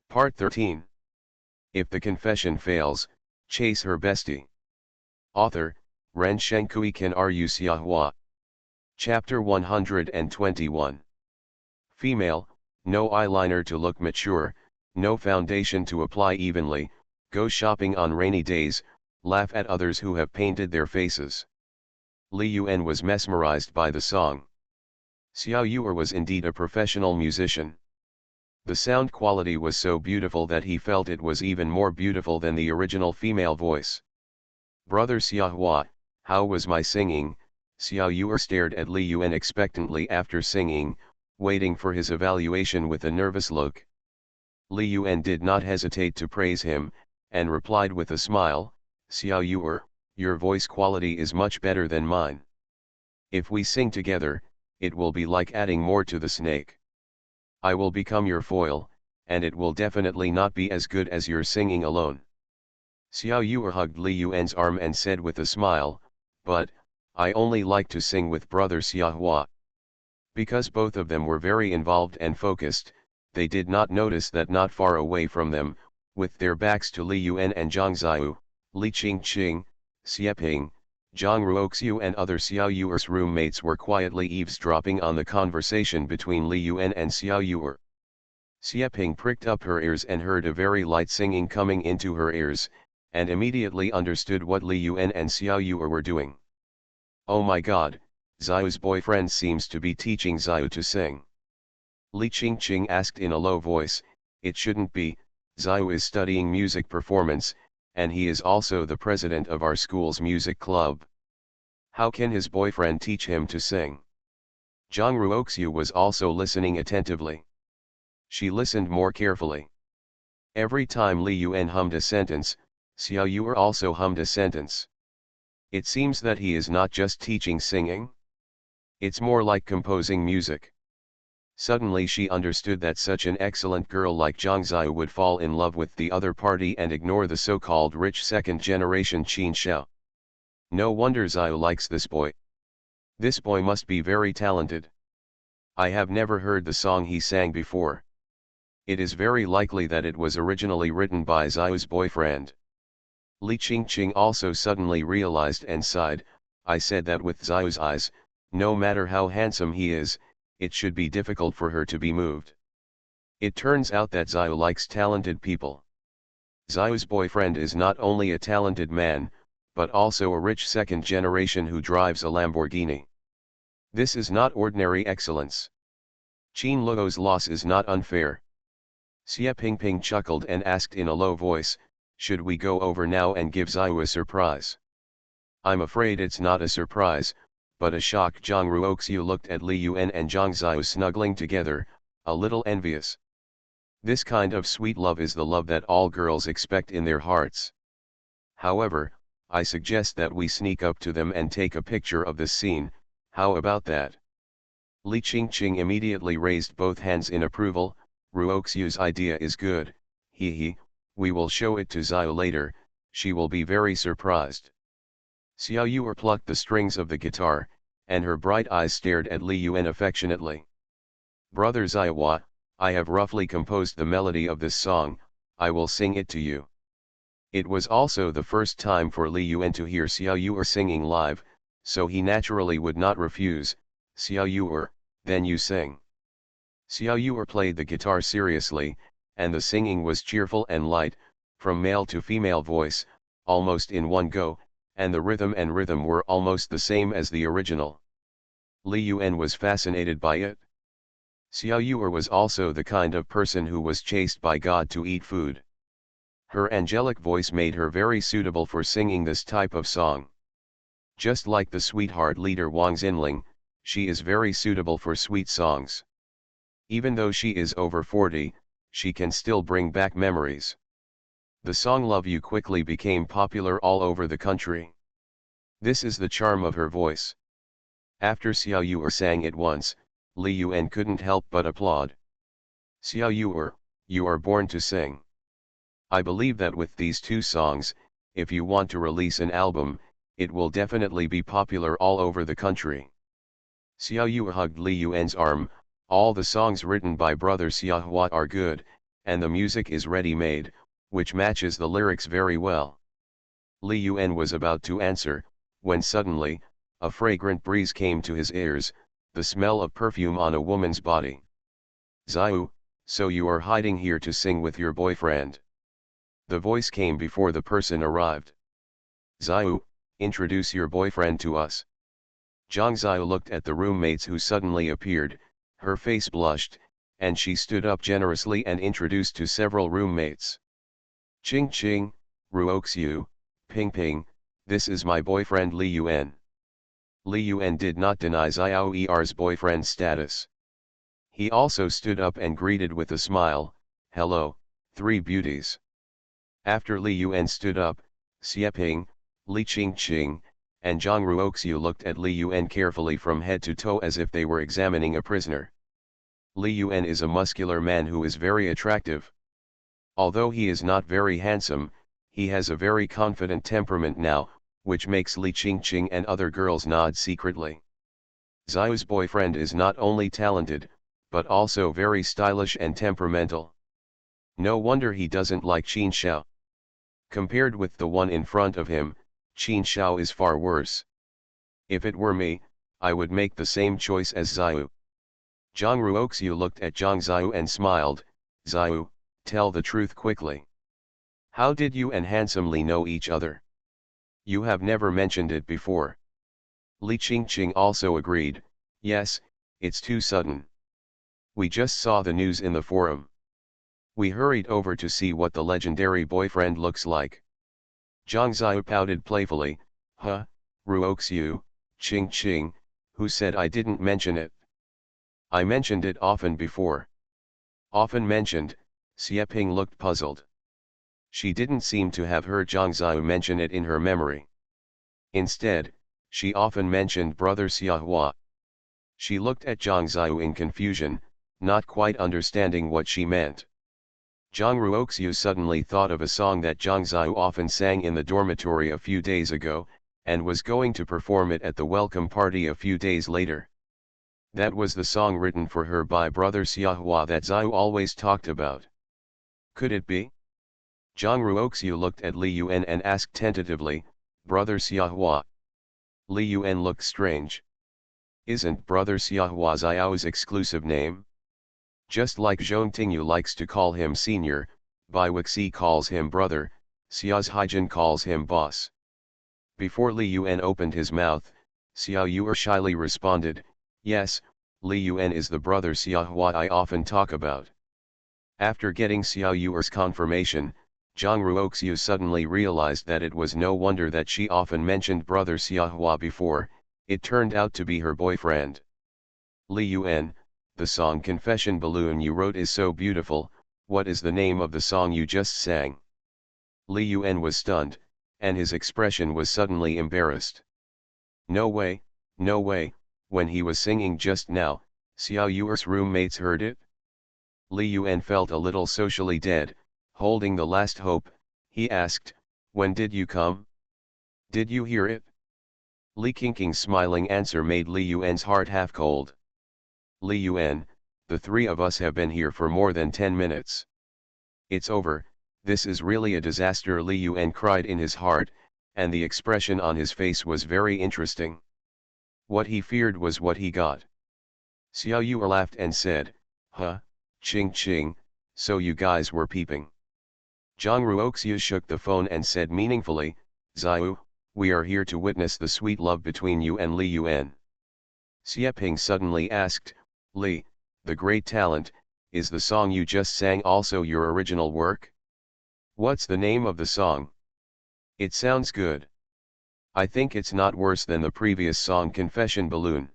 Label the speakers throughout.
Speaker 1: Part 13. If the confession fails, chase her bestie. Author, Ren Shenkui Kan Ru Xiahua. Chapter 121. Female, no eyeliner to look mature, no foundation to apply evenly, go shopping on rainy days, laugh at others who have painted their faces. Li Yuan was mesmerized by the song. Xiao Yuer was indeed a professional musician. The sound quality was so beautiful that he felt it was even more beautiful than the original female voice. Brother Xiahua, how was my singing? Xiao Yuer stared at Li Yuan expectantly after singing, waiting for his evaluation with a nervous look. Li Yuan did not hesitate to praise him, and replied with a smile, Xiao Yuer, your voice quality is much better than mine. If we sing together, it will be like adding more to the snake. I will become your foil, and it will definitely not be as good as your singing alone. Xiao Yuer hugged Li Yuan's arm and said with a smile, but, I only like to sing with brother Xiahua. Because both of them were very involved and focused, they did not notice that not far away from them, with their backs to Li Yuan and Zhang Ziyu, Li Qingqing, Xieping, Zhang Ruoxiu and other Xiao Yuer's roommates were quietly eavesdropping on the conversation between Li Yuan and Xiao Yuer. Xieping pricked up her ears and heard a very light singing coming into her ears, and immediately understood what Li Yuan and Xiao Yuer were doing. Oh my god, Ziyu's boyfriend seems to be teaching Ziyu to sing. Li Qingqing asked in a low voice, it shouldn't be, Ziyu is studying music performance, and he is also the president of our school's music club. How can his boyfriend teach him to sing? Zhang Ruoxiu was also listening attentively. She listened more carefully. Every time Li Yuan hummed a sentence, Xiao Yuer also hummed a sentence. It seems that he is not just teaching singing. It's more like composing music. Suddenly she understood that such an excellent girl like Zhang Ziyu would fall in love with the other party and ignore the so-called rich second-generation Qin Xiao. No wonder Ziyu likes this boy. This boy must be very talented. I have never heard the song he sang before. It is very likely that it was originally written by Ziyu's boyfriend. Li Qingqing also suddenly realized and sighed, I said that with Ziyu's eyes, no matter how handsome he is, it should be difficult for her to be moved. It turns out that Ziyu likes talented people. Ziyu's boyfriend is not only a talented man, but also a rich second generation who drives a Lamborghini. This is not ordinary excellence. Qin Luo's loss is not unfair. Xie Pingping chuckled and asked in a low voice, should we go over now and give Ziyu a surprise? I'm afraid it's not a surprise, but a shock. Zhang Ruoxiu looked at Li Yuan and Zhang Ziyu snuggling together, a little envious. This kind of sweet love is the love that all girls expect in their hearts. However, I suggest that we sneak up to them and take a picture of this scene, how about that? Li Qingqing immediately raised both hands in approval, Ruoxiu's idea is good, he, we will show it to Ziyu later, she will be very surprised. Xiao Yuer plucked the strings of the guitar, and her bright eyes stared at Li Yuan affectionately. Brother Ziyu, I have roughly composed the melody of this song, I will sing it to you. It was also the first time for Li Yuan to hear Xiao Yuer singing live, so he naturally would not refuse. Xiao Yuer, then you sing. Xiao Yuer played the guitar seriously, and the singing was cheerful and light, from male to female voice, almost in one go, and the rhythm were almost the same as the original. Li Yuan was fascinated by it. Xiao Yuer was also the kind of person who was chased by God to eat food. Her angelic voice made her very suitable for singing this type of song. Just like the sweetheart leader Wang Xinling, she is very suitable for sweet songs. Even though she is over 40, she can still bring back memories. The song Love You quickly became popular all over the country. This is the charm of her voice. After Xiao Yuer sang it once, Li Yuan couldn't help but applaud. Xiao Yuer, you are born to sing. I believe that with these two songs, if you want to release an album, it will definitely be popular all over the country. Xiao Yuer hugged Li Yuan's arm, all the songs written by brother Xiahua are good, and the music is ready-made, which matches the lyrics very well. Li Yuan was about to answer, when suddenly, a fragrant breeze came to his ears, the smell of perfume on a woman's body. Xiao, so you are hiding here to sing with your boyfriend. The voice came before the person arrived. Xiao, introduce your boyfriend to us. Zhang Xiao looked at the roommates who suddenly appeared, her face blushed, and she stood up generously and introduced to several roommates. Ching Ching, Ruoxiu, Ping Ping, this is my boyfriend Li Yuan. Li Yuan did not deny Xiao Er's boyfriend status. He also stood up and greeted with a smile, hello, three beauties. After Li Yuan stood up, Xie Ping, Li Qingqing, and Zhang Ruoxiu looked at Li Yuan carefully from head to toe as if they were examining a prisoner. Li Yuan is a muscular man who is very attractive. Although he is not very handsome, he has a very confident temperament now, which makes Li Qingqing and other girls nod secretly. Xiao's boyfriend is not only talented, but also very stylish and temperamental. No wonder he doesn't like Qin Xiao. Compared with the one in front of him, Qin Xiao is far worse. If it were me, I would make the same choice as Xiao. Zhang Ruoxiu looked at Zhang Xiao and smiled, Xiao, tell the truth quickly. How did you and Handsome Li know each other? You have never mentioned it before. Li Qingqing also agreed, yes, it's too sudden. We just saw the news in the forum. We hurried over to see what the legendary boyfriend looks like. Zhang Xiao pouted playfully, huh, Ruoxiu, Qingqing, who said I didn't mention it? I mentioned it often before. Often mentioned, Xie Ping looked puzzled. She didn't seem to have heard Zhang Xiao mention it in her memory. Instead, she often mentioned brother Xiahua. She looked at Zhang Xiao in confusion, not quite understanding what she meant. Zhang Ruoxiu suddenly thought of a song that Zhang Xiao often sang in the dormitory a few days ago, and was going to perform it at the welcome party a few days later. That was the song written for her by brother Xiahua that Xiao always talked about. Could it be? Zhang Ruoxiu looked at Li Yuan and asked tentatively, brother Xiahua. Li Yuan looked strange. Isn't brother Xiahua Xiao's exclusive name? Just like Zhong Tingyu likes to call him senior, Bai Wuxi calls him brother, Xiao's Haijin calls him boss. Before Li Yuan opened his mouth, Xiao Yuer shyly responded, yes, Li Yuan is the brother Xiahua I often talk about. After getting Xiao Yuer's confirmation, Zhang Ruoxiu suddenly realized that it was no wonder that she often mentioned brother Xiahua before, it turned out to be her boyfriend. Li Yuan, the song Confession Balloon you wrote is so beautiful, what is the name of the song you just sang? Li Yuan was stunned, and his expression was suddenly embarrassed. No way, when he was singing just now, Xiao Yuer's roommates heard it? Li Yuan felt a little socially dead, holding the last hope, he asked, when did you come? Did you hear it? Li Qingqing's smiling answer made Li Yuan's heart half cold. Li Yuan, the three of us have been here for more than 10 minutes. It's over, this is really a disaster, Li Yuan cried in his heart, and the expression on his face was very interesting. What he feared was what he got. Xiao Yuer laughed and said, huh, Qingqing, so you guys were peeping. Zhang Ruoxiu shook the phone and said meaningfully, Xiao, we are here to witness the sweet love between you and Li Yuan. Xie Ping suddenly asked, Li, the great talent, is the song you just sang also your original work? What's the name of the song? It sounds good. I think it's not worse than the previous song Confession Balloon.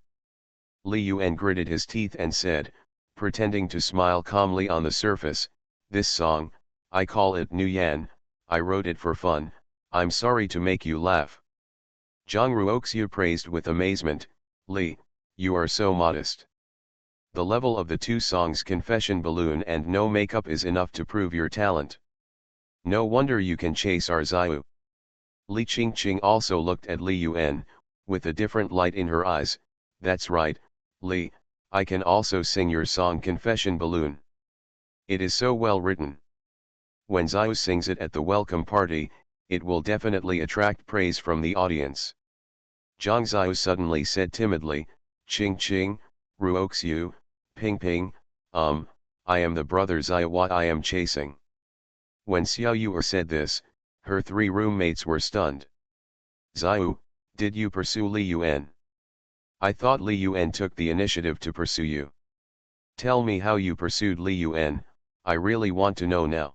Speaker 1: Li Yuan gritted his teeth and said, pretending to smile calmly on the surface, this song, I call it Nu Yan, I wrote it for fun, I'm sorry to make you laugh. Zhang Ruoxiu praised with amazement, Li, you are so modest. The level of the two songs Confession Balloon and No Makeup is enough to prove your talent. No wonder you can chase our Xiao. Li Qingqing also looked at Li Yuan, with a different light in her eyes, that's right, Li, I can also sing your song Confession Balloon. It is so well written. When Xiao sings it at the welcome party, it will definitely attract praise from the audience. Zhang Xiao suddenly said timidly, Ching Ching, Ruoxiu, Ping Ping, I am the brother Xiao what I am chasing. When Xiao Yuer said this, her three roommates were stunned. Xiao, did you pursue Li Yuan? I thought Li Yuan took the initiative to pursue you. Tell me how you pursued Li Yuan, I really want to know now.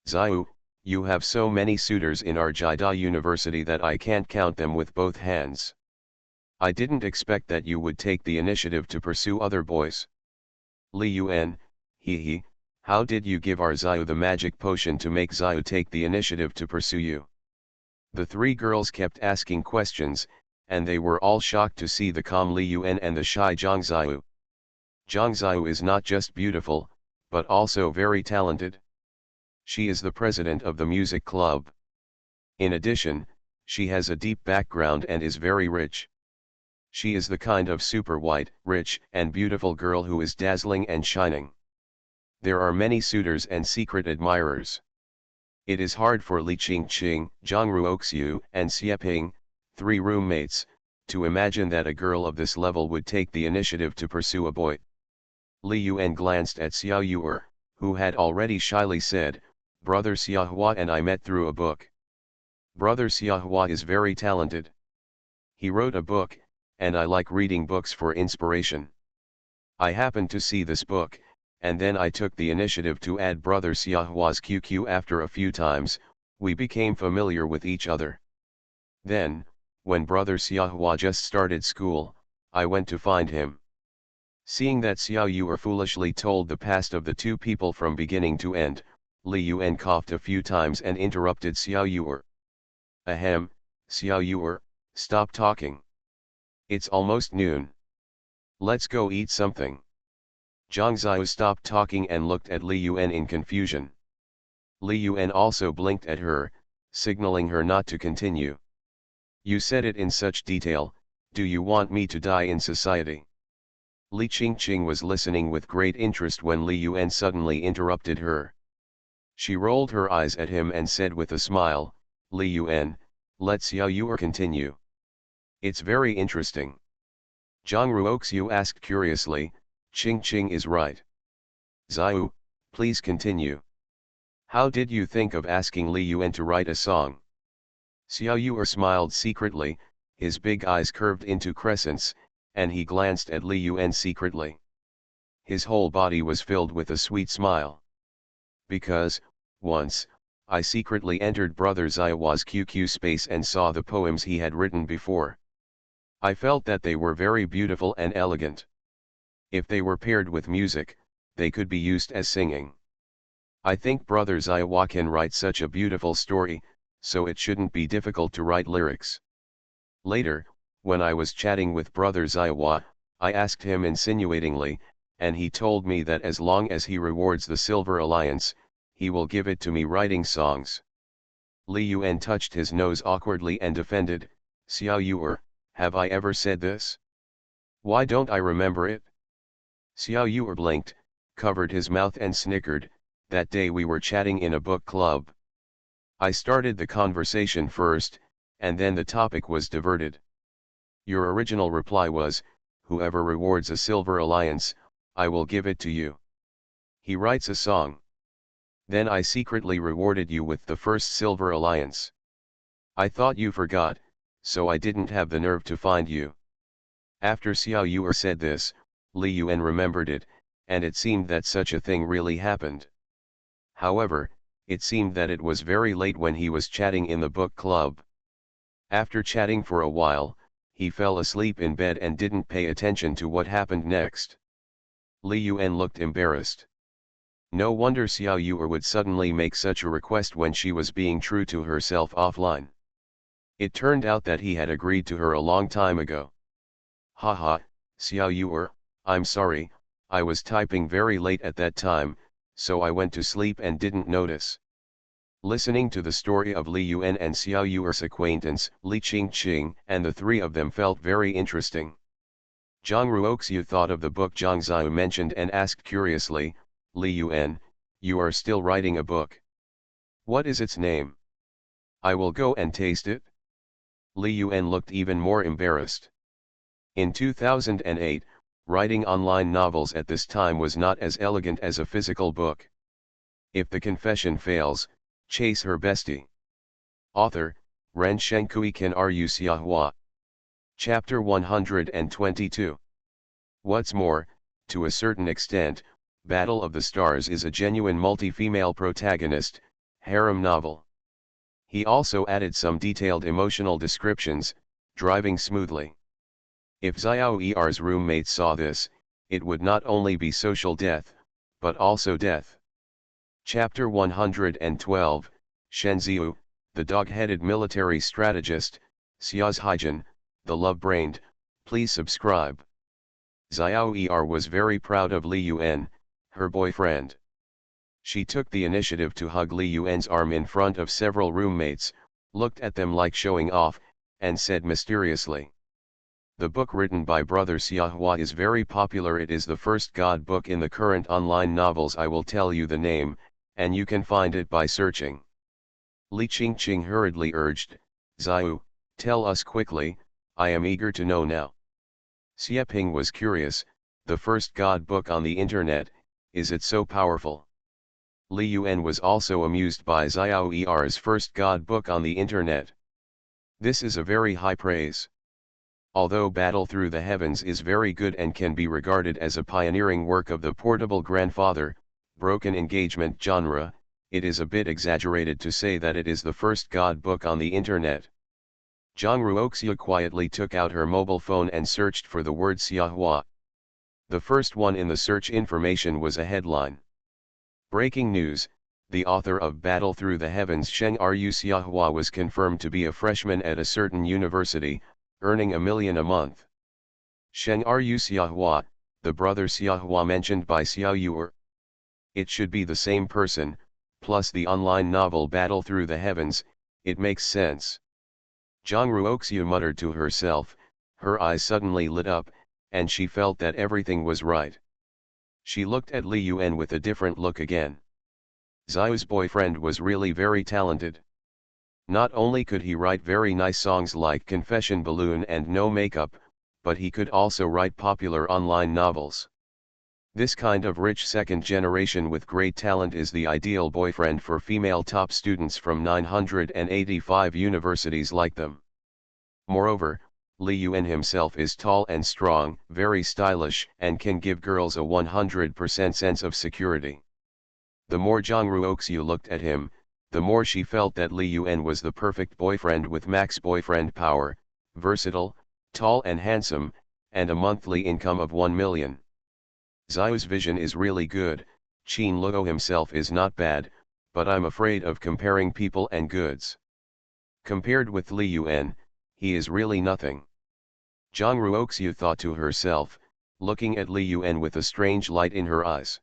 Speaker 1: Xiao, you have so many suitors in our Jida University that I can't count them with both hands. I didn't expect that you would take the initiative to pursue other boys. Li Yuan, he, how did you give our Xiao the magic potion to make Xiao take the initiative to pursue you? The three girls kept asking questions, and they were all shocked to see the calm Li Yuan and the shy Zhang Xiao. Zhang Xiao is not just beautiful, but also very talented. She is the president of the music club. In addition, she has a deep background and is very rich. She is the kind of super white, rich, and beautiful girl who is dazzling and shining. There are many suitors and secret admirers. It is hard for Li Qingqing, Zhang Ruoxiu, and Xie Ping, three roommates, to imagine that a girl of this level would take the initiative to pursue a boy. Li Yuan glanced at Xiao Yuer, who had already shyly said, Brother Xiahua and I met through a book. Brother Xiahua is very talented. He wrote a book, and I like reading books for inspiration. I happened to see this book, and then I took the initiative to add Brother Xiahua's QQ. After a few times, we became familiar with each other. Then, when Brother Xiahua just started school, I went to find him. Seeing that Xiao Yuer foolishly told the past of the two people from beginning to end, Li Yuan coughed a few times and interrupted Xiao Yuer. Ahem, Xiao Yuer, stop talking. It's almost noon. Let's go eat something. Zhang Xiao stopped talking and looked at Li Yuan in confusion. Li Yuan also blinked at her, signaling her not to continue. You said it in such detail, do you want me to die in society? Li Qingqing was listening with great interest when Li Yuan suddenly interrupted her. She rolled her eyes at him and said with a smile, Li Yuan, let Xiao Yuer continue. It's very interesting. Zhang Ruoxiu asked curiously, Qingqing is right. Xiao, please continue. How did you think of asking Li Yuan to write a song? Xiao Yuer smiled secretly, his big eyes curved into crescents, and he glanced at Li Yuan secretly. His whole body was filled with a sweet smile. Because, once, I secretly entered Brother Xiaohua's QQ space and saw the poems he had written before. I felt that they were very beautiful and elegant. If they were paired with music, they could be used as singing. I think Brother Xiahua can write such a beautiful story, so it shouldn't be difficult to write lyrics. Later, when I was chatting with Brother Xiahua, I asked him insinuatingly, and he told me that as long as he rewards the Silver Alliance, he will give it to me writing songs. Li Yuan touched his nose awkwardly and defended, Xiao Yuer, have I ever said this? Why don't I remember it? Xiao Yuer blinked, covered his mouth and snickered, that day we were chatting in a book club. I started the conversation first, and then the topic was diverted. Your original reply was, whoever rewards a Silver Alliance, I will give it to you. He writes a song. Then I secretly rewarded you with the first Silver Alliance. I thought you forgot, so I didn't have the nerve to find you. After Xiao Yuer said this, Li Yuan remembered it, and it seemed that such a thing really happened. However, it seemed that it was very late when he was chatting in the book club. After chatting for a while, he fell asleep in bed and didn't pay attention to what happened next. Li Yuan looked embarrassed. No wonder Xiao Yuer would suddenly make such a request when she was being true to herself offline. It turned out that he had agreed to her a long time ago. Haha, Xiao Yuer, I'm sorry, I was typing very late at that time, so I went to sleep and didn't notice. Listening to the story of Li Yuan and Xiao Yuer's acquaintance, Li Qingqing, and the three of them felt very interesting. Zhang Ruoxiu thought of the book Zhang Xiao mentioned and asked curiously, Li Yuan, you are still writing a book. What is its name? I will go and taste it. Li Yuan looked even more embarrassed. In 2008, writing online novels at this time was not as elegant as a physical book. If the confession fails, chase her bestie. Author, Ren Shenkui Ken Ru Xiahua. Chapter 122. What's more, to a certain extent, Battle of the Stars is a genuine multi-female protagonist, harem novel. He also added some detailed emotional descriptions, driving smoothly. If Xiao Er's roommates saw this, it would not only be social death, but also death. Chapter 112, Shenziu, the dog-headed military strategist, Xiao's Haijin, the love-brained, please subscribe. Xiao Er was very proud of Li Yuan, her boyfriend. She took the initiative to hug Li Yuan's arm in front of several roommates, looked at them like showing off, and said mysteriously, "The book written by brother Xiahua is very popular. It is the first God book in the current online novels. I will tell you the name, and you can find it by searching." Li Qingqing hurriedly urged, "Xiao, tell us quickly, I am eager to know now." Xie Ping was curious, the first God book on the internet, is it so powerful? Li Yuan was also amused by Xiao Er's first God book on the internet. This is a very high praise. Although Battle Through the Heavens is very good and can be regarded as a pioneering work of the portable grandfather, broken engagement genre, it is a bit exaggerated to say that it is the first God book on the internet. Zhang Ruoxia quietly took out her mobile phone and searched for the word Xiahua. The first one in the search information was a headline. Breaking news, the author of Battle Through the Heavens Sheng Ru Xiahua was confirmed to be a freshman at a certain university, earning $1 million a month. Sheng Ru Xiahua, the brother Xiahua mentioned by Xiao Yuer. It should be the same person, plus the online novel Battle Through the Heavens, it makes sense. Zhang Ruoxia muttered to herself, her eyes suddenly lit up, and she felt that everything was right. She looked at Li Yuan with a different look again. Xiao's boyfriend was really very talented. Not only could he write very nice songs like Confession Balloon and No Makeup, but he could also write popular online novels. This kind of rich second generation with great talent is the ideal boyfriend for female top students from 985 universities like them. Moreover, Li Yuan himself is tall and strong, very stylish, and can give girls a 100% sense of security. The more Zhang Ruoxia looked at him, the more she felt that Li Yuan was the perfect boyfriend with max boyfriend power, versatile, tall and handsome, and a monthly income of 1 million. Xiao's vision is really good, Qin Luo himself is not bad, but I'm afraid of comparing people and goods. Compared with Li Yuan, he is really nothing. Zhang Ruoxia thought to herself, looking at Li Yuan with a strange light in her eyes.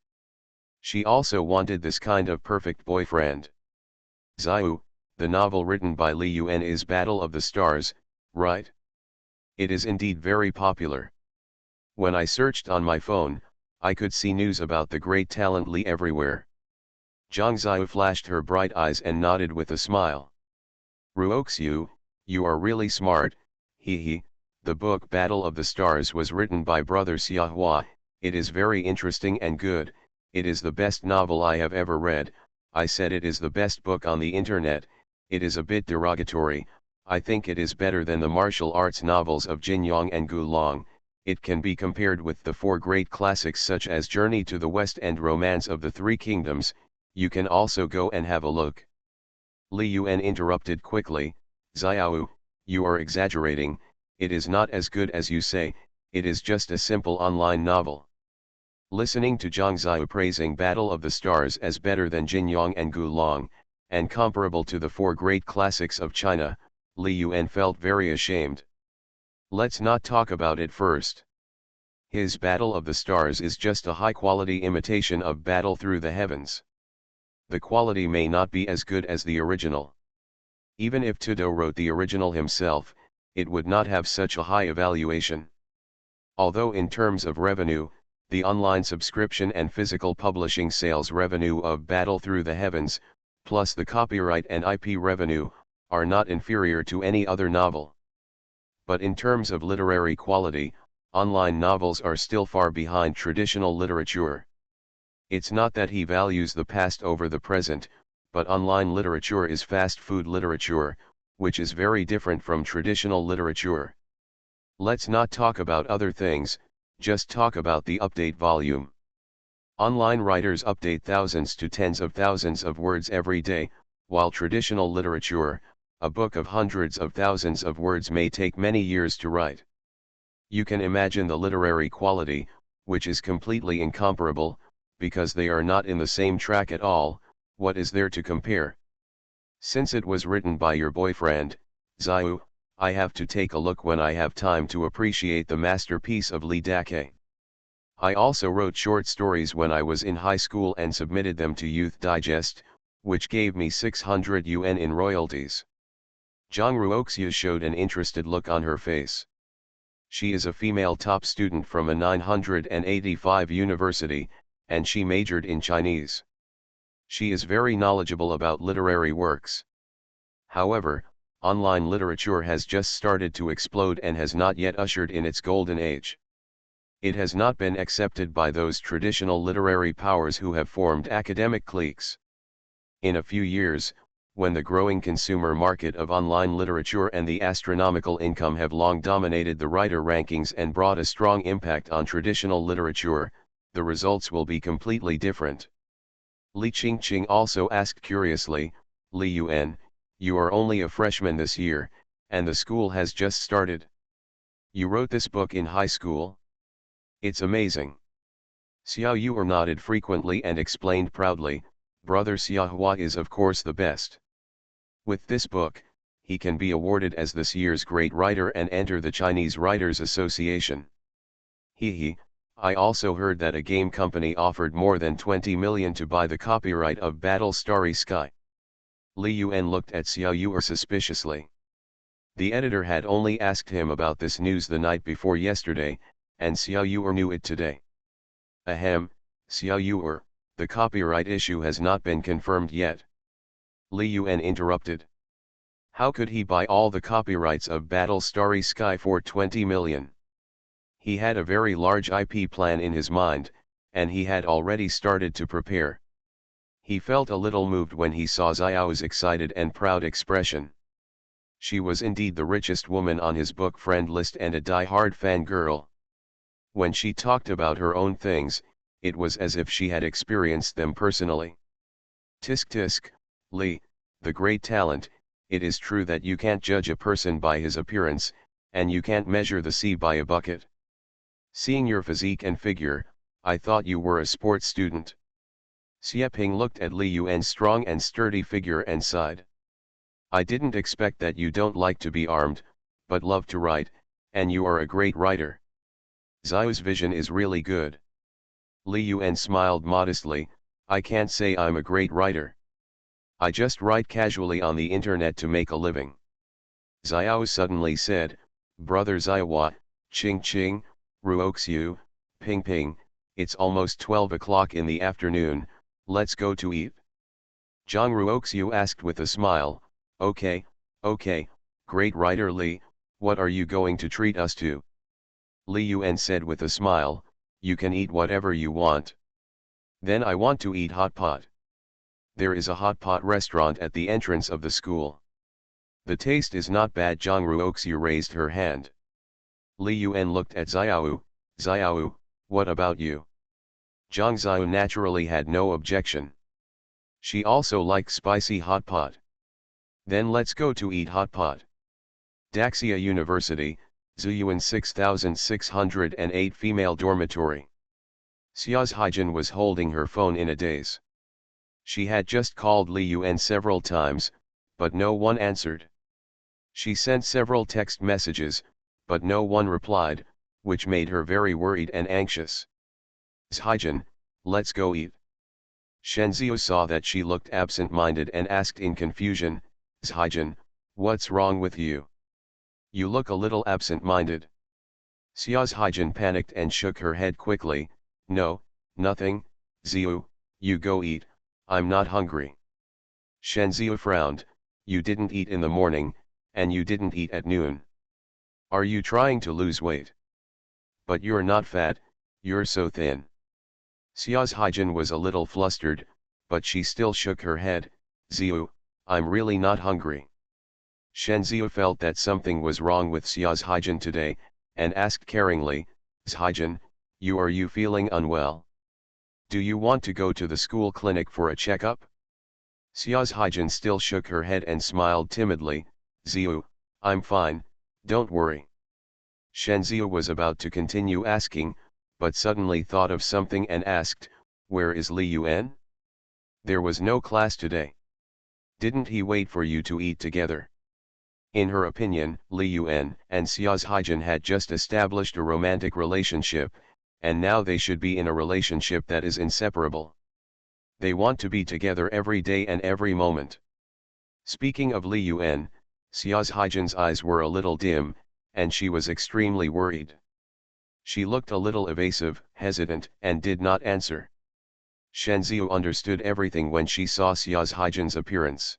Speaker 1: She also wanted this kind of perfect boyfriend. Xiao, the novel written by Li Yuan is Battle of the Stars, right? It is indeed very popular. When I searched on my phone, I could see news about the great talent Li everywhere. Zhang Xiao flashed her bright eyes and nodded with a smile. Ruoxiu, you are really smart, he. The book Battle of the Stars was written by brother Xiahua, it is very interesting and good, it is the best novel I have ever read. I said it is the best book on the internet, it is a bit derogatory, I think it is better than the martial arts novels of Jin Yang and Gu Long, it can be compared with the four great classics such as Journey to the West and Romance of the Three Kingdoms, you can also go and have a look. Li Yuan interrupted quickly, Xiao, you are exaggerating, it is not as good as you say, it is just a simple online novel. Listening to Zhang Xiao praising Battle of the Stars as better than Jin Yang and Gu Long, and comparable to the four great classics of China, Li Yuan felt very ashamed. Let's not talk about it first. His Battle of the Stars is just a high-quality imitation of Battle Through the Heavens. The quality may not be as good as the original. Even if Tudo wrote the original himself, it would not have such a high evaluation. Although in terms of revenue, The online subscription and physical publishing sales revenue of Battle Through the Heavens, plus the copyright and IP revenue, are not inferior to any other novel. But in terms of literary quality, online novels are still far behind traditional literature. It's not that he values the past over the present, but online literature is fast food literature, which is very different from traditional literature. Let's not talk about other things, just talk about the update volume. Online writers update thousands to tens of thousands of words every day, while traditional literature, a book of hundreds of thousands of words, may take many years to write. You can imagine the literary quality, which is completely incomparable, because they are not in the same track at all. What is there to compare? Since it was written by your boyfriend, Xiao, I have to take a look when I have time to appreciate the masterpiece of Li Dake. I also wrote short stories when I was in high school and submitted them to Youth Digest, which gave me 600 yuan in royalties. Zhang Ruoxia showed an interested look on her face. She is a female top student from a 985 university, and she majored in Chinese. She is very knowledgeable about literary works. However, online literature has just started to explode and has not yet ushered in its golden age. It has not been accepted by those traditional literary powers who have formed academic cliques. In a few years, when the growing consumer market of online literature and the astronomical income have long dominated the writer rankings and brought a strong impact on traditional literature, the results will be completely different. Li Qingqing also asked curiously, Li Yuan, you are only a freshman this year, and the school has just started. You wrote this book in high school? It's amazing. Xiao Yu nodded frequently and explained proudly, Brother Xiahua is of course the best. With this book, he can be awarded as this year's great writer and enter the Chinese Writers Association. I also heard that a game company offered more than 20 million to buy the copyright of Battle Starry Sky. Li Yuan looked at Xiao Yu suspiciously. The editor had only asked him about this news the night before yesterday, and Xiao Yu knew it today. Ahem, Xiao Yu, the copyright issue has not been confirmed yet. Li Yuan interrupted. How could he buy all the copyrights of Battle Starry Sky for 20 million? He had a very large IP plan in his mind, and he had already started to prepare. He felt a little moved when he saw Xiao's excited and proud expression. She was indeed the richest woman on his book friend list and a die-hard fangirl. When she talked about her own things, it was as if she had experienced them personally. Tisk tisk, Li, the great talent, it is true that you can't judge a person by his appearance, and you can't measure the sea by a bucket. Seeing your physique and figure, I thought you were a sports student. Xie Ping looked at Li Yuan's strong and sturdy figure and sighed. I didn't expect that you don't like to be armed, but love to write, and you are a great writer. Xiao's vision is really good. Li Yuan smiled modestly, I can't say I'm a great writer. I just write casually on the internet to make a living. Xiao suddenly said, Brother Xiahua, Ching Ching, Ruoxiu, Ping Ping, it's almost 12 o'clock in the afternoon, let's go to eat. Zhang Ruoxiu asked with a smile, okay, great writer Li, what are you going to treat us to? Li Yuan said with a smile, you can eat whatever you want. Then I want to eat hot pot. There is a hot pot restaurant at the entrance of the school. The taste is not bad. Zhang Ruoxiu raised her hand. Li Yuan looked at Xiao, what about you? Zhang Xiao naturally had no objection. She also liked spicy hot pot. Then let's go to eat hot pot. Daxia University, Ziyuan 6608 female dormitory. Xia's Haijin was holding her phone in a daze. She had just called Li Yuan several times, but no one answered. She sent several text messages, but no one replied, which made her very worried and anxious. Haijin, let's go eat. Shenzhou saw that she looked absent-minded and asked in confusion, Haijin, what's wrong with you? You look a little absent-minded. Xia's Haijin panicked and shook her head quickly, No, nothing, Ziu, you go eat, I'm not hungry. Shenziu frowned, you didn't eat in the morning, and you didn't eat at noon. Are you trying to lose weight? But you're not fat, you're so thin. Xia's Haijin was a little flustered, but she still shook her head, Ziu, I'm really not hungry. Shenziu felt that something was wrong with Xia's Haijin today, and asked caringly, Haijin, are you feeling unwell? Do you want to go to the school clinic for a checkup? Xia's Haijin still shook her head and smiled timidly, Ziu, I'm fine, don't worry. Shenziu was about to continue asking, but suddenly thought of something and asked, where is Li Yuan? There was no class today. Didn't he wait for you to eat together? In her opinion, Li Yuan and Xia's Haijin had just established a romantic relationship, and now they should be in a relationship that is inseparable. They want to be together every day and every moment. Speaking of Li Yuan, Xia's Haijin's eyes were a little dim, and she was extremely worried. She looked a little evasive, hesitant, and did not answer. Shenziu understood everything when she saw Xia's Haijin's appearance.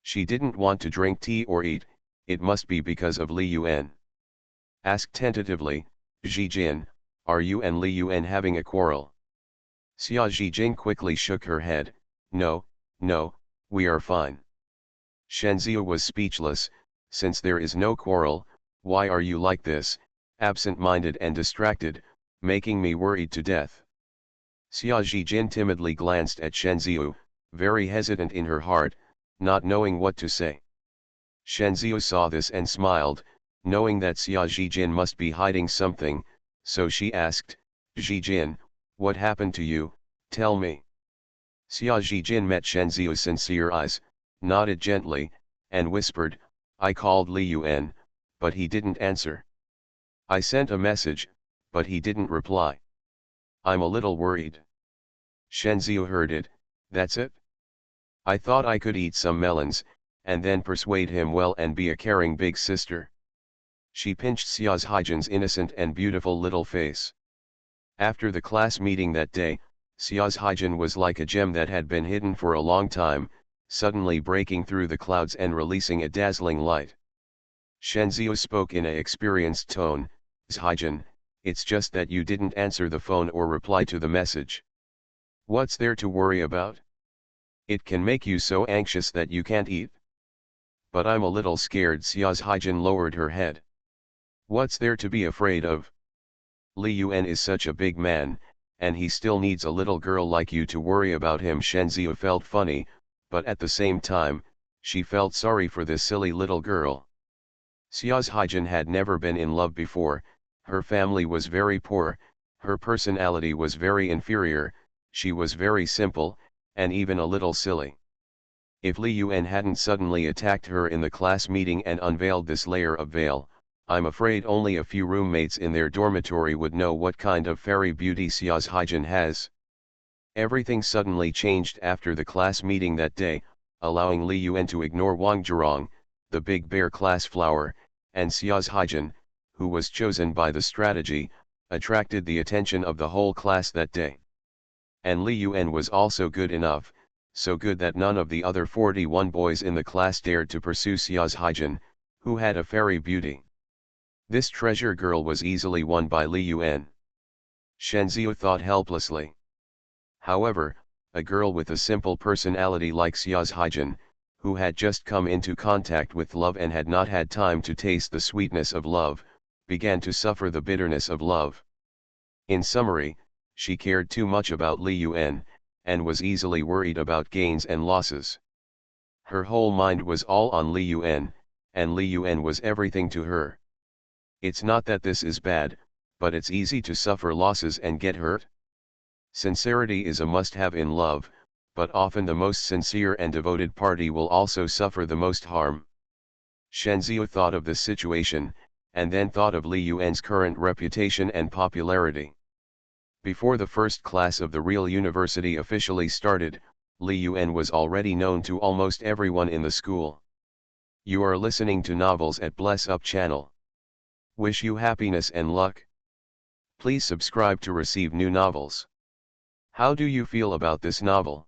Speaker 1: She didn't want to drink tea or eat, it must be because of Li Yuan. Asked tentatively, Zijin, are you and Li Yuan having a quarrel? Xia Zijin quickly shook her head, no, we are fine. Shenziu was speechless, since there is no quarrel, why are you like this, absent-minded and distracted, making me worried to death? Xia Zijin timidly glanced at Shenziu, very hesitant in her heart, not knowing what to say. Shenziu saw this and smiled, knowing that Xia Zijin must be hiding something, so she asked, Zijin, what happened to you, tell me. Xia Zijin met Shenziu's sincere eyes, nodded gently, and whispered, I called Li Yuan, but he didn't answer. I sent a message, but he didn't reply. I'm a little worried. Shenziu heard it, that's it? I thought I could eat some melons, and then persuade him well and be a caring big sister. She pinched Xia's Haijin's innocent and beautiful little face. After the class meeting that day, Xia's Haijin was like a gem that had been hidden for a long time, suddenly breaking through the clouds and releasing a dazzling light. Shenziu spoke in an experienced tone, Haijin, it's just that you didn't answer the phone or reply to the message. What's there to worry about? It can make you so anxious that you can't eat. But I'm a little scared. Xia's Haijin lowered her head. What's there to be afraid of? Li Yuan is such a big man, and he still needs a little girl like you to worry about him. Shenziu felt funny, but at the same time, she felt sorry for this silly little girl. Xia's Haijin had never been in love before, her family was very poor, her personality was very inferior, she was very simple, and even a little silly. If Li Yuan hadn't suddenly attacked her in the class meeting and unveiled this layer of veil, I'm afraid only a few roommates in their dormitory would know what kind of fairy beauty Xia's Haijin has. Everything suddenly changed after the class meeting that day, allowing Li Yuan to ignore Wang Zhurong, the big bear class flower, and Xia's Haijin, who was chosen by the strategy, attracted the attention of the whole class that day. And Li Yuan was also good enough, so good that none of the other 41 boys in the class dared to pursue Xia's Haijin, who had a fairy beauty. This treasure girl was easily won by Li Yuan. Shenziu thought helplessly. However, a girl with a simple personality like Xia's Haijin, who had just come into contact with love and had not had time to taste the sweetness of love, began to suffer the bitterness of love. In summary, she cared too much about Li Yuan, and was easily worried about gains and losses. Her whole mind was all on Li Yuan, and Li Yuan was everything to her. It's not that this is bad, but it's easy to suffer losses and get hurt. Sincerity is a must-have in love, but often the most sincere and devoted party will also suffer the most harm. Shenziu thought of this situation, and then thought of Li Yuan's current reputation and popularity. Before the first class of the real university officially started, Li Yuan was already known to almost everyone in the school. You are listening to novels at Bless Up channel. Wish you happiness and luck. Please subscribe to receive new novels. How do you feel about this novel?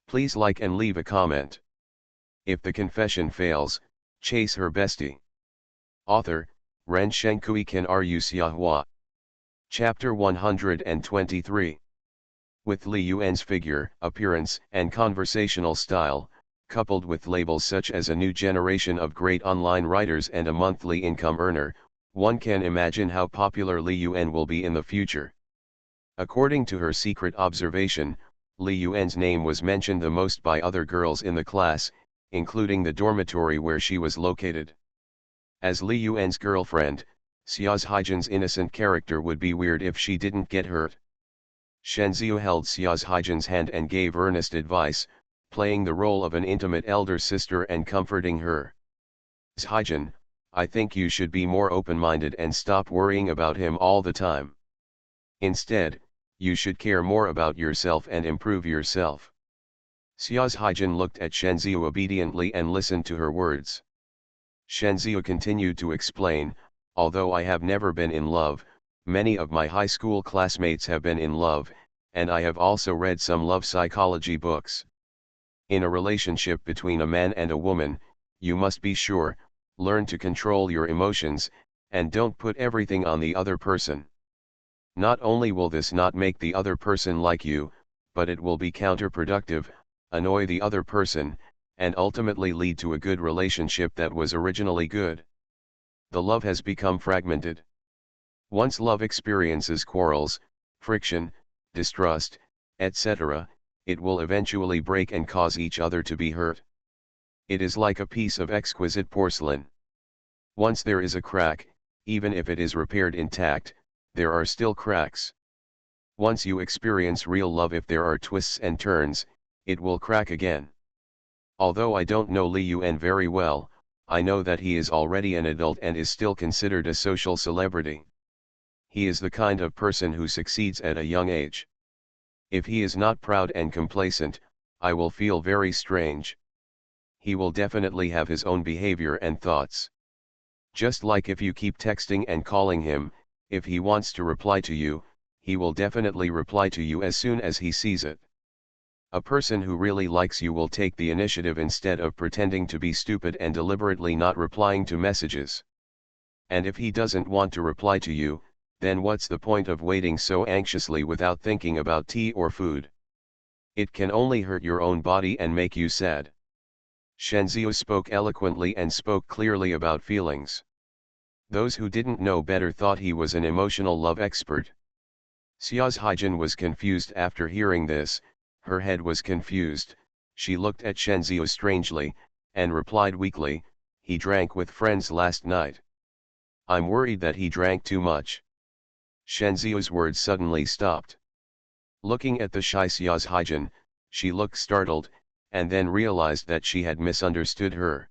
Speaker 1: Please like and leave a comment. If the confession fails, chase her bestie. Author, Ren Shenkui Kan Ru Xiahua. Chapter 123. With Li Yuan's figure, appearance, and conversational style, coupled with labels such as a new generation of great online writers and a monthly income earner, one can imagine how popular Li Yuan will be in the future. According to her secret observation, Li Yuan's name was mentioned the most by other girls in the class, including the dormitory where she was located. As Li Yuan's girlfriend, Xia's Haijin's innocent character would be weird if she didn't get hurt. Shenziu held Xia's Haijin's hand and gave earnest advice, playing the role of an intimate elder sister and comforting her. Haijin, I think you should be more open-minded and stop worrying about him all the time. Instead, you should care more about yourself and improve yourself. Xia's Haijin looked at Shenziu obediently and listened to her words. Shenziu continued to explain, although I have never been in love, many of my high school classmates have been in love, and I have also read some love psychology books. In a relationship between a man and a woman, you must be sure, learn to control your emotions, and don't put everything on the other person. Not only will this not make the other person like you, but it will be counterproductive, annoy the other person, and ultimately lead to a good relationship that was originally good. The love has become fragmented. Once love experiences quarrels, friction, distrust, etc., it will eventually break and cause each other to be hurt. It is like a piece of exquisite porcelain. Once there is a crack, even if it is repaired intact, there are still cracks. Once you experience real love, if there are twists and turns, it will crack again. Although I don't know Li Yuan very well, I know that he is already an adult and is still considered a social celebrity. He is the kind of person who succeeds at a young age. If he is not proud and complacent, I will feel very strange. He will definitely have his own behavior and thoughts. Just like if you keep texting and calling him, if he wants to reply to you, he will definitely reply to you as soon as he sees it. A person who really likes you will take the initiative instead of pretending to be stupid and deliberately not replying to messages. And if he doesn't want to reply to you, then what's the point of waiting so anxiously without thinking about tea or food? It can only hurt your own body and make you sad. Shenziu spoke eloquently and spoke clearly about feelings. Those who didn't know better thought he was an emotional love expert. Xia's Haijin was confused after hearing this. Her head was confused, she looked at Shenziu strangely, and replied weakly, he drank with friends last night. I'm worried that he drank too much. Shenziu's words suddenly stopped. Looking at the shy Xia's Haijin, she looked startled, and then realized that she had misunderstood her.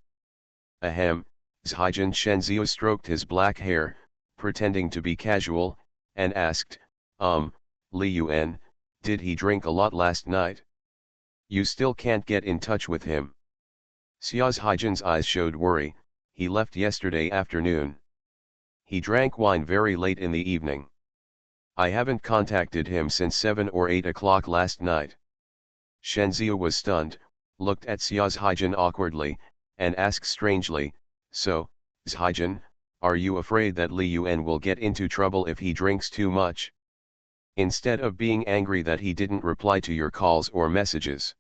Speaker 1: Ahem, Haijin. Shenziu stroked his black hair, pretending to be casual, and asked, Li Yuan, did he drink a lot last night? You still can't get in touch with him? Xia's Haijin's eyes showed worry. He left yesterday afternoon. He drank wine very late in the evening. I haven't contacted him since 7 or 8 o'clock last night. Shenziu was stunned, looked at Xia's Haijin awkwardly, and asked strangely, so, Haijin, are you afraid that Li Yuan will get into trouble if he drinks too much? Instead of being angry that he didn't reply to your calls or messages.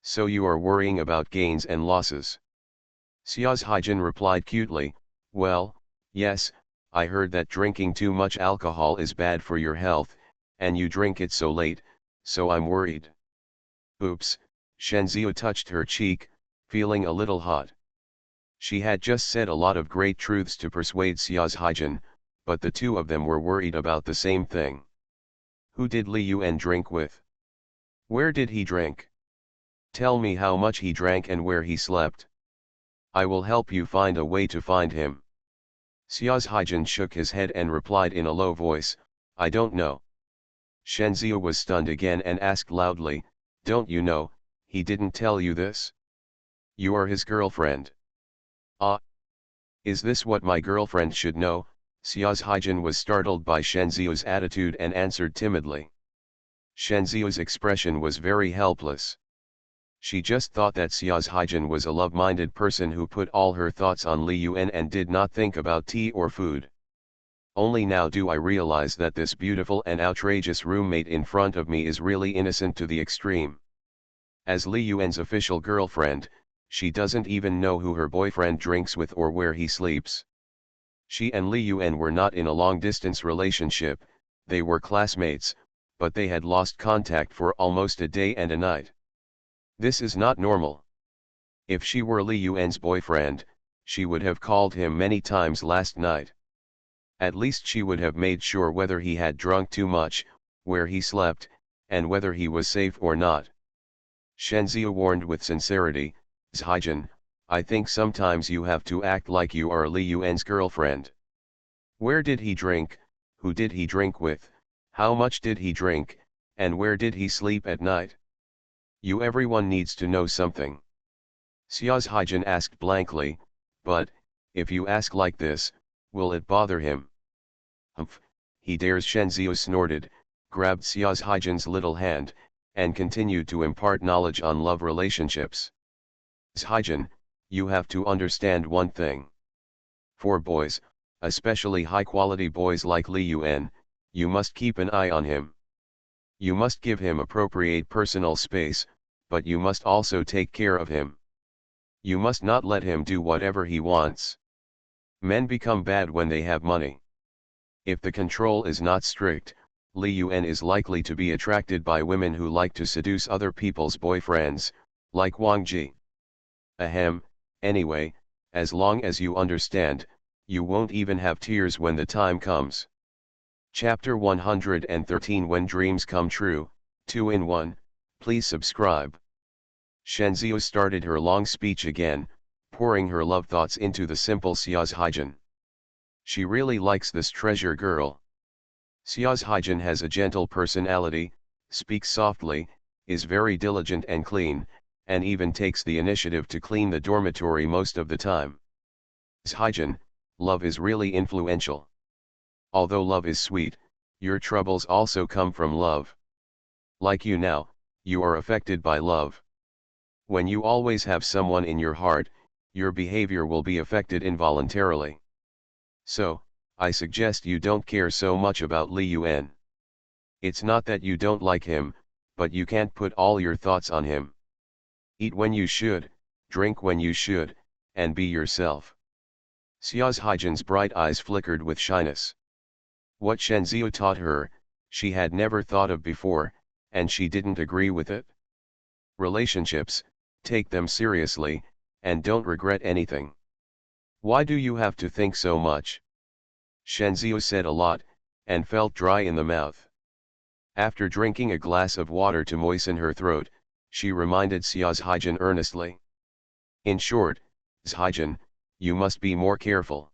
Speaker 1: So you are worrying about gains and losses. Xia's Haijin replied cutely, well, yes, I heard that drinking too much alcohol is bad for your health, and you drink it so late, so I'm worried. Oops, Shenziu touched her cheek, feeling a little hot. She had just said a lot of great truths to persuade Xia's Haijin, but the two of them were worried about the same thing. Who did Li Yuan drink with? Where did he drink? Tell me how much he drank and where he slept. I will help you find a way to find him. Xia's Haijin shook his head and replied in a low voice, I don't know. Shenziu was stunned again and asked loudly, don't you know, he didn't tell you this? You are his girlfriend. Ah. Is this what my girlfriend should know? Xia's Haijin was startled by Shen Ziyu's attitude and answered timidly. Shen Ziyu's expression was very helpless. She just thought that Xia's Haijin was a love-minded person who put all her thoughts on Li Yuan and did not think about tea or food. Only now do I realize that this beautiful and outrageous roommate in front of me is really innocent to the extreme. As Li Yuan's official girlfriend, she doesn't even know who her boyfriend drinks with or where he sleeps. She and Li Yuan were not in a long-distance relationship, they were classmates, but they had lost contact for almost a day and a night. This is not normal. If she were Li Yuan's boyfriend, she would have called him many times last night. At least she would have made sure whether he had drunk too much, where he slept, and whether he was safe or not. Shen Ziyu warned with sincerity, "Zhaijin, I think sometimes you have to act like you are Li Yuan's girlfriend. Where did he drink, who did he drink with, how much did he drink, and where did he sleep at night? Everyone needs to know something." Xia's Haijin asked blankly, "But, if you ask like this, will it bother him?" "Humph, he dares." Shen Ziyu snorted, grabbed Xia's Haijin's little hand, and continued to impart knowledge on love relationships. "Zhaijin, you have to understand one thing. For boys, especially high-quality boys like Li Yuan, you must keep an eye on him. You must give him appropriate personal space, but you must also take care of him. You must not let him do whatever he wants. Men become bad when they have money. If the control is not strict, Li Yuan is likely to be attracted by women who like to seduce other people's boyfriends, like Wang Ji. Ahem, anyway, as long as you understand, you won't even have tears when the time comes." Chapter 113 When Dreams Come True, 2 in 1, please subscribe. Shen Ziyu started her long speech again, pouring her love thoughts into the simple Xia's Haijin. She really likes this treasure girl. Xia's Haijin has a gentle personality, speaks softly, is very diligent and clean, and even takes the initiative to clean the dormitory most of the time. Haijin, love is really influential. Although love is sweet, your troubles also come from love. Like you now, you are affected by love. When you always have someone in your heart, your behavior will be affected involuntarily. So, I suggest you don't care so much about Li Yuan. It's not that you don't like him, but you can't put all your thoughts on him. Eat when you should, drink when you should, and be yourself. Xia's Haijin's bright eyes flickered with shyness. What Shen Ziyu taught her, she had never thought of before, and she didn't agree with it. Relationships, take them seriously, and don't regret anything. Why do you have to think so much? Shen Ziyu said a lot, and felt dry in the mouth. After drinking a glass of water to moisten her throat, she reminded Xia's Haijin earnestly. In short, Zhaijin, you must be more careful.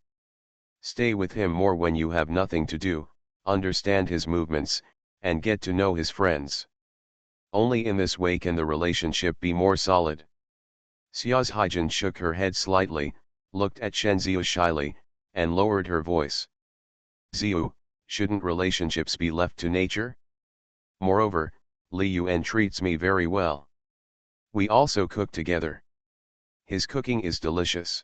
Speaker 1: Stay with him more when you have nothing to do, understand his movements, and get to know his friends. Only in this way can the relationship be more solid. Xia's Haijin shook her head slightly, looked at Shen Ziyu shyly, and lowered her voice. Ziyu, shouldn't relationships be left to nature? Moreover, Li Yuan treats me very well. We also cook together. His cooking is delicious.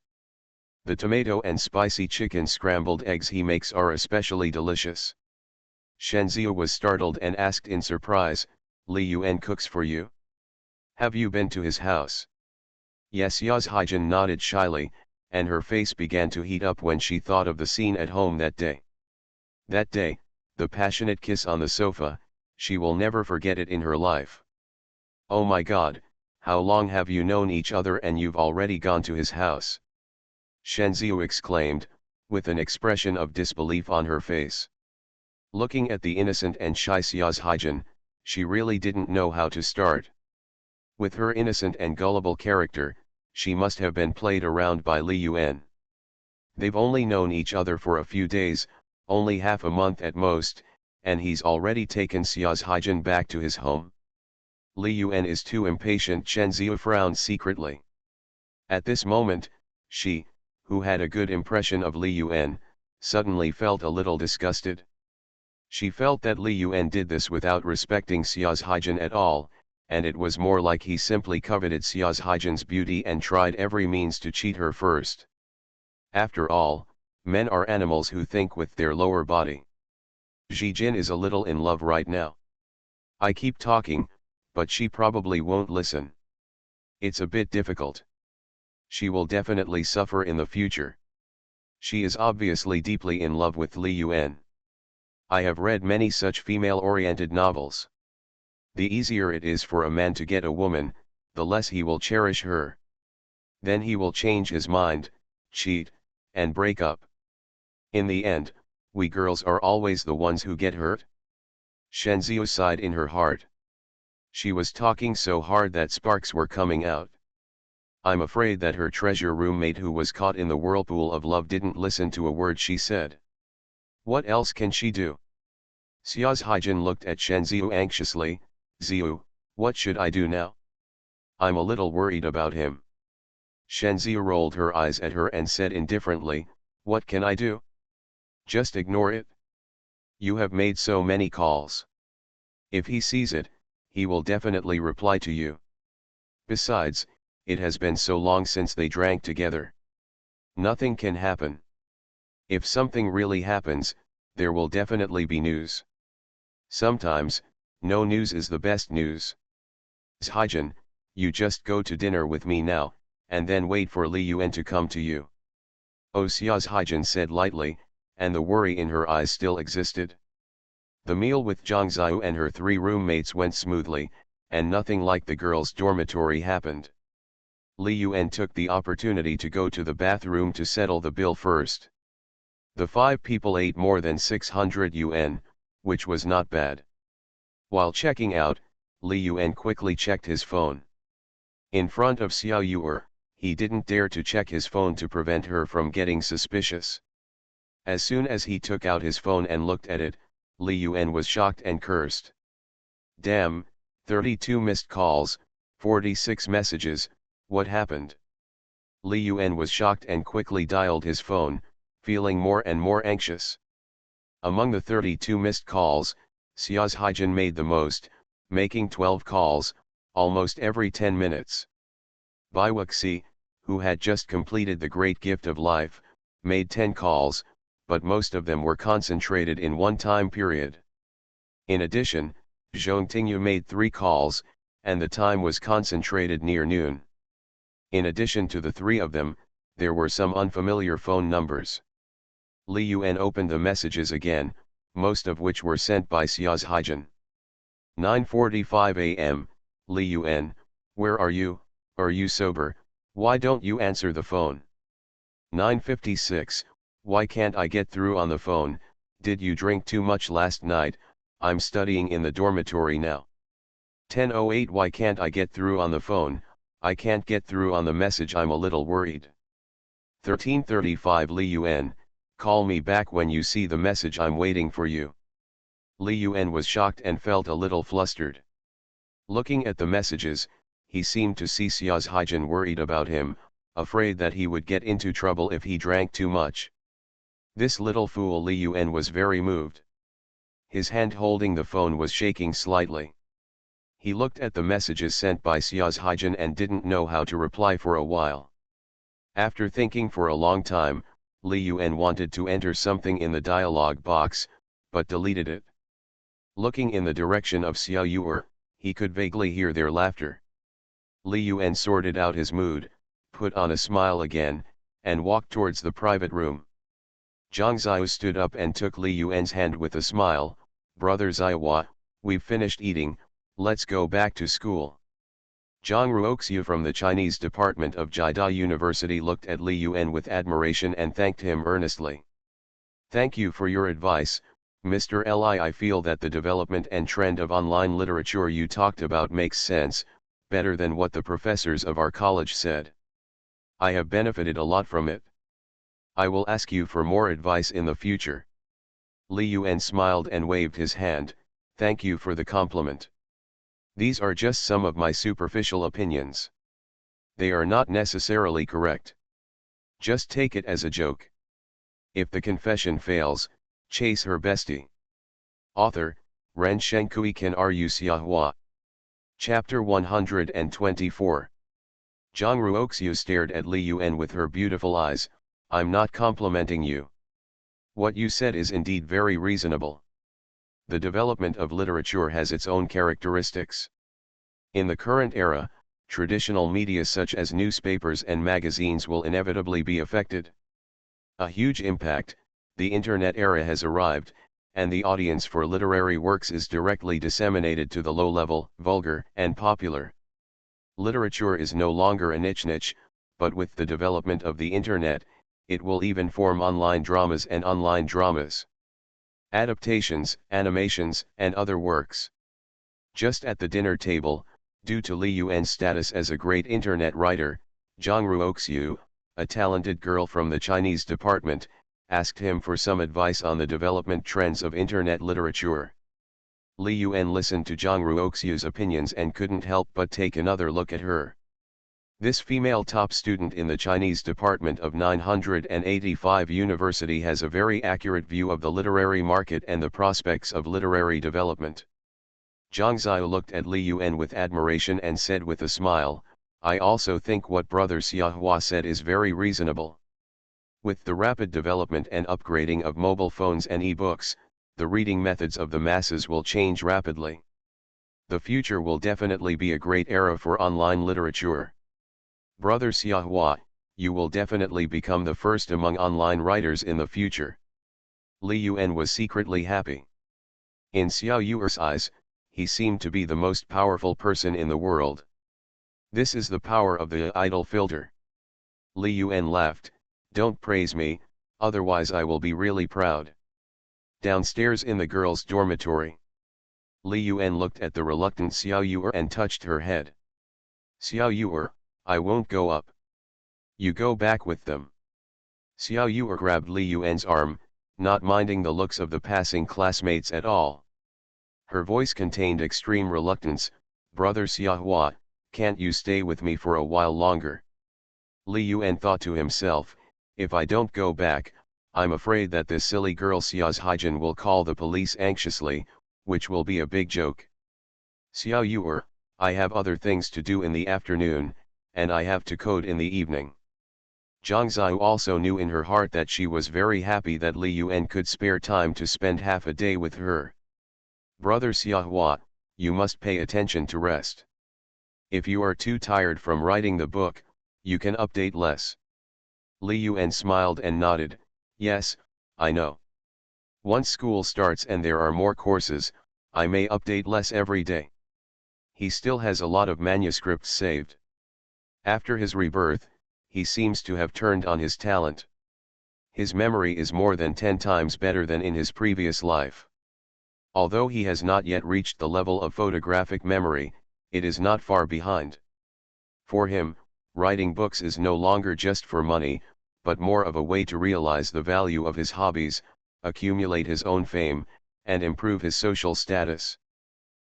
Speaker 1: The tomato and spicy chicken scrambled eggs he makes are especially delicious. Shen Ziyu was startled and asked in surprise, Li Yuan cooks for you? Have you been to his house? Yes. Xia's Haijin nodded shyly, and her face began to heat up when she thought of the scene at home that day. That day, the passionate kiss on the sofa, she will never forget it in her life. Oh my God, how long have you known each other and you've already gone to his house? Shen Ziyu exclaimed, with an expression of disbelief on her face. Looking at the innocent and shy Xia's Haijin, she really didn't know how to start. With her innocent and gullible character, she must have been played around by Li Yuan. They've only known each other for a few days, only half a month at most, and he's already taken Xia's Haijin back to his home. Li Yuan is too impatient. Shen Ziyu frowned secretly. At this moment, she, who had a good impression of Li Yuan, suddenly felt a little disgusted. She felt that Li Yuan did this without respecting Xia's Haijin at all, and it was more like he simply coveted Xia's Haijin's beauty and tried every means to cheat her first. After all, men are animals who think with their lower body. Ji Jin is a little in love right now. I keep talking, but she probably won't listen. It's a bit difficult. She will definitely suffer in the future. She is obviously deeply in love with Li Yuan. I have read many such female-oriented novels. The easier it is for a man to get a woman, the less he will cherish her. Then he will change his mind, cheat, and break up. In the end, we girls are always the ones who get hurt. Shenziu sighed in her heart. She was talking so hard that sparks were coming out. I'm afraid that her treasure roommate who was caught in the whirlpool of love didn't listen to a word she said. What else can she do? Xia's Haijin looked at Shenziu anxiously. Ziu, what should I do now? I'm a little worried about him. Shenziu rolled her eyes at her and said indifferently, what can I do? Just ignore it. You have made so many calls. If he sees it, he will definitely reply to you. Besides, it has been so long since they drank together. Nothing can happen. If something really happens, there will definitely be news. Sometimes, no news is the best news. Haijin, you just go to dinner with me now, and then wait for Li Yuan to come to you. Oh, Xia's Haijin said lightly, and the worry in her eyes still existed. The meal with Zhang Ziyu and her 3 roommates went smoothly, and nothing like the girls' dormitory happened. Li Yuan took the opportunity to go to the bathroom to settle the bill first. The 5 people ate more than 600 yuan, which was not bad. While checking out, Li Yuan quickly checked his phone. In front of Xiao Yuer, he didn't dare to check his phone to prevent her from getting suspicious. As soon as he took out his phone and looked at it, Li Yuan was shocked and cursed. Damn, 32 missed calls, 46 messages, what happened? Li Yuan was shocked and quickly dialed his phone, feeling more and more anxious. Among the 32 missed calls, Xia's Haijin made the most, making 12 calls, almost every 10 minutes. Bai Wuxi, who had just completed the great gift of life, made 10 calls, but most of them were concentrated in one time period. In addition, Zhong Tingyu made 3 calls, and the time was concentrated near noon. In addition to the 3 of them, there were some unfamiliar phone numbers. Li Yuan opened the messages again, most of which were sent by Xia's Haijin. 9:45 a.m., Li Yuan, where are you? Are you sober? Why don't you answer the phone? 9:56, why can't I get through on the phone? Did you drink too much last night? I'm studying in the dormitory now. 10:08, why can't I get through on the phone? I can't get through on the message, I'm a little worried. 13:35, Li Yuan, call me back when you see the message, I'm waiting for you. Li Yuan was shocked and felt a little flustered. Looking at the messages, he seemed to see Xia's Haijin worried about him, afraid that he would get into trouble if he drank too much. This little fool Li Yuan was very moved. His hand holding the phone was shaking slightly. He looked at the messages sent by Xia's Haijin and didn't know how to reply for a while. After thinking for a long time, Li Yuan wanted to enter something in the dialogue box, but deleted it. Looking in the direction of Xiao Yuer, he could vaguely hear their laughter. Li Yuan sorted out his mood, put on a smile again, and walked towards the private room. Zhang Ziyu stood up and took Li Yuan's hand with a smile. Brother Ziwa, we've finished eating, let's go back to school. Zhang Ruoxiu from the Chinese department of Jida University looked at Li Yuan with admiration and thanked him earnestly. Thank you for your advice, Mr. Li. I feel that the development and trend of online literature you talked about makes sense, better than what the professors of our college said. I have benefited a lot from it. I will ask you for more advice in the future. Li Yuan smiled and waved his hand. Thank you for the compliment. These are just some of my superficial opinions. They are not necessarily correct. Just take it as a joke. If the confession fails, chase her bestie. Author, Ren Shenkui Kan Ru Xiahua. Chapter 124. Zhang Ruoxiu stared at Li Yuan with her beautiful eyes. I'm not complimenting you. What you said is indeed very reasonable. The development of literature has its own characteristics. In the current era, traditional media such as newspapers and magazines will inevitably be affected. A huge impact, the internet era has arrived, and the audience for literary works is directly disseminated to the low-level, vulgar, and popular. Literature is no longer a niche, but with the development of the internet, it will even form online dramas and online dramas, adaptations, animations, and other works. Just at the dinner table, due to Li Yuan's status as a great internet writer, Zhang Ruoxiu, a talented girl from the Chinese department, asked him for some advice on the development trends of internet literature. Li Yuan listened to Zhang Ruoxiu's opinions and couldn't help but take another look at her. This female top student in the Chinese department of 985 University has a very accurate view of the literary market and the prospects of literary development. Zhang Xiao looked at Li Yuan with admiration and said with a smile, I also think what Brother Xiahua said is very reasonable. With the rapid development and upgrading of mobile phones and e-books, the reading methods of the masses will change rapidly. The future will definitely be a great era for online literature. Brother Xiahua, you will definitely become the first among online writers in the future. Li Yuan was secretly happy. In Xiao Yuer's eyes, he seemed to be the most powerful person in the world. This is the power of the idol filter. Li Yuan laughed, don't praise me, otherwise I will be really proud. Downstairs in the girls' dormitory, Li Yuan looked at the reluctant Xiao Yuer and touched her head. Xiao Yuer, I won't go up. You go back with them. Xiao Yuer grabbed Li Yuan's arm, not minding the looks of the passing classmates at all. Her voice contained extreme reluctance, Brother Xiahua, can't you stay with me for a while longer? Li Yuan thought to himself, if I don't go back, I'm afraid that this silly girl Xiao's Haijin will call the police anxiously, which will be a big joke. Xiao Yuer, I have other things to do in the afternoon, and I have to code in the evening. Zhang Xiao also knew in her heart that she was very happy that Li Yuan could spare time to spend half a day with her. Brother Xiahua, you must pay attention to rest. If you are too tired from writing the book, you can update less. Li Yuan smiled and nodded, yes, I know. Once school starts and there are more courses, I may update less every day. He still has a lot of manuscripts saved. After his rebirth, he seems to have turned on his talent. His memory is more than 10 times better than in his previous life. Although he has not yet reached the level of photographic memory, it is not far behind. For him, writing books is no longer just for money, but more of a way to realize the value of his hobbies, accumulate his own fame, and improve his social status.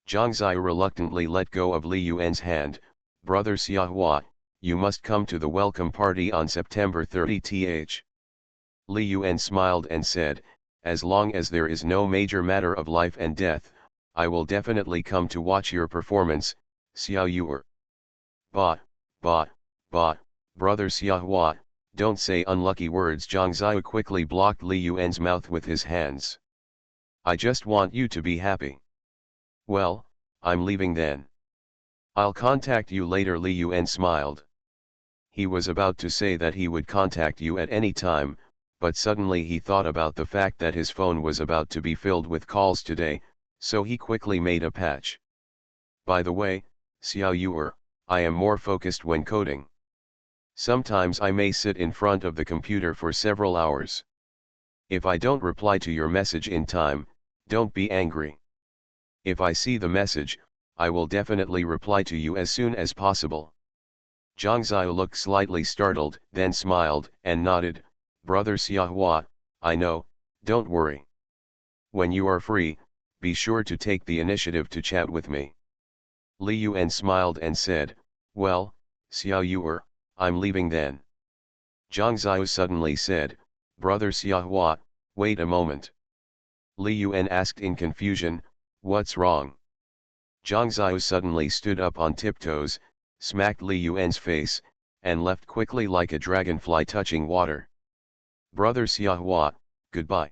Speaker 1: Zhang Xiao reluctantly let go of Li Yuan's hand. Brother Xiahua, you must come to the welcome party on September 30th. Li Yuan smiled and said, as long as there is no major matter of life and death, I will definitely come to watch your performance, Xiao Yuer. Bah, Brother Xiahua, don't say unlucky words. Zhang Xiao quickly blocked Li Yuan's mouth with his hands. I just want you to be happy. Well, I'm leaving then. I'll contact you later. Li Yuan smiled. He was about to say that he would contact you at any time, but suddenly he thought about the fact that his phone was about to be filled with calls today, so he quickly made a patch. By the way, Xiao Yuer, I am more focused when coding. Sometimes I may sit in front of the computer for several hours. If I don't reply to your message in time, don't be angry. If I see the message, I will definitely reply to you as soon as possible. Zhang Xiao looked slightly startled, then smiled and nodded. Brother Xiahua, I know, don't worry. When you are free, be sure to take the initiative to chat with me. Li Yuan smiled and said, well, Xiao Yuer, I'm leaving then. Zhang Xiao suddenly said, Brother Xiahua, wait a moment. Li Yuan asked in confusion, what's wrong? Zhang Ziyu suddenly stood up on tiptoes, smacked Li Yuan's face, and left quickly like a dragonfly touching water. Brother Xiahua, goodbye.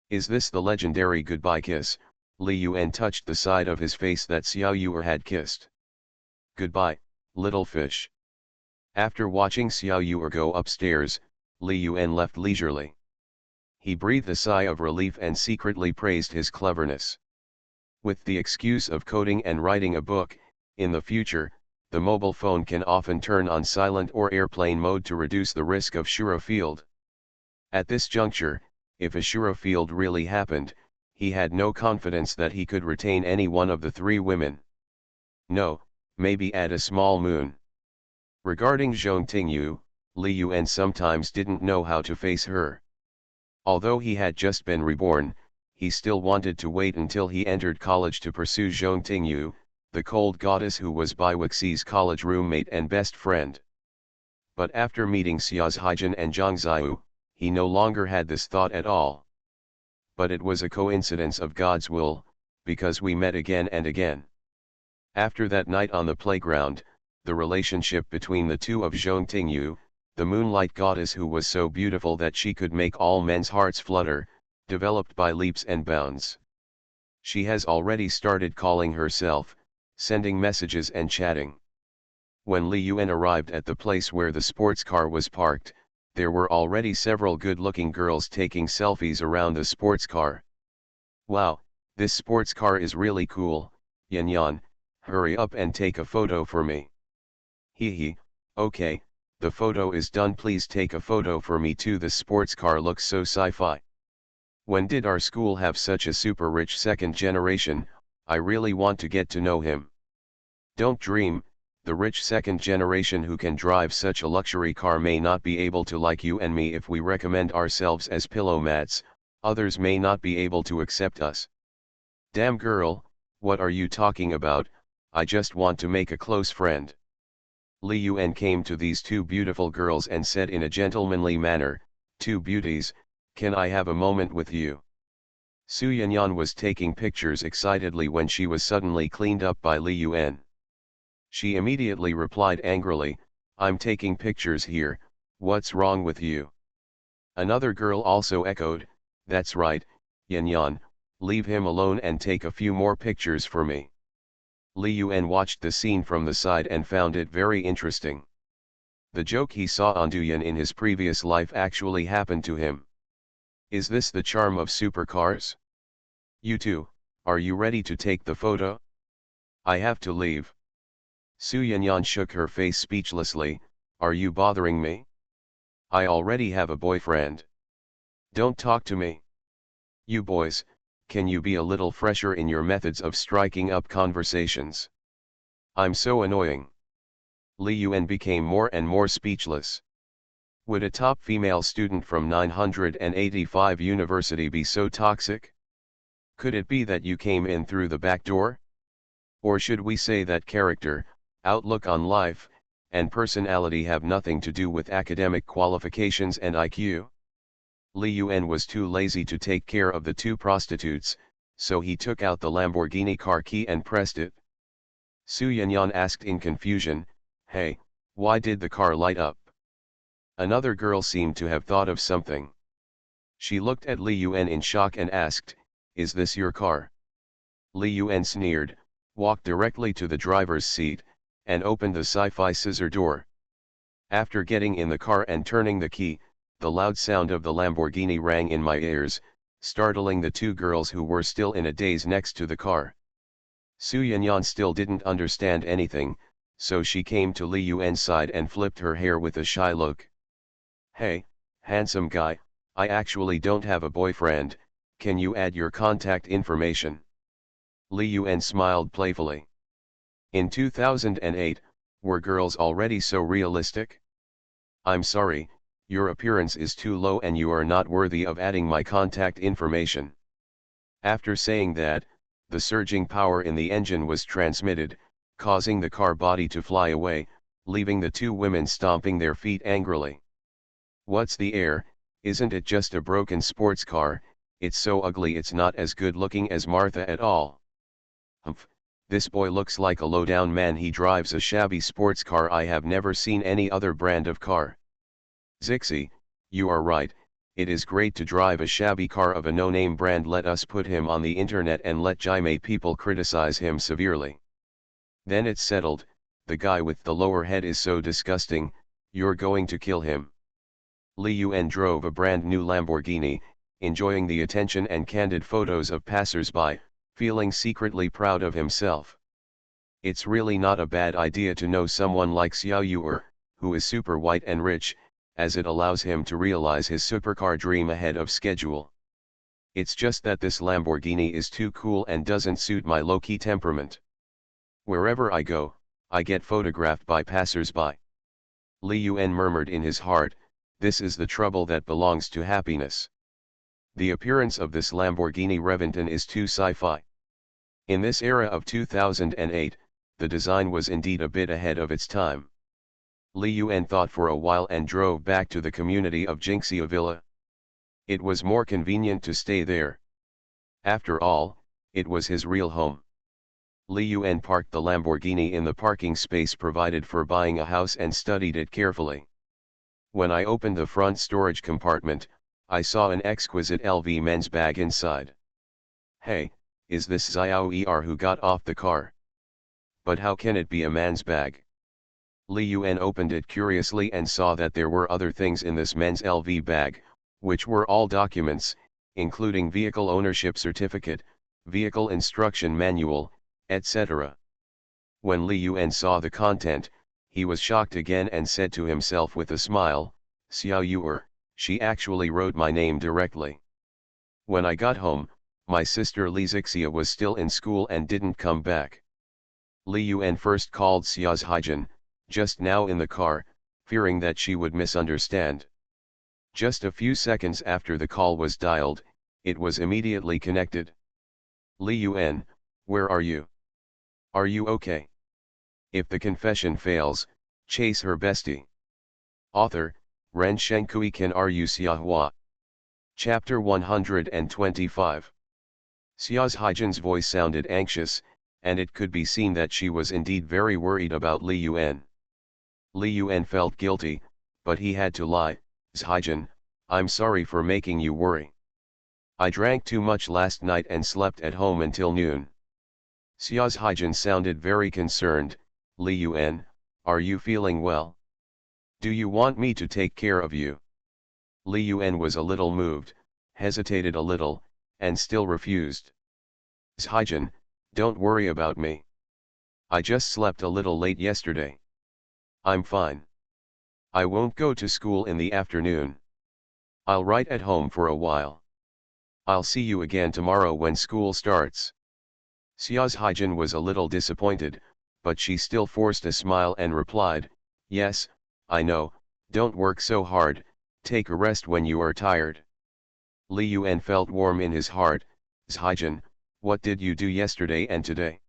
Speaker 1: Is this the legendary goodbye kiss? Li Yuan touched the side of his face that Xiao Yuer had kissed. Goodbye, little fish. After watching Xiao Yuer go upstairs, Li Yuan left leisurely. He breathed a sigh of relief and secretly praised his cleverness. With the excuse of coding and writing a book, in the future, the mobile phone can often turn on silent or airplane mode to reduce the risk of Shuro field. At this juncture, if a Shuro field really happened, he had no confidence that he could retain any one of the three women. No, maybe add a small moon. Regarding Zhong Tingyu, Li Yuan sometimes didn't know how to face her. Although he had just been reborn, he still wanted to wait until he entered college to pursue Zhong Tingyu, the cold goddess who was Bai Wuxi's college roommate and best friend. But after meeting Xia's Haijin and Zhang Ziyu, he no longer had this thought at all. But it was a coincidence of God's will, because we met again and again. After that night on the playground, the relationship between the two of Zhong Tingyu, the moonlight goddess who was so beautiful that she could make all men's hearts flutter, developed by leaps and bounds. She has already started calling herself, sending messages and chatting. When Li Yuan arrived at the place where the sports car was parked, there were already several good-looking girls taking selfies around the sports car. Wow, this sports car is really cool, Yan Yan, hurry up and take a photo for me. Hee, okay, the photo is done, please take a photo for me too, the sports car looks so sci-fi. When did our school have such a super rich second generation? I really want to get to know him. Don't dream, the rich second generation who can drive such a luxury car may not be able to like you and me if we recommend ourselves as pillow mats, others may not be able to accept us. Damn girl, what are you talking about? I just want to make a close friend. Li Yuan came to these two beautiful girls and said in a gentlemanly manner, two beauties, can I have a moment with you? Su Yanyan was taking pictures excitedly when she was suddenly cleaned up by Li Yuan. She immediately replied angrily, I'm taking pictures here, what's wrong with you? Another girl also echoed, that's right, Yanyan, leave him alone and take a few more pictures for me. Li Yuan watched the scene from the side and found it very interesting. The joke he saw on Duyan in his previous life actually happened to him. Is this the charm of supercars? You two, are you ready to take the photo? I have to leave. Su Yanyan shook her face speechlessly, are you bothering me? I already have a boyfriend. Don't talk to me. You boys, can you be a little fresher in your methods of striking up conversations? I'm so annoying. Li Yuan became more and more speechless. Would a top female student from 985 University be so toxic? Could it be that you came in through the back door? Or should we say that character, outlook on life, and personality have nothing to do with academic qualifications and IQ? Li Yuan was too lazy to take care of the two prostitutes, so he took out the Lamborghini car key and pressed it. Su Yanyan asked in confusion, hey, why did the car light up? Another girl seemed to have thought of something. She looked at Li Yuan in shock and asked, is this your car? Li Yuan sneered, walked directly to the driver's seat, and opened the Sci-fi scissor door. After getting in the car and turning the key, the loud sound of the Lamborghini rang in my ears, startling the two girls who were still in a daze next to the car. Su Yanyan still didn't understand anything, so she came to Li Yuan's side and flipped her hair with a shy look. Hey, handsome guy, I actually don't have a boyfriend, can you add your contact information? Li Yuan smiled playfully. In 2008, were girls already so realistic? I'm sorry, your appearance is too low and you are not worthy of adding my contact information. After saying that, the surging power in the engine was transmitted, causing the car body to fly away, leaving the two women stomping their feet angrily. What's the air, Isn't it just a broken sports car? It's so ugly it's not as good looking as Martha at all. Humph, this boy looks like a low-down man. He drives a shabby sports car. I have never seen any other brand of car. Zixi, you are right, it is great to drive a shabby car of a no-name brand. Let us put him on the internet and let Jaime people criticize him severely. Then it's settled. The guy with the lower head is so disgusting, you're going to kill him. Li Yun drove a brand new Lamborghini, enjoying the attention and candid photos of passers-by, feeling secretly proud of himself. It's really not a bad idea to know someone like Xiao Yuer, who is super white and rich, as it allows him to realize his supercar dream ahead of schedule. It's just that this Lamborghini is too cool and doesn't suit my low-key temperament. Wherever I go, I get photographed by passers-by. Li Yun murmured in his heart, this is the trouble that belongs to happiness. The appearance of this Lamborghini Reventon is too sci-fi. In this era of 2008, the design was indeed a bit ahead of its time. Li Yun thought for a while and drove back to the community of Jinxia Villa. It was more convenient to stay there. After all, it was his real home. Li Yun parked the Lamborghini in the parking space provided for buying a house and studied it carefully. When I opened the front storage compartment, I saw an exquisite LV men's bag inside. Hey, is this Xiao Er who got off the car? But how can it be a man's bag? Li Yun opened it curiously and saw that there were other things in this men's LV bag, which were all documents, including vehicle ownership certificate, vehicle instruction manual, etc. When Li Yun saw the content, he was shocked again and said to himself with a smile, Xiao Yuer, she actually wrote my name directly. When I got home, my sister Li Zixia was still in school and didn't come back. Li Yun first called Xiao's Haijin, just now in the car, fearing that she would misunderstand. Just a few seconds after the call was dialed, it was immediately connected. Li Yun, where are you? Are you okay? If the confession fails, chase her bestie. Author, Ren Shenkui Ken Ru Xiahua. Chapter 125. Xiao's Haijin's voice sounded anxious, and it could be seen that she was indeed very worried about Li Yun. Li Yun felt guilty, but he had to lie. Haijin, I'm sorry for making you worry. I drank too much last night and slept at home until noon. Xiao's Haijin sounded very concerned. Li Yun, are you feeling well? Do you want me to take care of you? Li Yun was a little moved, hesitated a little, and still refused. Haijin, don't worry about me. I just slept a little late yesterday. I'm fine. I won't go to school in the afternoon. I'll write at home for a while. I'll see you again tomorrow when school starts. Xiao's Haijin was a little disappointed, but she still forced a smile and replied, yes, I know, don't work so hard, take a rest when you are tired. Li Yun felt warm in his heart. Haijin, what did you do yesterday and today?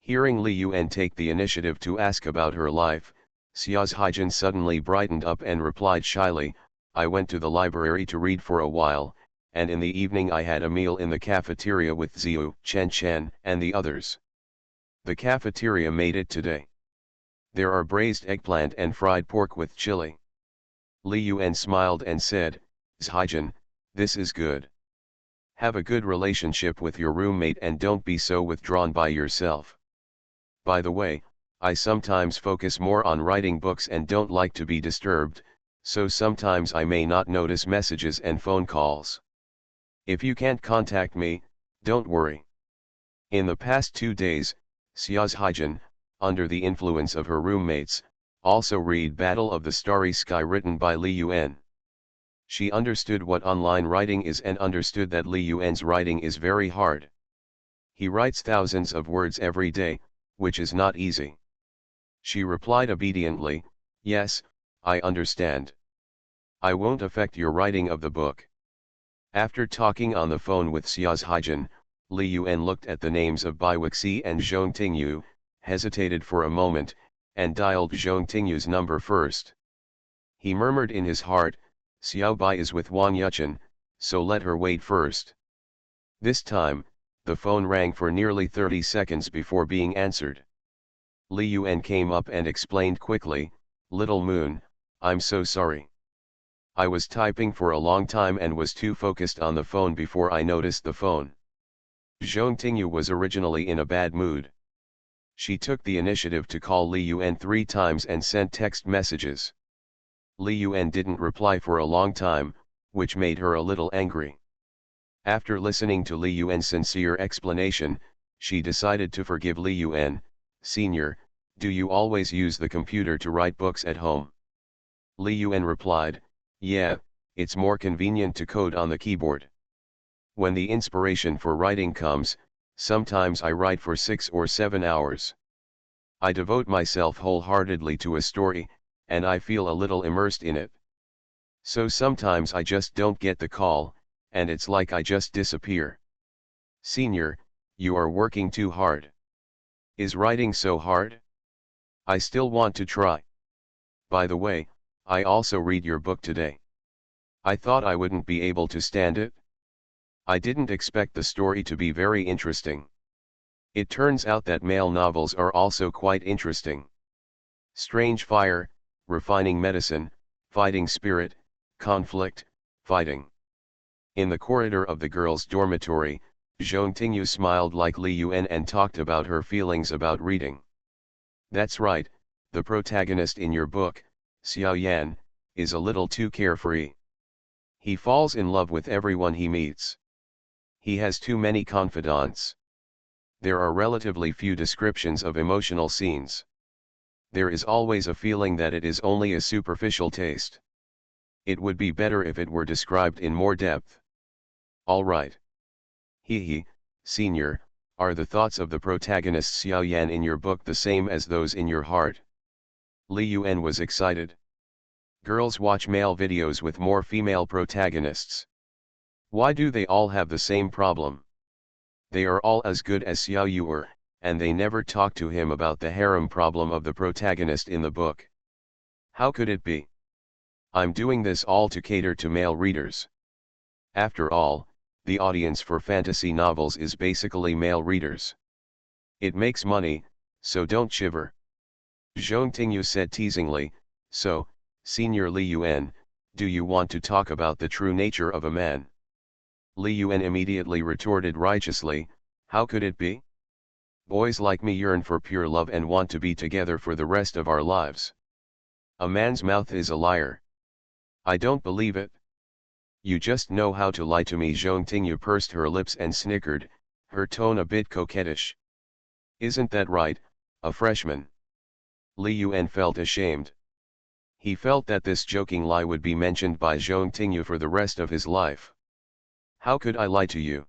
Speaker 1: Hearing Li Yun take the initiative to ask about her life, Xiao's Haijin suddenly brightened up and replied shyly, I went to the library to read for a while, and in the evening I had a meal in the cafeteria with Ziu, Chen Chen, and the others. The cafeteria made it today. There are braised eggplant and fried pork with chili. Li Yun smiled and said, Haijin, this is good. Have a good relationship with your roommate and don't be so withdrawn by yourself. By the way, I sometimes focus more on writing books and don't like to be disturbed, so sometimes I may not notice messages and phone calls. If you can't contact me, don't worry. In the past 2 days, Xiao's Haijin, under the influence of her roommates, also read Battle of the Starry Sky written by Li Yun. She understood what online writing is and understood that Li Yun's writing is very hard. He writes thousands of words every day, which is not easy. She replied obediently, yes, I understand. I won't affect your writing of the book. After talking on the phone with Xiao's Haijin, Li Yun looked at the names of Bai Wuxi and Zhong Tingyu, hesitated for a moment, and dialed Zhong Tingyu's number first. He murmured in his heart, Xiao Bai is with Wang Yuchen, so let her wait first. This time, the phone rang for nearly 30 seconds before being answered. Li Yuan came up and explained quickly, "Little Moon, I'm so sorry. I was typing for a long time and was too focused on the phone before I noticed the phone." Zhong Tingyu was originally in a bad mood. She took the initiative to call Li Yuan 3 times and sent text messages. Li Yuan didn't reply for a long time, which made her a little angry. After listening to Li Yuan's sincere explanation, she decided to forgive Li Yuan. "Senior, do you always use the computer to write books at home?" Li Yuan replied, "Yeah, it's more convenient to code on the keyboard. When the inspiration for writing comes, sometimes I write for 6 or 7 hours. I devote myself wholeheartedly to a story, and I feel a little immersed in it. So sometimes I just don't get the call, and it's like I just disappear. Senior, you are working too hard. Is writing so hard? I still want to try. By the way, I also read your book today. I thought I wouldn't be able to stand it. I didn't expect the story to be very interesting. It turns out that male novels are also quite interesting. Strange fire, refining medicine, fighting spirit, conflict, fighting." In the corridor of the girls' dormitory, Zhong Tingyu smiled like Li Yuan and talked about her feelings about reading. "That's right, the protagonist in your book, Xiao Yan, is a little too carefree. He falls in love with everyone he meets. He has too many confidants. There are relatively few descriptions of emotional scenes. There is always a feeling that it is only a superficial taste. It would be better if it were described in more depth." "All right. He, senior, are the thoughts of the protagonist Xiao Yan in your book the same as those in your heart?" Li Yuan was excited. Girls watch male videos with more female protagonists. Why do they all have the same problem? They are all as good as Xiao Yu, and they never talk to him about the harem problem of the protagonist in the book. How could it be? I'm doing this all to cater to male readers. After all, the audience for fantasy novels is basically male readers. It makes money, so don't shiver." Zhong Tingyu said teasingly, "So, Senior Li Yuan, do you want to talk about the true nature of a man?" Li Yuan immediately retorted righteously, "How could it be? Boys like me yearn for pure love and want to be together for the rest of our lives. A man's mouth is a liar. I don't believe it. You just know how to lie to me." Zhong Tingyu pursed her lips and snickered, her tone a bit coquettish. "Isn't that right, a freshman?" Li Yuan felt ashamed. He felt that this joking lie would be mentioned by Zhong Tingyu for the rest of his life. "How could I lie to you?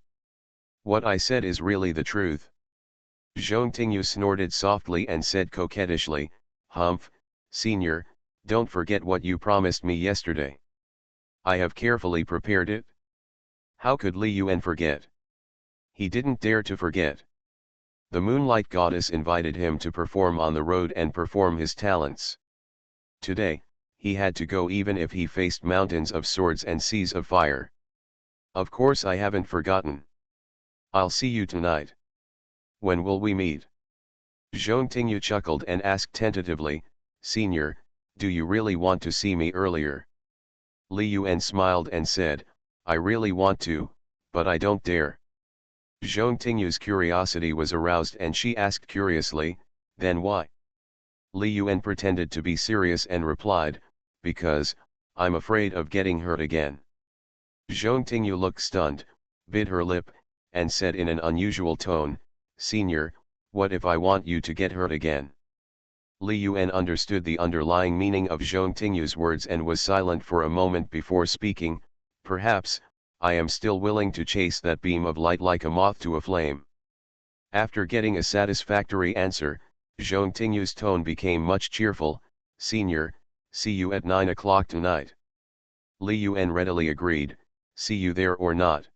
Speaker 1: What I said is really the truth." Zhong Tingyu snorted softly and said coquettishly, "Humph, senior, don't forget what you promised me yesterday. I have carefully prepared it." How could Li Yuan forget? He didn't dare to forget. The Moonlight Goddess invited him to perform on the road and perform his talents. Today, he had to go even if he faced mountains of swords and seas of fire. "Of course I haven't forgotten. I'll see you tonight. When will we meet?" Zhong Tingyu chuckled and asked tentatively, "Senior, do you really want to see me earlier?" Li Yuan smiled and said, "I really want to, but I don't dare." Zhong Tingyu's curiosity was aroused and she asked curiously, "Then why?" Li Yuan pretended to be serious and replied, "Because, I'm afraid of getting hurt again." Zhong Tingyu looked stunned, bit her lip, and said in an unusual tone, "Senior, what if I want you to get hurt again?" Li Yuan understood the underlying meaning of Zhong Tingyu's words and was silent for a moment before speaking, "Perhaps, I am still willing to chase that beam of light like a moth to a flame." After getting a satisfactory answer, Zhong Tingyu's tone became much cheerful, "Senior, see you at 9 o'clock tonight." Li Yuan readily agreed, "See you there or not."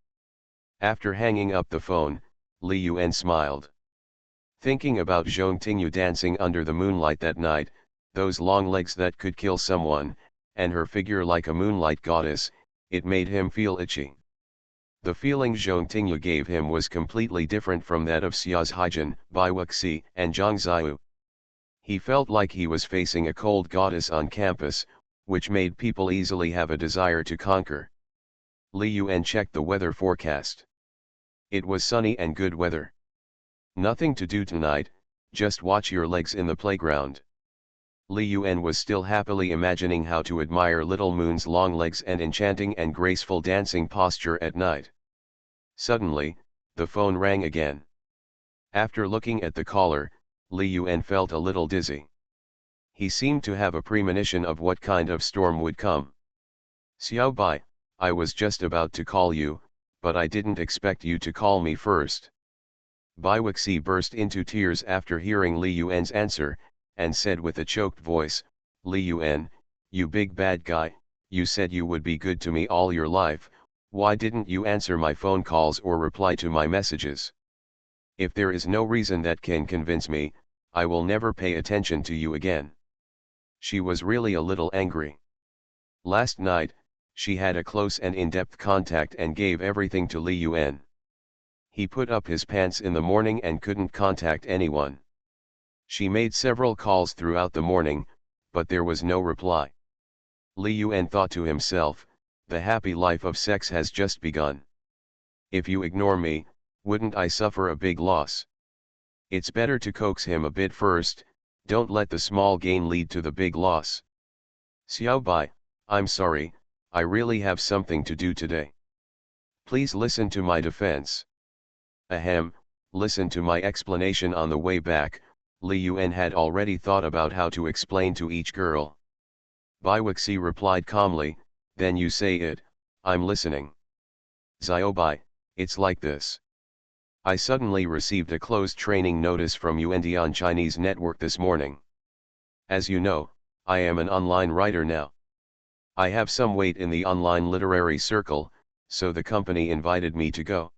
Speaker 1: After hanging up the phone, Li Yuan smiled. Thinking about Zhong Tingyu dancing under the moonlight that night, those long legs that could kill someone, and her figure like a moonlight goddess, it made him feel itchy. The feeling Zhong Tingyu gave him was completely different from that of Xia's Haijin, Bai Wuxi, and Zhang Ziyu. He felt like he was facing a cold goddess on campus, which made people easily have a desire to conquer. Li Yuan checked the weather forecast. It was sunny and good weather. Nothing to do tonight, just watch your legs in the playground. Li Yuan was still happily imagining how to admire Little Moon's long legs and enchanting and graceful dancing posture at night. Suddenly, the phone rang again. After looking at the caller, Li Yuan felt a little dizzy. He seemed to have a premonition of what kind of storm would come. Xiao Bai, I was just about to call you, but I didn't expect you to call me first. Bai Wuxi burst into tears after hearing Li Yuan's answer, and said with a choked voice, Li Yuan, you big bad guy, you said you would be good to me all your life, why didn't you answer my phone calls or reply to my messages? If there is no reason that can convince me, I will never pay attention to you again. She was really a little angry. Last night, she had a close and in-depth contact and gave everything to Li Yuan. He put up his pants in the morning and couldn't contact anyone. She made several calls throughout the morning, but there was no reply. Li Yuan thought to himself, the happy life of sex has just begun. If you ignore me, wouldn't I suffer a big loss? It's better to coax him a bit first, don't let the small gain lead to the big loss. Xiao Bai, I'm sorry, I really have something to do today. Please listen to my defense. Ahem, listen to my explanation on the way back. Li Yuan had already thought about how to explain to each girl. Bai Wuxi replied calmly, then you say it, I'm listening. Xiao Bai, it's like this. I suddenly received a closed training notice from Yuandian Chinese network this morning. As you know, I am an online writer now. I have some weight in the online literary circle, so the company invited me to go.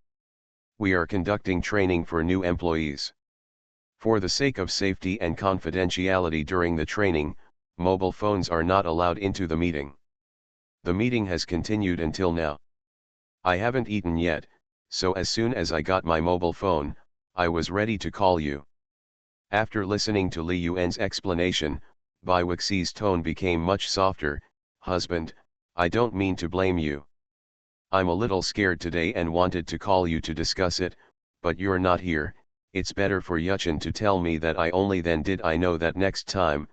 Speaker 1: We are conducting training for new employees. For the sake of safety and confidentiality during the training, mobile phones are not allowed into the meeting. The meeting has continued until now. I haven't eaten yet, so as soon as I got my mobile phone, I was ready to call you. After listening to Li Yuan's explanation, Bai Wuxi's tone became much softer. Husband, I don't mean to blame you. I'm a little scared today and wanted to call you to discuss it, but you're not here. It's better for Yuchen to tell me that only then did I know that next time,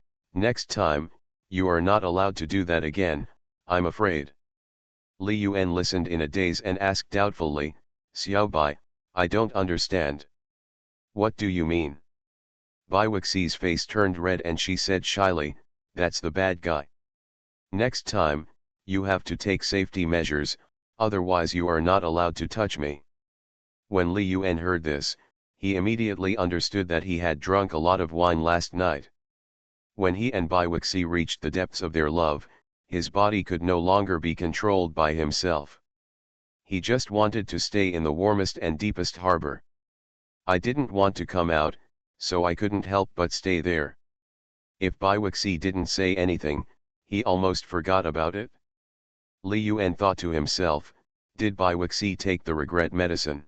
Speaker 1: you are not allowed to do that again, I'm afraid. Li Yuan listened in a daze and asked doubtfully, Xiao Bai, I don't understand. What do you mean? Bai Wuxi's face turned red and she said shyly, that's the bad guy. Next time, you have to take safety measures, otherwise you are not allowed to touch me. When Li Yuan heard this, he immediately understood that he had drunk a lot of wine last night. When he and Bai Wuxi reached the depths of their love, his body could no longer be controlled by himself. He just wanted to stay in the warmest and deepest harbor. I didn't want to come out, so I couldn't help but stay there. If Bai Wuxi didn't say anything, he almost forgot about it. Li Yuan thought to himself, did Bai Wuxi take the regret medicine?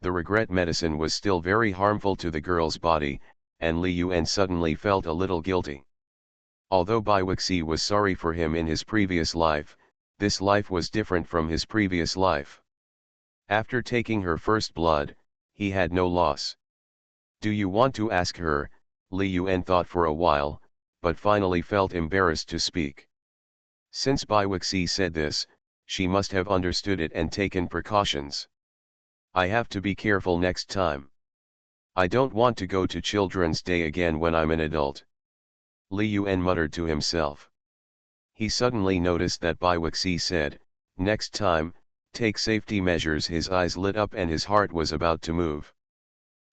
Speaker 1: The regret medicine was still very harmful to the girl's body, and Li Yuan suddenly felt a little guilty. Although Bai Wuxi was sorry for him in his previous life, this life was different from his previous life. After taking her first blood, he had no loss. Do you want to ask her? Li Yuan thought for a while, but finally felt embarrassed to speak. Since Bai Wuxi said this, she must have understood it and taken precautions. I have to be careful next time. I don't want to go to Children's Day again when I'm an adult. Li Yuan muttered to himself. He suddenly noticed that Bai Wuxi said, next time, take safety measures. His eyes lit up and his heart was about to move.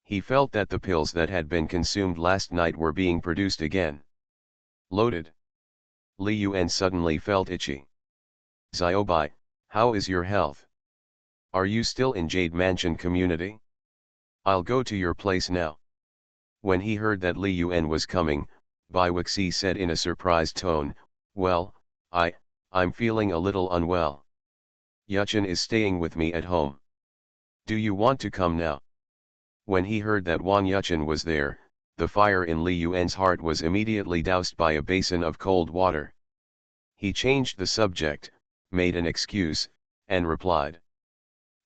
Speaker 1: He felt that the pills that had been consumed last night were being produced again. Loaded. Li Yuan suddenly felt itchy. Xiao Bai, how is your health? Are you still in Jade Mansion community? I'll go to your place now. When he heard that Li Yuan was coming, Bai Wuxi said in a surprised tone, well, I, I'm feeling a little unwell. Yuchen is staying with me at home. Do you want to come now? When he heard that Wang Yuchen was there, the fire in Li Yuan's heart was immediately doused by a basin of cold water. He changed the subject, made an excuse, and replied.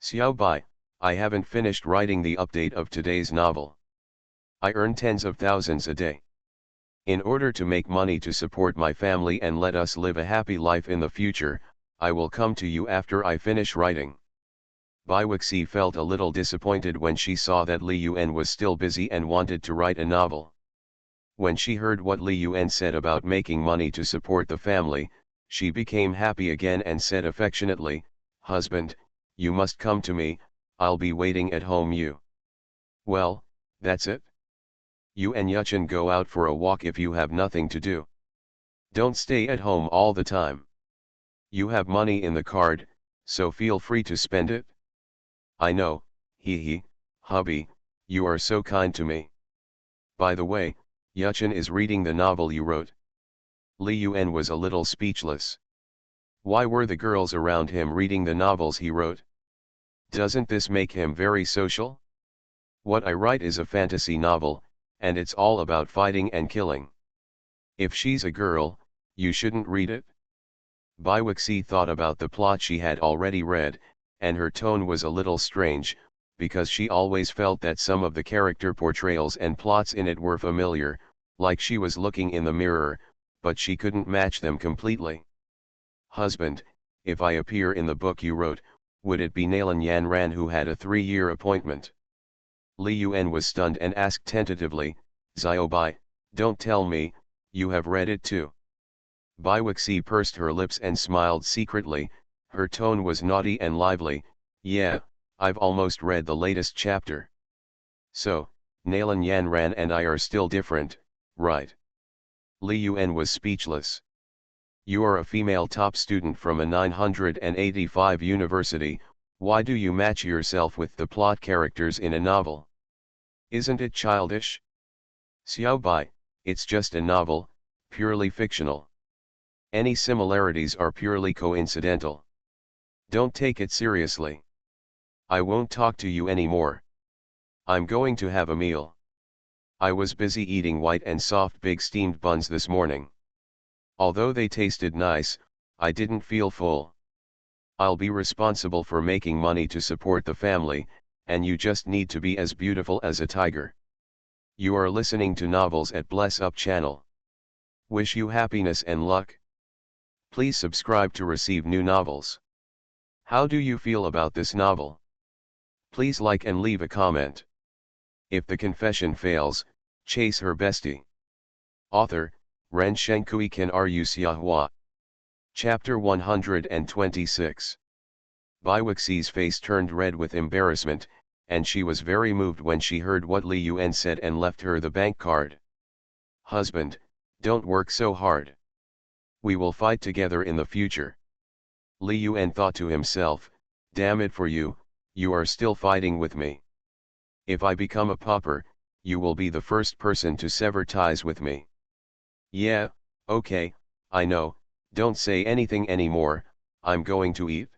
Speaker 1: Xiao Bai, I haven't finished writing the update of today's novel. I earn tens of thousands a day. In order to make money to support my family and let us live a happy life in the future, I will come to you after I finish writing. Bai Wuxi felt a little disappointed when she saw that Li Yuan was still busy and wanted to write a novel. When she heard what Li Yuan said about making money to support the family, she became happy again and said affectionately, "Husband, you must come to me, I'll be waiting at home you." Well, that's it. You and Yuchen go out for a walk if you have nothing to do. Don't stay at home all the time. You have money in the card, so feel free to spend it. I know, hee, hubby, you are so kind to me. By the way, Yuchen is reading the novel you wrote. Li Yuan was a little speechless. Why were the girls around him reading the novels he wrote? Doesn't this make him very social? What I write is a fantasy novel, and it's all about fighting and killing. If she's a girl, you shouldn't read it? Bai Wuxi thought about the plot she had already read, and her tone was a little strange, because she always felt that some of the character portrayals and plots in it were familiar, like she was looking in the mirror, but she couldn't match them completely. Husband, if I appear in the book you wrote, would it be Nalan Yanran who had a 3-year appointment? Li Yuan was stunned and asked tentatively, Xiaobai, don't tell me, you have read it too. Bai Wuxi pursed her lips and smiled secretly, her tone was naughty and lively, yeah, I've almost read the latest chapter. So, Nalan Yanran and I are still different, right? Li Yuan was speechless. You are a female top student from a 985 university, why do you match yourself with the plot characters in a novel? Isn't it childish? Xiao Bai, it's just a novel, purely fictional. Any similarities are purely coincidental. Don't take it seriously. I won't talk to you anymore. I'm going to have a meal. I was busy eating white and soft big steamed buns this morning. Although they tasted nice, I didn't feel full. I'll be responsible for making money to support the family, and you just need to be as beautiful as a tiger. You are listening to Novels at Bless Up channel. Wish you happiness and luck. Please subscribe to receive new novels. How do you feel about this novel? Please like and leave a comment. If the confession fails, chase her bestie. Author, Ren Shenkui Kan Ru Xiahua. Chapter 126. Bai Wuxi's face turned red with embarrassment, and she was very moved when she heard what Li Yuan said and left her the bank card. Husband, don't work so hard. We will fight together in the future. Li Yuan thought to himself, damn it for you, you are still fighting with me. If I become a pauper, you will be the first person to sever ties with me. Yeah, okay, I know, don't say anything anymore, I'm going to eat.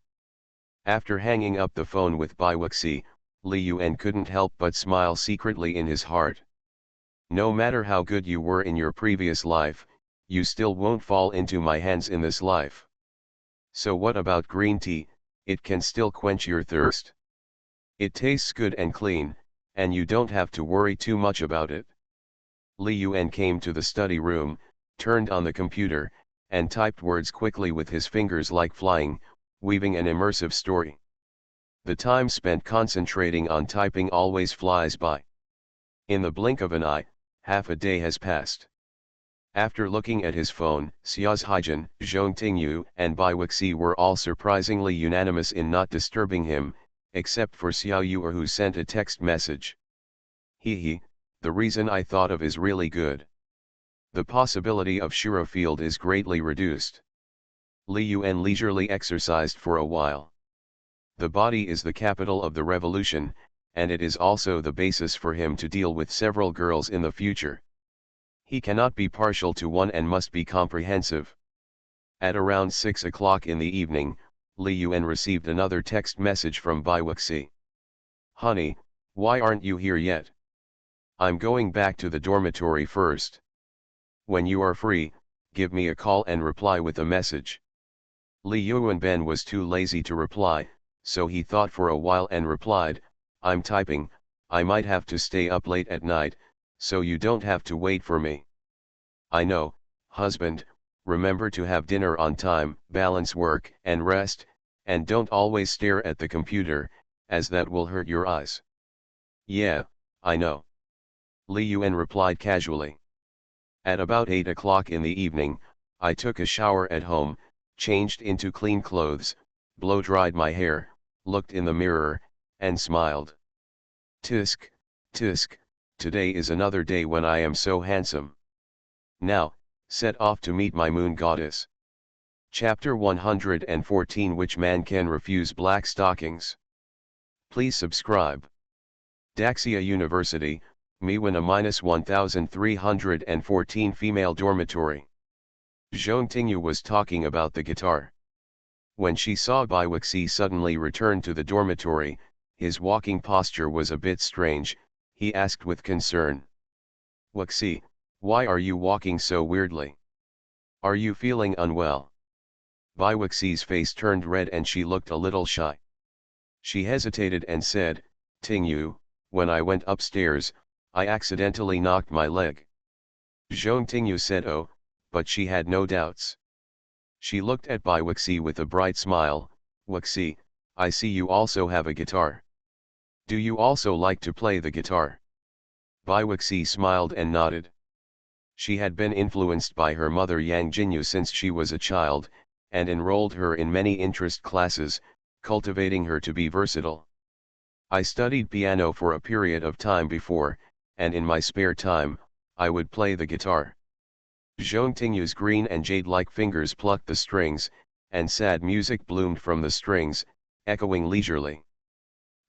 Speaker 1: After hanging up the phone with Bai Wuxi, Li Yuan couldn't help but smile secretly in his heart. No matter how good you were in your previous life, you still won't fall into my hands in this life. So what about green tea? It can still quench your thirst. It tastes good and clean, and you don't have to worry too much about it. Li Yuan came to the study room, turned on the computer, and typed words quickly with his fingers like flying, weaving an immersive story. The time spent concentrating on typing always flies by. In the blink of an eye, half a day has passed. After looking at his phone, Xiao's Haijin, Zhong Tingyu, and Bai Wuxi were all surprisingly unanimous in not disturbing him, except for Xiao Yuer, who sent a text message. Hee, the reason I thought of is really good. The possibility of Shuro field is greatly reduced. Li Yuan leisurely exercised for a while. The body is the capital of the revolution, and it is also the basis for him to deal with several girls in the future. He cannot be partial to one and must be comprehensive. At around 6 o'clock in the evening, Li Yuan received another text message from Bai Wuxi. Honey, why aren't you here yet? I'm going back to the dormitory first. When you are free, give me a call and reply with a message. Li Yuanben was too lazy to reply, so he thought for a while and replied, I'm typing, I might have to stay up late at night, so you don't have to wait for me. I know, husband, remember to have dinner on time, balance work and rest, and don't always stare at the computer, as that will hurt your eyes. Yeah, I know. Li Yuan replied casually. At about 8 o'clock in the evening, I took a shower at home, changed into clean clothes, blow-dried my hair, looked in the mirror, and smiled. Tisk, tisk, today is another day when I am so handsome. Now, set off to meet my moon goddess. Chapter 114 Which Man Can Refuse Black Stockings? Please subscribe. Daxia University, Miwana -1314 Female Dormitory. Zhong Tingyu was talking about the guitar. When she saw Bai Wuxi suddenly return to the dormitory, his walking posture was a bit strange, he asked with concern. Wuxi, why are you walking so weirdly? Are you feeling unwell? Bai Wuxi's face turned red and she looked a little shy. She hesitated and said, Tingyu, when I went upstairs, I accidentally knocked my leg. Zhong Tingyu said oh, but she had no doubts. She looked at Bai Wuxi with a bright smile. Wuxi, I see you also have a guitar. Do you also like to play the guitar? Bai Wuxi smiled and nodded. She had been influenced by her mother Yang Jinyu since she was a child, and enrolled her in many interest classes, cultivating her to be versatile. I studied piano for a period of time before, and in my spare time, I would play the guitar. Zhong Tingyu's green and jade-like fingers plucked the strings, and sad music bloomed from the strings, echoing leisurely.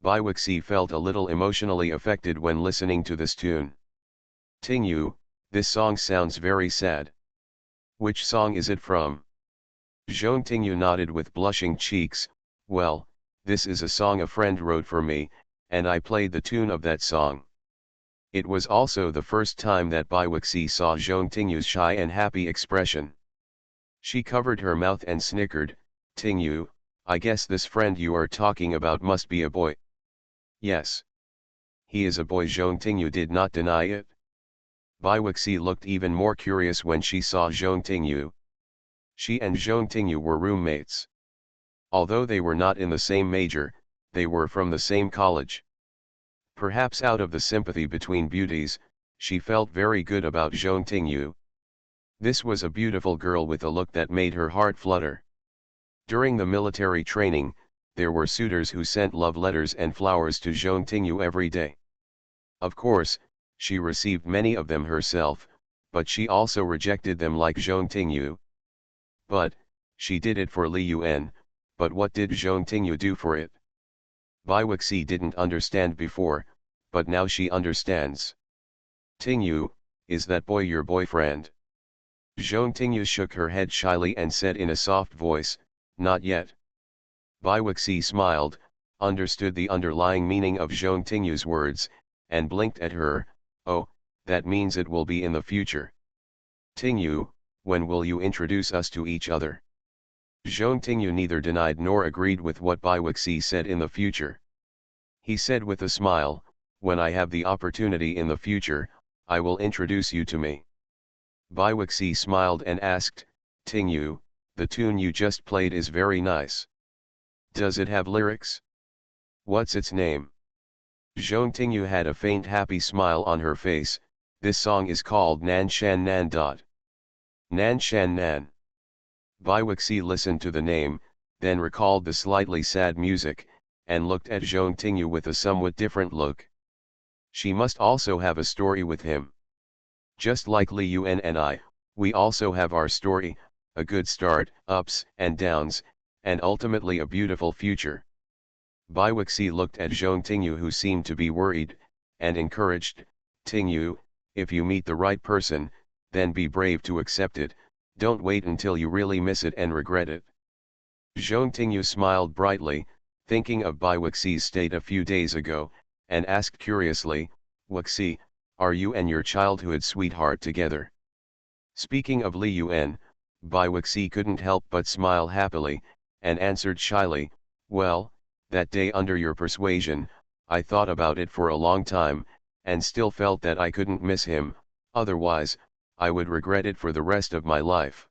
Speaker 1: Bai Wuxi felt a little emotionally affected when listening to this tune. Tingyu, this song sounds very sad. Which song is it from? Zhong Tingyu nodded with blushing cheeks. Well, this is a song a friend wrote for me, and I played the tune of that song. It was also the first time that Bai Wuxi saw Zhong Tingyu's shy and happy expression. She covered her mouth and snickered. Tingyu, I guess this friend you are talking about must be a boy. Yes. He is a boy. Zhong Tingyu did not deny it. Bai Wuxi looked even more curious when she saw Zhong Tingyu. She and Zhong Tingyu were roommates. Although they were not in the same major, they were from the same college. Perhaps out of the sympathy between beauties, she felt very good about Zhong Tingyu. This was a beautiful girl with a look that made her heart flutter. During the military training, there were suitors who sent love letters and flowers to Zhong Tingyu every day. Of course, she received many of them herself, but she also rejected them like Zhong Tingyu. But, she did it for Li Yuan, but what did Zhong Tingyu do for it? Bai Wuxi didn't understand before, but now she understands. Tingyu, is that boy your boyfriend? Zhong Tingyu shook her head shyly and said in a soft voice, not yet. Bai Wuxi smiled, understood the underlying meaning of Zhong Tingyu's words, and blinked at her. Oh, that means it will be in the future. Tingyu, when will you introduce us to each other? Zhong Tingyu neither denied nor agreed with what Bai Wuxi said in the future. He said with a smile, when I have the opportunity in the future, I will introduce you to me. Bai Wuxi smiled and asked, Tingyu, the tune you just played is very nice. Does it have lyrics? What's its name? Zhong Tingyu had a faint happy smile on her face. This song is called Nan Shan Nan. Nan Shan Nan. Bai Wuxi listened to the name, then recalled the slightly sad music, and looked at Zhong Tingyu with a somewhat different look. She must also have a story with him. Just like Li Yuan and I, we also have our story, a good start, ups and downs, and ultimately a beautiful future. Bai Wuxi looked at Zhong Tingyu, who seemed to be worried, and encouraged, Tingyu, if you meet the right person, then be brave to accept it, Don't wait until you really miss it and regret it. Zhong Tingyu smiled brightly, thinking of Bai Wuxi's state a few days ago, and asked curiously, Wuxi, are you and your childhood sweetheart together? Speaking of Li Yuan, Bai Wuxi couldn't help but smile happily, and answered shyly, well, that day under your persuasion, I thought about it for a long time, and still felt that I couldn't miss him, otherwise, I would regret it for the rest of my life.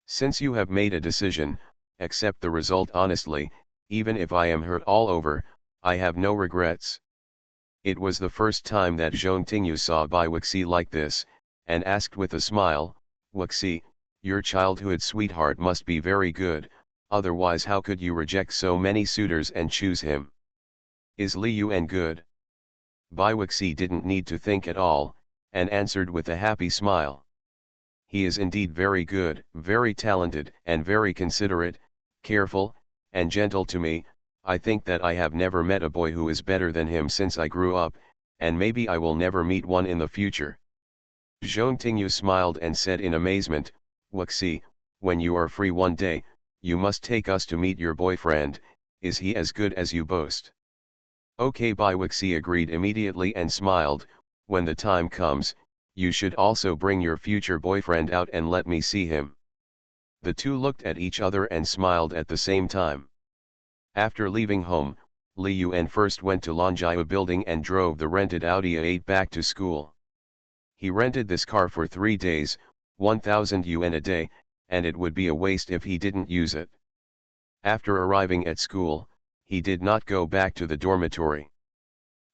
Speaker 1: Since you have made a decision, accept the result honestly, even if I am hurt all over, I have no regrets. It was the first time that Zhong Tingyu saw Bai Wuxi like this, and asked with a smile, Wuxi, your childhood sweetheart must be very good, otherwise how could you reject so many suitors and choose him? Is Li Yuan good? Bai Wuxi didn't need to think at all, and answered with a happy smile. He is indeed very good, very talented, and very considerate, careful, and gentle to me. I think that I have never met a boy who is better than him since I grew up, and maybe I will never meet one in the future. Zhong Tingyu smiled and said in amazement, Wuxi, when you are free one day, you must take us to meet your boyfriend. Is he as good as you boast? Okay, Bai Wuxi agreed immediately and smiled, when the time comes, you should also bring your future boyfriend out and let me see him. The two looked at each other and smiled at the same time. After leaving home, Li Yuan first went to Longjia building and drove the rented Audi A8 back to school. He rented this car for 3 days, 1,000 yuan a day, and it would be a waste if he didn't use it. After arriving at school, he did not go back to the dormitory.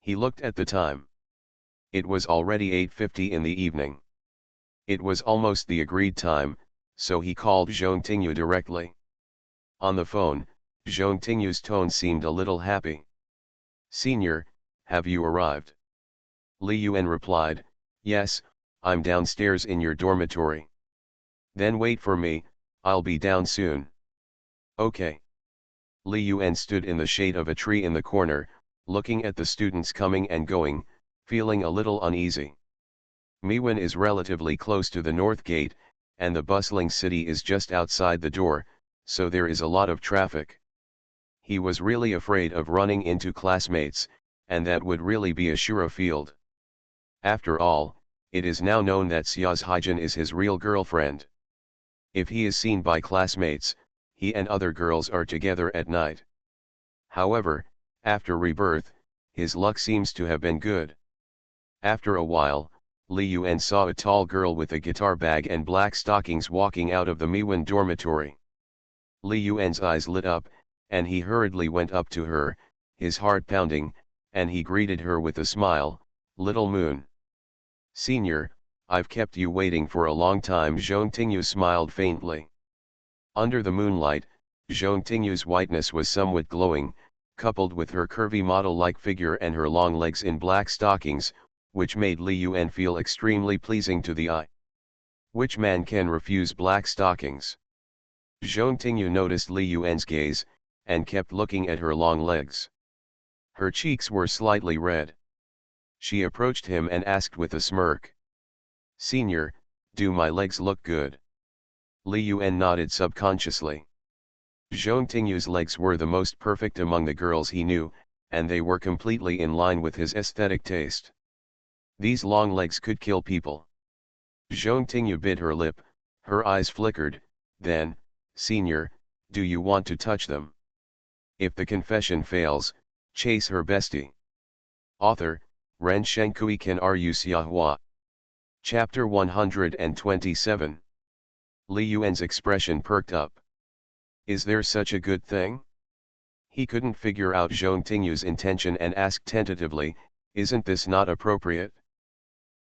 Speaker 1: He looked at the time. It was already 8:50 in the evening. It was almost the agreed time, so he called Zhong Tingyu directly. On the phone, Zhong Tingyu's tone seemed a little happy. Senior, have you arrived? Li Yuan replied, yes, I'm downstairs in your dormitory. Then wait for me, I'll be down soon. Okay. Li Yuan stood in the shade of a tree in the corner, looking at the students coming and going, feeling a little uneasy. Miwen is relatively close to the north gate, and the bustling city is just outside the door, so there is a lot of traffic. He was really afraid of running into classmates, and that would really be a sure field. After all, it is now known that Xia's Haijin is his real girlfriend. If he is seen by classmates, he and other girls are together at night. However, after rebirth, his luck seems to have been good. After a while, Li Yuan saw a tall girl with a guitar bag and black stockings walking out of the Miwen dormitory. Li Yuan's eyes lit up, and he hurriedly went up to her, his heart pounding, and he greeted her with a smile, Little Moon. Senior, I've kept you waiting for a long time. Zhong Tingyu smiled faintly. Under the moonlight, Zhong Tingyu's whiteness was somewhat glowing, coupled with her curvy model-like figure and her long legs in black stockings, which made Li Yuan feel extremely pleasing to the eye. Which man can refuse black stockings? Zhong Tingyu noticed Li Yuan's gaze, and kept looking at her long legs. Her cheeks were slightly red. She approached him and asked with a smirk. Senior, do my legs look good? Li Yuan nodded subconsciously. Zhong Tingyu's legs were the most perfect among the girls he knew, and they were completely in line with his aesthetic taste. These long legs could kill people. Zhong Tingyu bit her lip, her eyes flickered, then, Senior, do you want to touch them? If the confession fails, chase her bestie. Author, Ren Shenkui Ken Ru Xiahua. Chapter 127. Li Yuan's expression perked up. Is there such a good thing? He couldn't figure out Zhong Tingyu's intention and asked tentatively, isn't this not appropriate?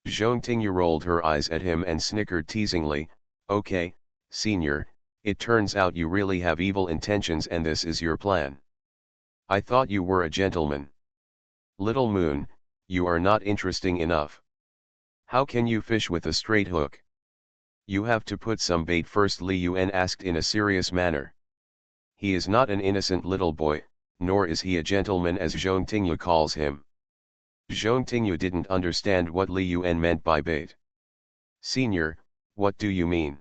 Speaker 1: Zhong Tingyu rolled her eyes at him and snickered teasingly, okay, Senior, it turns out you really have evil intentions and this is your plan. I thought you were a gentleman. Little Moon, you are not interesting enough. How can you fish with a straight hook? You have to put some bait first. Li Yuan asked in a serious manner. He is not an innocent little boy, nor is he a gentleman as Zhong Tingyu calls him. Zhong Tingyu didn't understand what Li Yuan meant by bait. Senior, what do you mean?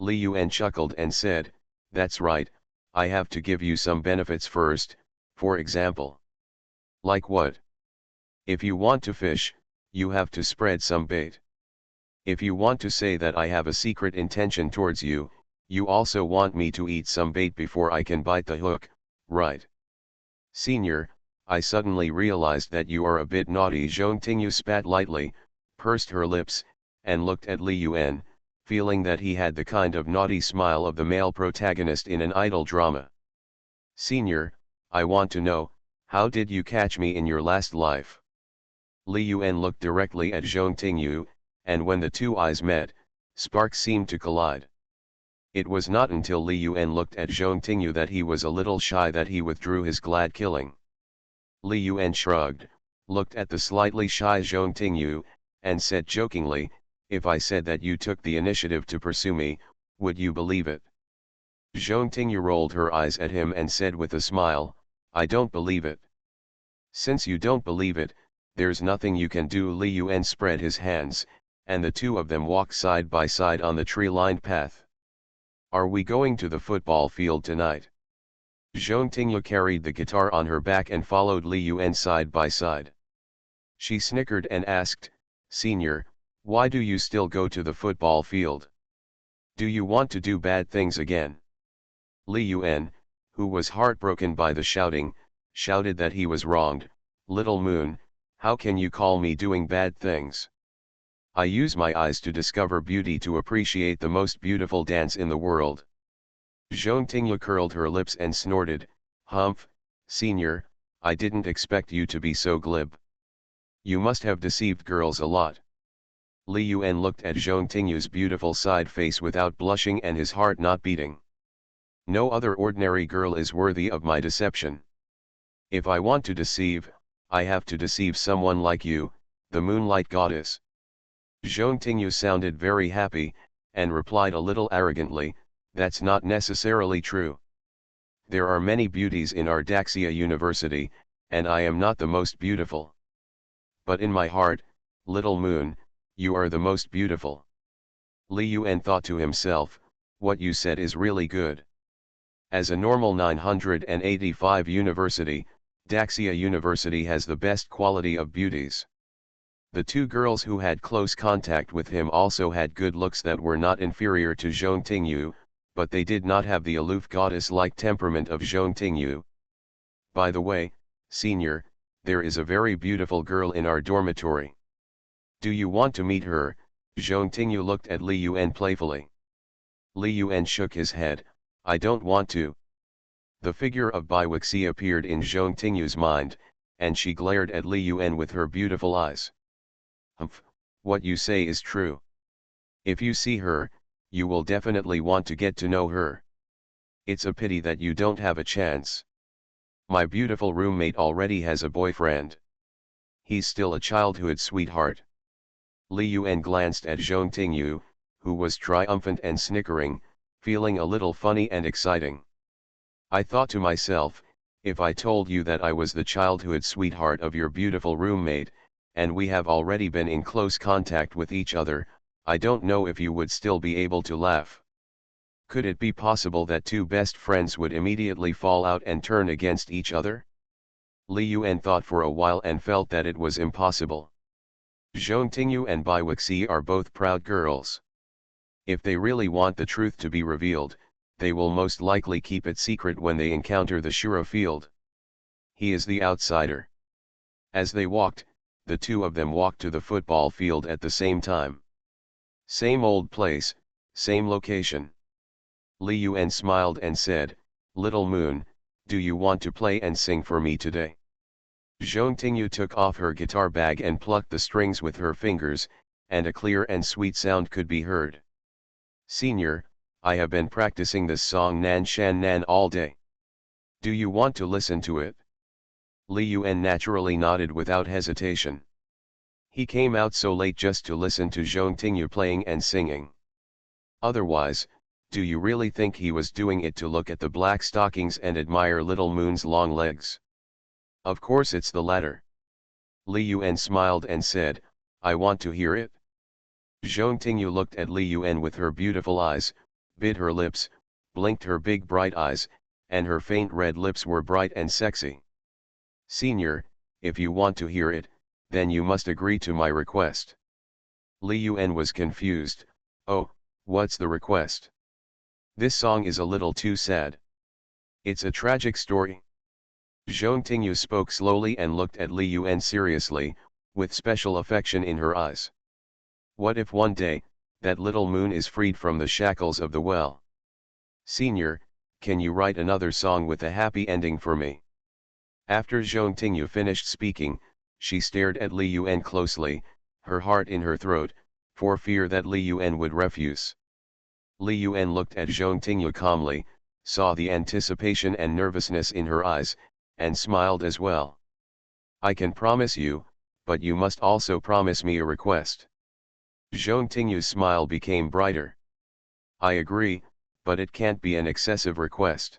Speaker 1: Li Yuan chuckled and said, "That's right, I have to give you some benefits first, for example." "Like what?" "If you want to fish, you have to spread some bait. If you want to say that I have a secret intention towards you, you also want me to eat some bait before I can bite the hook, right?" "Senior, I suddenly realized that you are a bit naughty." Zhong Tingyu spat lightly, pursed her lips, and looked at Li Yuan, feeling that he had the kind of naughty smile of the male protagonist in an idol drama. "Senior, I want to know, how did you catch me in your last life?" Li Yuan looked directly at Zhong Tingyu, and when the two eyes met, sparks seemed to collide. It was not until Li Yuan looked at Zhong Tingyu that he was a little shy that he withdrew his glad killing. Li Yuan shrugged, looked at the slightly shy Zhong Tingyu, and said jokingly, "If I said that you took the initiative to pursue me, would you believe it?" Zhong Tingyu rolled her eyes at him and said with a smile, "I don't believe it." "Since you don't believe it, there's nothing you can do." Li Yuan spread his hands, and the two of them walked side by side on the tree-lined path. "Are we going to the football field tonight?" Zhong Tingyu carried the guitar on her back and followed Li Yuan side by side. She snickered and asked, "Senior, why do you still go to the football field? Do you want to do bad things again?" Li Yuan, who was heartbroken by the shouting, shouted that he was wronged. "Little Moon, how can you call me doing bad things? I use my eyes to discover beauty, to appreciate the most beautiful dance in the world." Zhong Tingyu curled her lips and snorted, "Humph, Senior, I didn't expect you to be so glib. You must have deceived girls a lot." Li Yuan looked at Zhong Tingyu's beautiful side face without blushing and his heart not beating. "No other ordinary girl is worthy of my deception. If I want to deceive, I have to deceive someone like you, the moonlight goddess." Zhong Tingyu sounded very happy, and replied a little arrogantly, "That's not necessarily true. There are many beauties in our Daxia University, and I am not the most beautiful. But in my heart, little moon, you are the most beautiful." Li Yuan thought to himself, "What you said is really good." As a normal 985 university, Daxia University has the best quality of beauties. The two girls who had close contact with him also had good looks that were not inferior to Zhong Tingyu, but they did not have the aloof goddess-like temperament of Zhong Tingyu. "By the way, Senior, there is a very beautiful girl in our dormitory. Do you want to meet her?" Zhong Tingyu looked at Li Yuan playfully. Li Yuan shook his head, "I don't want to." The figure of Bai Wuxi appeared in Zhong Tingyu's mind, and she glared at Li Yuan with her beautiful eyes. "Humph, what you say is true. If you see her, you will definitely want to get to know her. It's a pity that you don't have a chance. My beautiful roommate already has a boyfriend. He's still a childhood sweetheart." Li Yuan glanced at Zhong Tingyu, who was triumphant and snickering, feeling a little funny and exciting. "I thought to myself, if I told you that I was the childhood sweetheart of your beautiful roommate, and we have already been in close contact with each other, I don't know if you would still be able to laugh. Could it be possible that two best friends would immediately fall out and turn against each other?" Li Yuan thought for a while and felt that it was impossible. Zhong Tingyu and Bai Wuxi are both proud girls. If they really want the truth to be revealed, they will most likely keep it secret when they encounter the Shura field. He is the outsider. As they walked, the two of them walked to the football field at the same time. Same old place, same location. Li Yuan smiled and said, "Little Moon, do you want to play and sing for me today?" Zhong Tingyu took off her guitar bag and plucked the strings with her fingers, and a clear and sweet sound could be heard. "Senior, I have been practicing this song Nan Shan Nan all day. Do you want to listen to it?" Li Yuan naturally nodded without hesitation. He came out so late just to listen to Zhong Tingyu playing and singing. Otherwise, do you really think he was doing it to look at the black stockings and admire little Moon's long legs? Of course it's the latter. Li Yuan smiled and said, "I want to hear it." Zhong Tingyu looked at Li Yuan with her beautiful eyes, bit her lips, blinked her big bright eyes, and her faint red lips were bright and sexy. "Senior, if you want to hear it, then you must agree to my request." Li Yuan was confused. "Oh, what's the request?" "This song is a little too sad. It's a tragic story." Zhong Tingyu spoke slowly and looked at Li Yuan seriously, with special affection in her eyes. "What if one day, that little moon is freed from the shackles of the well? Senior, can you write another song with a happy ending for me?" After Zhong Tingyu finished speaking, she stared at Li Yuan closely, her heart in her throat, for fear that Li Yuan would refuse. Li Yuan looked at Zhong Tingyu calmly, saw the anticipation and nervousness in her eyes, and smiled as well. "I can promise you, but you must also promise me a request." Zhong Tingyu's smile became brighter. "I agree, but it can't be an excessive request."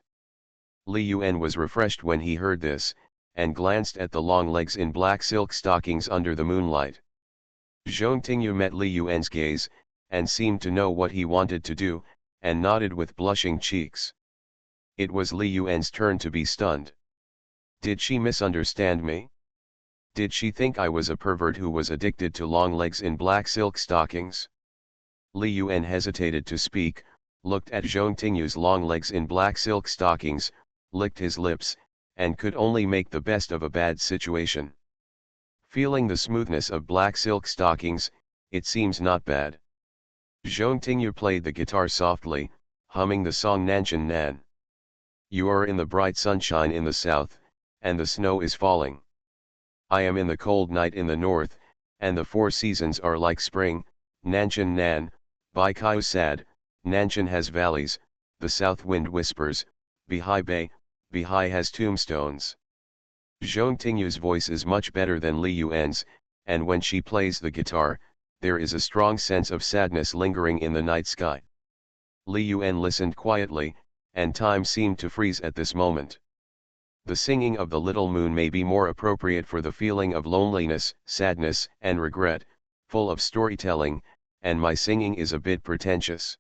Speaker 1: Li Yuan was refreshed when he heard this, and glanced at the long legs in black silk stockings under the moonlight. Zhong Tingyu met Li Yuan's gaze, and seemed to know what he wanted to do, and nodded with blushing cheeks. It was Li Yuan's turn to be stunned. Did she misunderstand me? Did she think I was a pervert who was addicted to long legs in black silk stockings? Li Yuan hesitated to speak, looked at Zhong Tingyu's long legs in black silk stockings, licked his lips, and could only make the best of a bad situation. Feeling the smoothness of black silk stockings, it seems not bad. Zhong Tingyu played the guitar softly, humming the song Nanshan Nan. "You are in the bright sunshine in the south, and the snow is falling. I am in the cold night in the north, and the four seasons are like spring. Nanshan Nan, Bai Kaiu sad, Nanshan has valleys, the south wind whispers, Bihai Bay, Bihai has tombstones." Zhong Tingyu's voice is much better than Li Yuan's, and when she plays the guitar, there is a strong sense of sadness lingering in the night sky. Li Yuan listened quietly, and time seemed to freeze at this moment. The singing of the little moon may be more appropriate for the feeling of loneliness, sadness, and regret, full of storytelling, and my singing is a bit pretentious.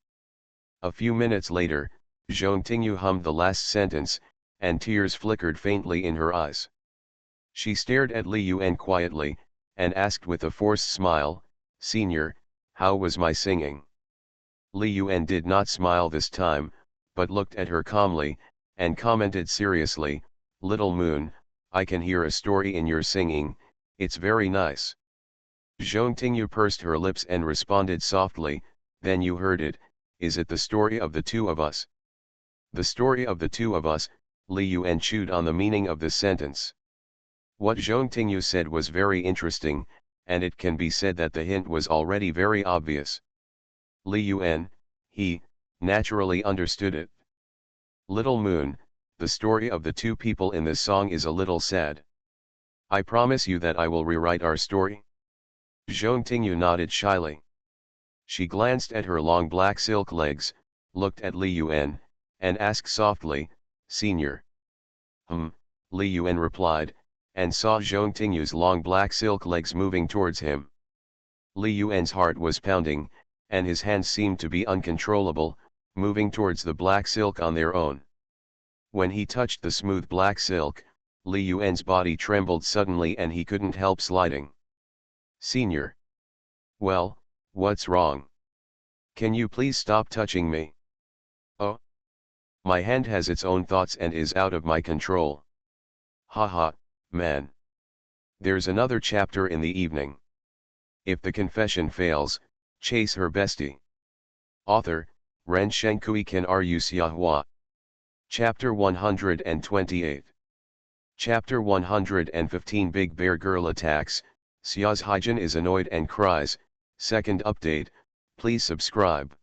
Speaker 1: A few minutes later, Zhong Tingyu hummed the last sentence, and tears flickered faintly in her eyes. She stared at Li Yuan quietly, and asked with a forced smile, "Senior, how was my singing?" Li Yuan did not smile this time, but looked at her calmly, and commented seriously, "Little moon, I can hear a story in your singing, it's very nice." Zhong Tingyu pursed her lips and responded softly, "Then you heard it, is it the story of the two of us?" "The story of the two of us," Li Yuan chewed on the meaning of this sentence. What Zhong Tingyu said was very interesting, and it can be said that the hint was already very obvious. Li Yuan, he, naturally understood it. "Little moon, the story of the two people in this song is a little sad. I promise you that I will rewrite our story." Zhong Tingyu nodded shyly. She glanced at her long black silk legs, looked at Li Yuan, and asked softly, "Senior?" Li Yuan replied, and saw Zhong Tingyu's long black silk legs moving towards him. Li Yuan's heart was pounding, and his hands seemed to be uncontrollable, moving towards the black silk on their own. When he touched the smooth black silk, Li Yuan's body trembled suddenly and he couldn't help sliding. "Senior." "Well, what's wrong? Can you please stop touching me?" "Oh. My hand has its own thoughts and is out of my control." "Haha, man. There's another chapter in the evening. If the confession fails, chase her bestie." Author, Ren Shenkui Ken Ru Xiahua. Chapter 128. Chapter 115 Big Bear Girl Attacks, Xia's Hyjin is annoyed and cries. Second update, please subscribe.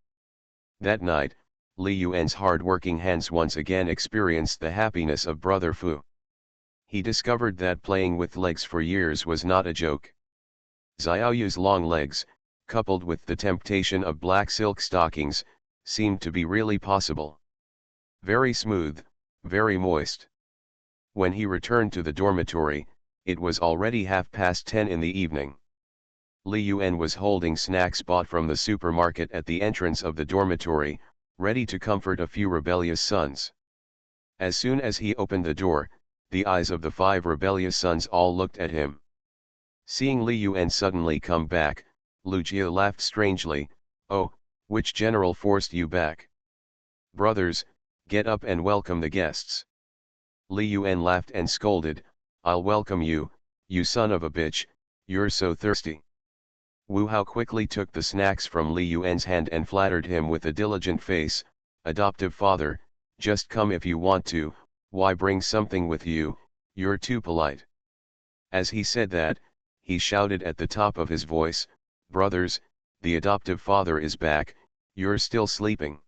Speaker 1: That night, Li Yuan's hard-working hands once again experienced the happiness of Brother Fu. He discovered that playing with legs for years was not a joke. Xiaoyu's long legs, coupled with the temptation of black silk stockings, seemed to be really possible. Very smooth, very moist. When he returned to the dormitory, it was already 10:30 in the evening. Li Yuan was holding snacks bought from the supermarket at the entrance of the dormitory, ready to comfort a few rebellious sons. As soon as he opened the door, the eyes of the 5 rebellious sons all looked at him. Seeing Li Yuan suddenly come back, Lucia laughed strangely. "Oh, which general forced you back? Brothers, get up and welcome the guests." Li Yuan laughed and scolded, "I'll welcome you, you son of a bitch, you're so thirsty." Wu Hao quickly took the snacks from Li Yuan's hand and flattered him with a diligent face, "Adoptive father, just come if you want to, why bring something with you, you're too polite." As he said that, he shouted at the top of his voice, "Brothers, the adoptive father is back, you're still sleeping.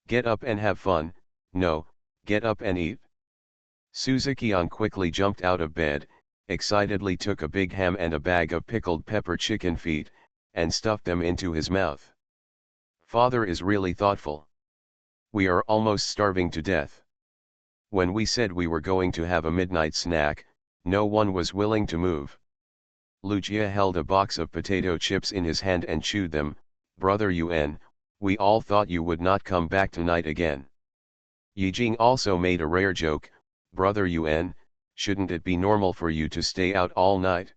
Speaker 1: Get up and have fun, no, get up and eat." Suzuki-on quickly jumped out of bed, excitedly took a big ham and a bag of pickled pepper chicken feet, and stuffed them into his mouth. "Father is really thoughtful. We are almost starving to death. When we said we were going to have a midnight snack, no one was willing to move." Lucia held a box of potato chips in his hand and chewed them. "Brother Yuan, we all thought you would not come back tonight again." Yijing also made a rare joke, "Brother Yuan, shouldn't it be normal for you to stay out all night?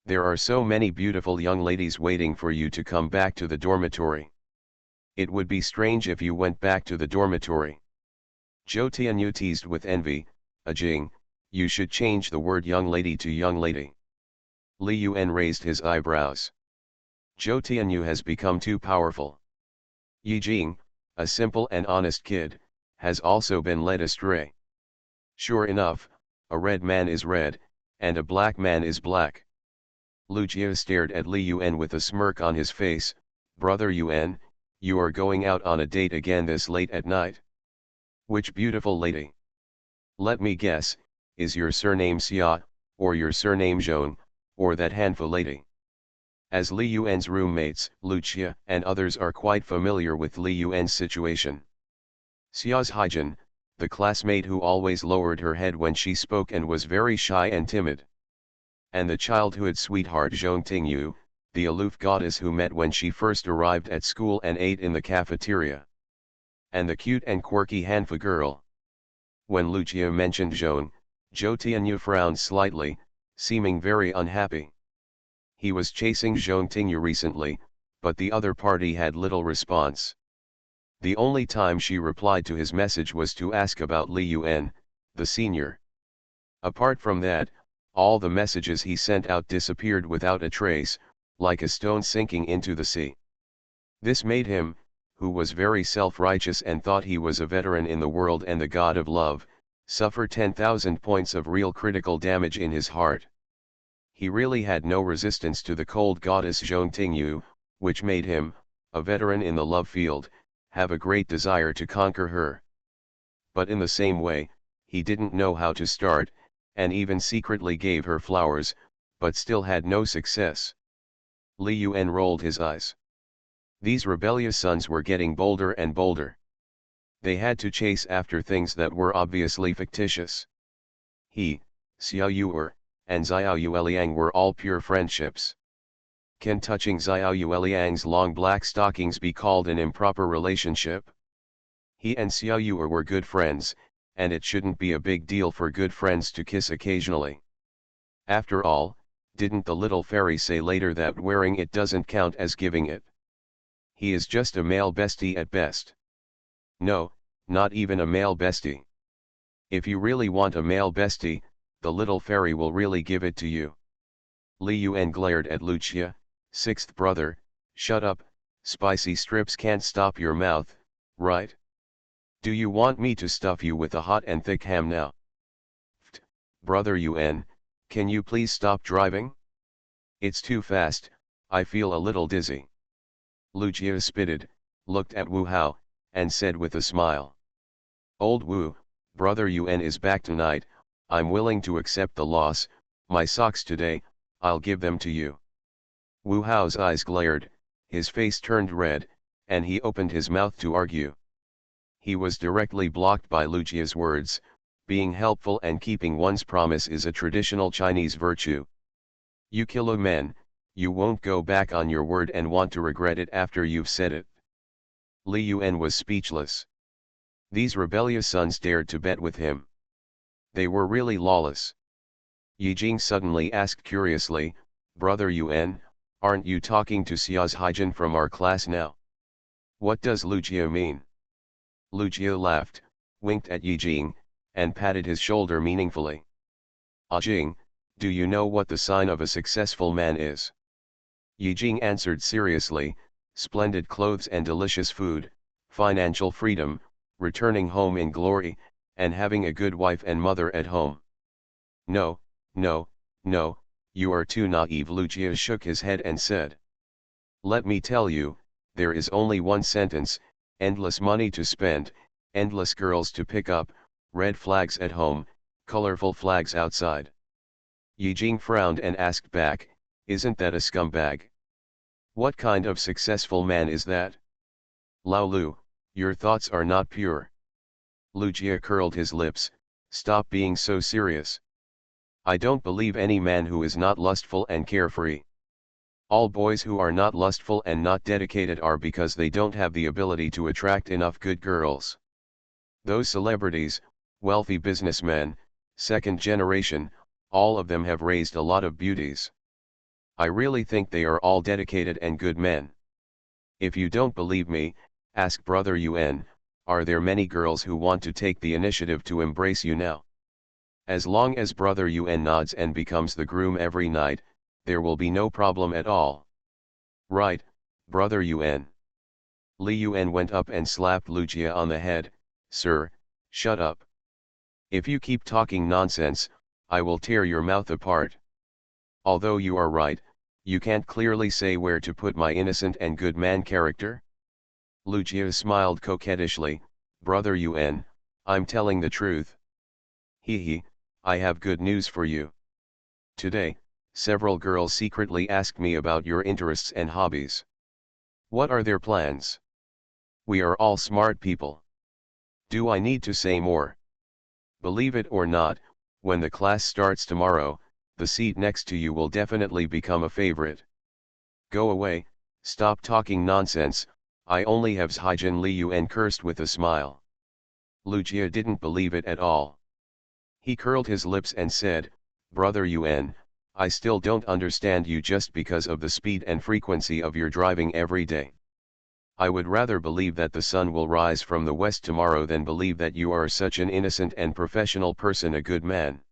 Speaker 1: There are so many beautiful young ladies waiting for you to come back to the dormitory. It would be strange if you went back to the dormitory." Zhou Tianyu teased with envy, "Yijing, you should change the word young lady to young lady." Li Yuan raised his eyebrows. "Zhou Tianyu has become too powerful. Yijing, a simple and honest kid, has also been led astray. Sure enough, a red man is red, and a black man is black." Lucia stared at Li Yuan with a smirk on his face. "Brother Yuan, you are going out on a date again this late at night? Which beautiful lady? Let me guess, is your surname Xia, or your surname Zhong, or that Hanfu lady?" As Li Yuan's roommates, Lucia and others are quite familiar with Li Yuan's situation. Xia's Haijin, the classmate who always lowered her head when she spoke and was very shy and timid. And the childhood sweetheart Zhong Tingyu, the aloof goddess who met when she first arrived at school and ate in the cafeteria. And the cute and quirky Hanfu girl. When Lucia mentioned Zhong, Zhou Tianyu frowned slightly, seeming very unhappy. He was chasing Zhong Tingyu recently, but the other party had little response. The only time she replied to his message was to ask about Li Yuan, the senior. Apart from that, all the messages he sent out disappeared without a trace, like a stone sinking into the sea. This made him, who was very self-righteous and thought he was a veteran in the world and the god of love, suffer 10,000 points of real critical damage in his heart. He really had no resistance to the cold goddess Zhong Tingyu, which made him, a veteran in the love field, have a great desire to conquer her. But in the same way, he didn't know how to start, and even secretly gave her flowers, but still had no success. Li Yuan rolled his eyes. These rebellious sons were getting bolder and bolder. They had to chase after things that were obviously fictitious. He, Xiao Yuer, and Xiao Yueliang were all pure friendships. Can touching Xiao Yueliang's long black stockings be called an improper relationship? He and Xiao Yuer were good friends, and it shouldn't be a big deal for good friends to kiss occasionally. After all, didn't the little fairy say later that wearing it doesn't count as giving it? He is just a male bestie at best. No, not even a male bestie. If you really want a male bestie, the little fairy will really give it to you. Li Yuan glared at Lucia. "Sixth brother, shut up, spicy strips can't stop your mouth, right? Do you want me to stuff you with a hot and thick ham now? Ft, brother Yuan, can you please stop driving? It's too fast, I feel a little dizzy." Lucia spitted, looked at Wu Hao, and said with a smile. "Old Wu, brother Yuan is back tonight, I'm willing to accept the loss, my socks today, I'll give them to you." Wu Hao's eyes glared, his face turned red, and he opened his mouth to argue. He was directly blocked by Lucia's words. Being helpful and keeping one's promise is a traditional Chinese virtue. You kill a man, you won't go back on your word and want to regret it after you've said it. Li Yuan was speechless. These rebellious sons dared to bet with him. They were really lawless. Yi Jing suddenly asked curiously, "Brother Yuan, aren't you talking to Xia's Haijin from our class now? What does Lu Jie mean?" Lu Jie laughed, winked at Yi Jing, and patted his shoulder meaningfully. "Ah Jing, do you know what the sign of a successful man is?" Yi Jing answered seriously, "Splendid clothes and delicious food, financial freedom, returning home in glory, and having a good wife and mother at home." "No, no, no, you are too naive." Lu Jie shook his head and said. "Let me tell you, there is only one sentence: endless money to spend, endless girls to pick up, red flags at home, colorful flags outside." Yi Jing frowned and asked back, "Isn't that a scumbag? What kind of successful man is that?" "Lao Lu, your thoughts are not pure." Lu Jie curled his lips, "Stop being so serious. I don't believe any man who is not lustful and carefree. All boys who are not lustful and not dedicated are because they don't have the ability to attract enough good girls. Those celebrities, wealthy businessmen, second generation, all of them have raised a lot of beauties. I really think they are all dedicated and good men. If you don't believe me, ask Brother Yuan, are there many girls who want to take the initiative to embrace you now? As long as Brother Yuan nods and becomes the groom every night, there will be no problem at all." "Right, Brother Yuan." Li Yuan went up and slapped Lu Jie on the head. "Sir, shut up. If you keep talking nonsense, I will tear your mouth apart. Although you are right, you can't clearly say where to put my innocent and good man character?" Lu Jie smiled coquettishly, "Brother Yuan, I'm telling the truth. He, I have good news for you. Today, several girls secretly asked me about your interests and hobbies. What are their plans? We are all smart people. Do I need to say more? Believe it or not, when the class starts tomorrow, the seat next to you will definitely become a favorite. Go away, stop talking nonsense, I only have Haijin." Li Yuan cursed with a smile. Lu Jie didn't believe it at all. He curled his lips and said, "Brother Yuan, I still don't understand you just because of the speed and frequency of your driving every day. I would rather believe that the sun will rise from the west tomorrow than believe that you are such an innocent and professional person, a good man."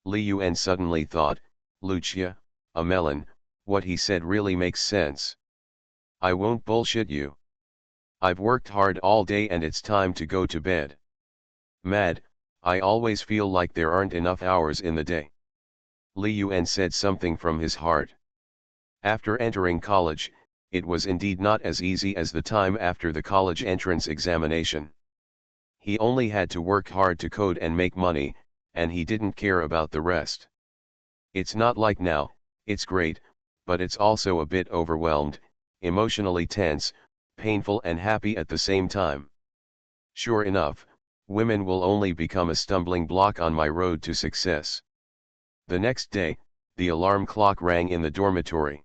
Speaker 1: Li Yuan suddenly thought, "Lu Jie, a melon, what he said really makes sense. I won't bullshit you. I've worked hard all day and it's time to go to bed. Mad, I always feel like there aren't enough hours in the day." Li Yuan said something from his heart. After entering college, it was indeed not as easy as the time after the college entrance examination. He only had to work hard to code and make money, and he didn't care about the rest. It's not like now, it's great, but it's also a bit overwhelmed, emotionally tense, painful and happy at the same time. Sure enough, women will only become a stumbling block on my road to success. The next day, the alarm clock rang in the dormitory.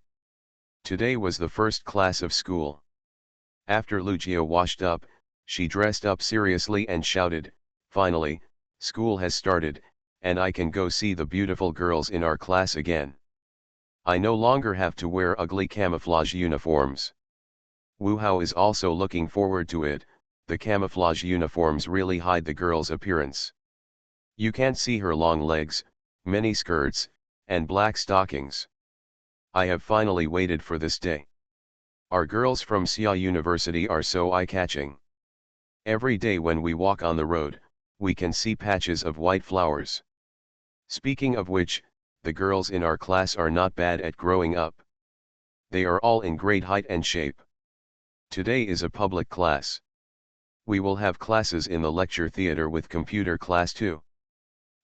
Speaker 1: Today was the first class of school. After Lu Jie washed up, she dressed up seriously and shouted, "Finally, school has started, and I can go see the beautiful girls in our class again. I no longer have to wear ugly camouflage uniforms." Wu Hao is also looking forward to it. The camouflage uniforms really hide the girl's appearance. You can't see her long legs, mini skirts, and black stockings. I have finally waited for this day. Our girls from Xia University are so eye-catching. Every day when we walk on the road, we can see patches of white flowers. Speaking of which, the girls in our class are not bad at growing up. They are all in great height and shape. Today is a public class. We will have classes in the lecture theater with computer class too.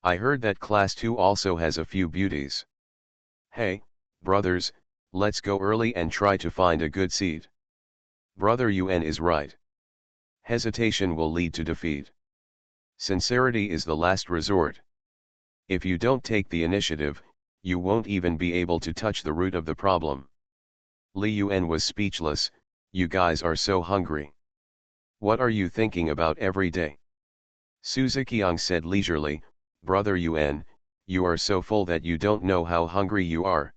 Speaker 1: I heard that class 2 also has a few beauties. Hey, brothers, let's go early and try to find a good seat. Brother Yuan is right. Hesitation will lead to defeat. Sincerity is the last resort. If you don't take the initiative, you won't even be able to touch the root of the problem." Li Yuan was speechless. "You guys are so hungry. What are you thinking about every day? Suzuki-yang said leisurely, Brother Yuan, you are so full that you don't know how hungry you are.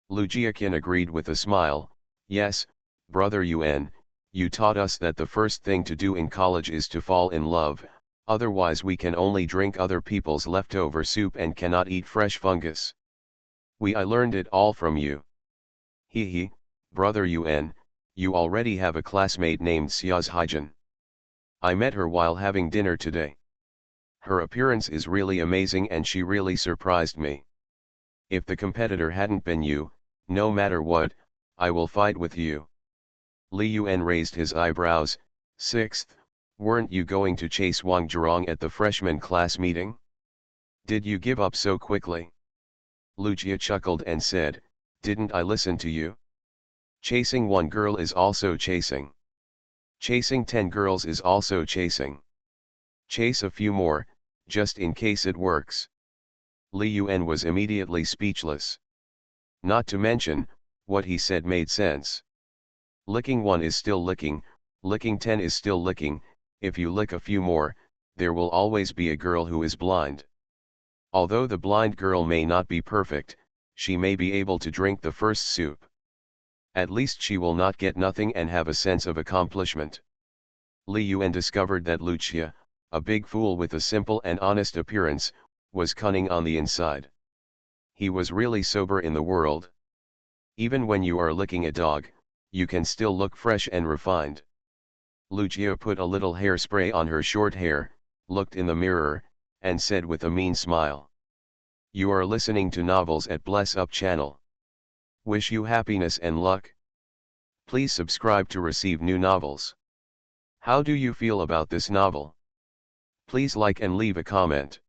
Speaker 1: Lu Jiaqian agreed with a smile, yes, Brother Yuan, you taught us that the first thing to do in college is to fall in love, otherwise we can only drink other people's leftover soup and cannot eat fresh fungus. I learned it all from you. He, Brother Yuan, you already have a classmate named Xiao's Haijin. I met her while having dinner today. Her appearance is really amazing and she really surprised me. If the competitor hadn't been you, no matter what, I will fight with you. Li Yuan raised his eyebrows. Sixth, weren't you going to chase Wang Zhurong at the freshman class meeting? Did you give up so quickly? Lu Jia chuckled and said, didn't I listen to you? Chasing one girl is also chasing. Chasing 10 girls is also chasing. Chase a few more, just in case it works. Li Yuan was immediately speechless. Not to mention, what he said made sense. Licking 1 is still licking 10 is still licking, if you lick a few more, there will always be a girl who is blind. Although the blind girl may not be perfect, she may be able to drink the first soup. At least she will not get nothing and have a sense of accomplishment. Li Yuan discovered that Lucia, a big fool with a simple and honest appearance, was cunning on the inside. He was really sober in the world. Even when you are licking a dog, you can still look fresh and refined. Lucia put a little hairspray on her short hair, looked in the mirror, and said with a mean smile. You are listening to novels at Bless Up channel. Wish you happiness and luck. Please subscribe to receive new novels. How do you feel about this novel? Please like and leave a comment.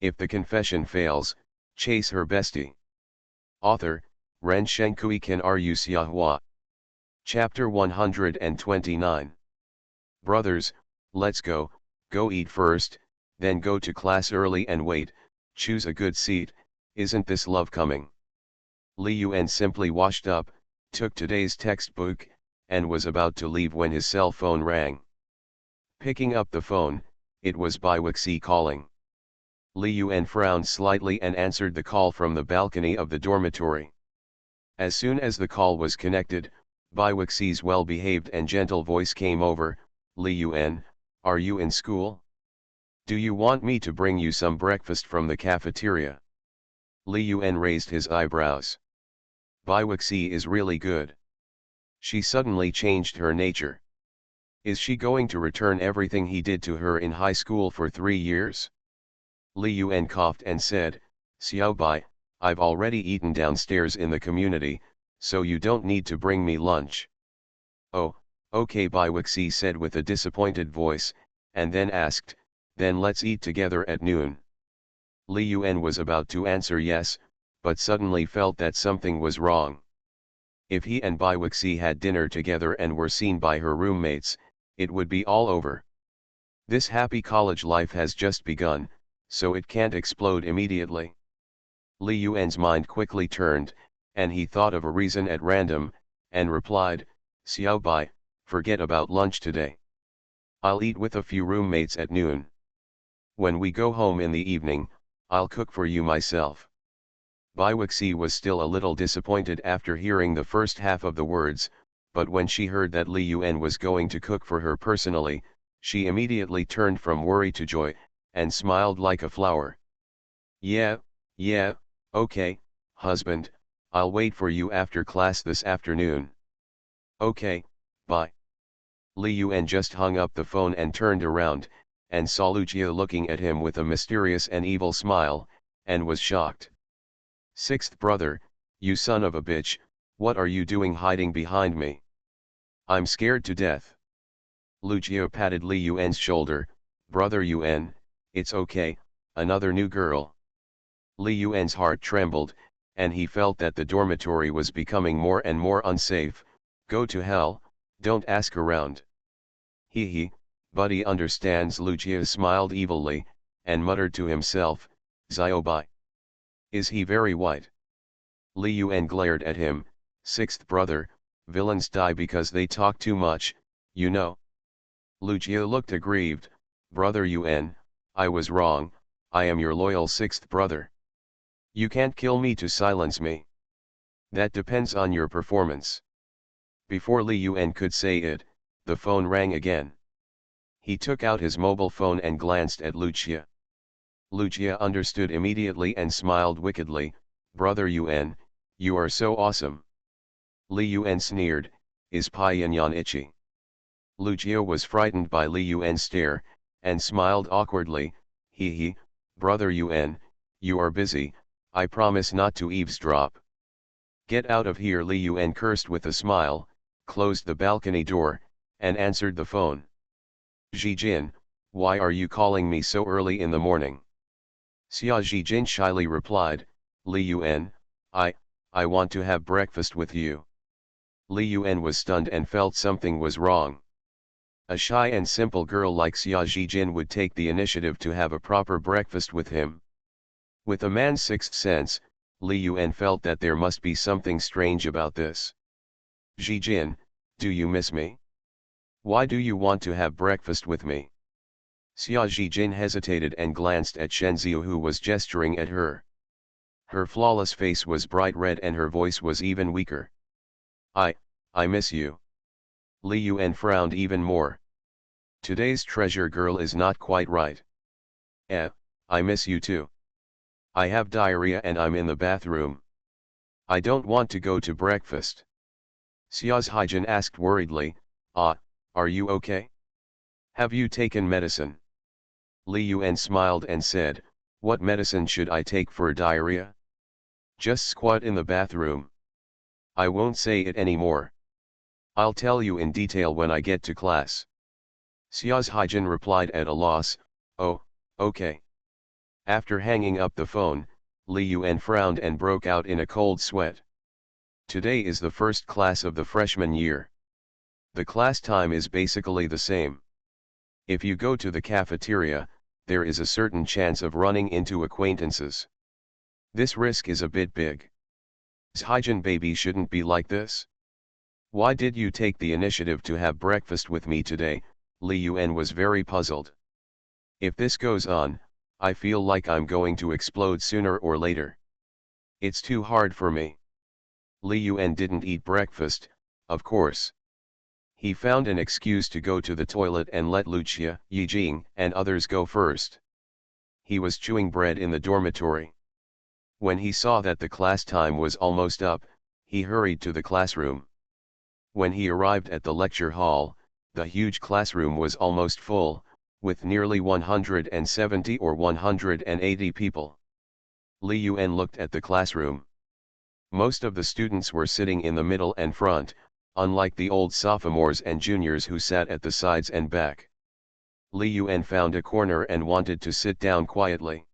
Speaker 1: If the confession fails, chase her bestie. Author, Ren Shenkui Kan Ru Xiahua. Chapter 129. Brothers, let's go eat first, then go to class early and wait, choose a good seat, isn't this love coming? Li Yuan simply washed up, took today's textbook, and was about to leave when his cell phone rang. Picking up the phone, it was Bai Wuxi calling. Li Yuan frowned slightly and answered the call from the balcony of the dormitory. As soon as the call was connected, Bai Wuxi's well-behaved and gentle voice came over, Li Yuan, are you in school? Do you want me to bring you some breakfast from the cafeteria? Li Yuan raised his eyebrows. Bai Wuxi is really good. She suddenly changed her nature. Is she going to return everything he did to her in high school for 3 years? Li Yuan coughed and said, Xiao Bai, I've already eaten downstairs in the community, so you don't need to bring me lunch. Oh, okay, Bai Wuxi said with a disappointed voice, and then asked, then let's eat together at noon. Li Yuan was about to answer yes, but suddenly felt that something was wrong. If he and Bai Wuxi had dinner together and were seen by her roommates, it would be all over. This happy college life has just begun, so it can't explode immediately. Li Yuan's mind quickly turned, and he thought of a reason at random, and replied, Xiao Bai, forget about lunch today. I'll eat with a few roommates at noon. When we go home in the evening, I'll cook for you myself. Bai Wuxi was still a little disappointed after hearing the first half of the words, but when she heard that Li Yuan was going to cook for her personally, she immediately turned from worry to joy, and smiled like a flower. Yeah, okay, husband, I'll wait for you after class this afternoon. Okay, bye. Li Yuan just hung up the phone and turned around, and saw Lucia looking at him with a mysterious and evil smile, and was shocked. Sixth brother, you son of a bitch, what are you doing hiding behind me? I'm scared to death. Lucia patted Li Yuan's shoulder, Brother Yuan, it's okay, another new girl. Li Yuan's heart trembled, and he felt that the dormitory was becoming more and more unsafe. Go to hell, don't ask around. He, buddy understands. Lucia smiled evilly, and muttered to himself, Xiaobai. Is he very white? Li Yuan glared at him, sixth brother, villains die because they talk too much, you know. Lucia looked aggrieved. Brother Yun, I was wrong, I am your loyal sixth brother. You can't kill me to silence me. That depends on your performance. Before Li Yun could say it, the phone rang again. He took out his mobile phone and glanced at Lucia. Lucia understood immediately and smiled wickedly. Brother Yun, you are so awesome. Li Yun sneered, is Pai Yan itchy? Lucia was frightened by Li Yun's stare, and smiled awkwardly. He, Brother Yun, you are busy, I promise not to eavesdrop. Get out of here. Li Yun cursed with a smile, closed the balcony door, and answered the phone. Zijin, why are you calling me so early in the morning? Xia Zijin shyly replied, Li Yun, I want to have breakfast with you. Li Yun was stunned and felt something was wrong. A shy and simple girl like Xia Zijin would take the initiative to have a proper breakfast with him. With a man's sixth sense, Li Yun felt that there must be something strange about this. Zijin, do you miss me? Why do you want to have breakfast with me? Xia Zijin hesitated and glanced at Shenxiu, who was gesturing at her. Her flawless face was bright red and her voice was even weaker. I miss you. Li Yun frowned even more. Today's treasure girl is not quite right. I miss you too. I have diarrhea and I'm in the bathroom. I don't want to go to breakfast. Xia Zijin asked worriedly, are you okay? Have you taken medicine? Li Yun smiled and said, what medicine should I take for diarrhea? Just squat in the bathroom. I won't say it anymore. I'll tell you in detail when I get to class. Xia Zijin replied at a loss, oh, okay. After hanging up the phone, Li Yun frowned and broke out in a cold sweat. Today is the first class of the freshman year. The class time is basically the same. If you go to the cafeteria, there is a certain chance of running into acquaintances. This risk is a bit big. Zijin baby shouldn't be like this. Why did you take the initiative to have breakfast with me today? Li Yun was very puzzled. If this goes on, I feel like I'm going to explode sooner or later. It's too hard for me. Li Yun didn't eat breakfast, of course. He found an excuse to go to the toilet and let Lucia, Yijing, and others go first. He was chewing bread in the dormitory. When he saw that the class time was almost up, he hurried to the classroom. When he arrived at the lecture hall, the huge classroom was almost full, with nearly 170 or 180 people. Li Yun looked at the classroom. Most of the students were sitting in the middle and front, unlike the old sophomores and juniors who sat at the sides and back. Li Yun found a corner and wanted to sit down quietly.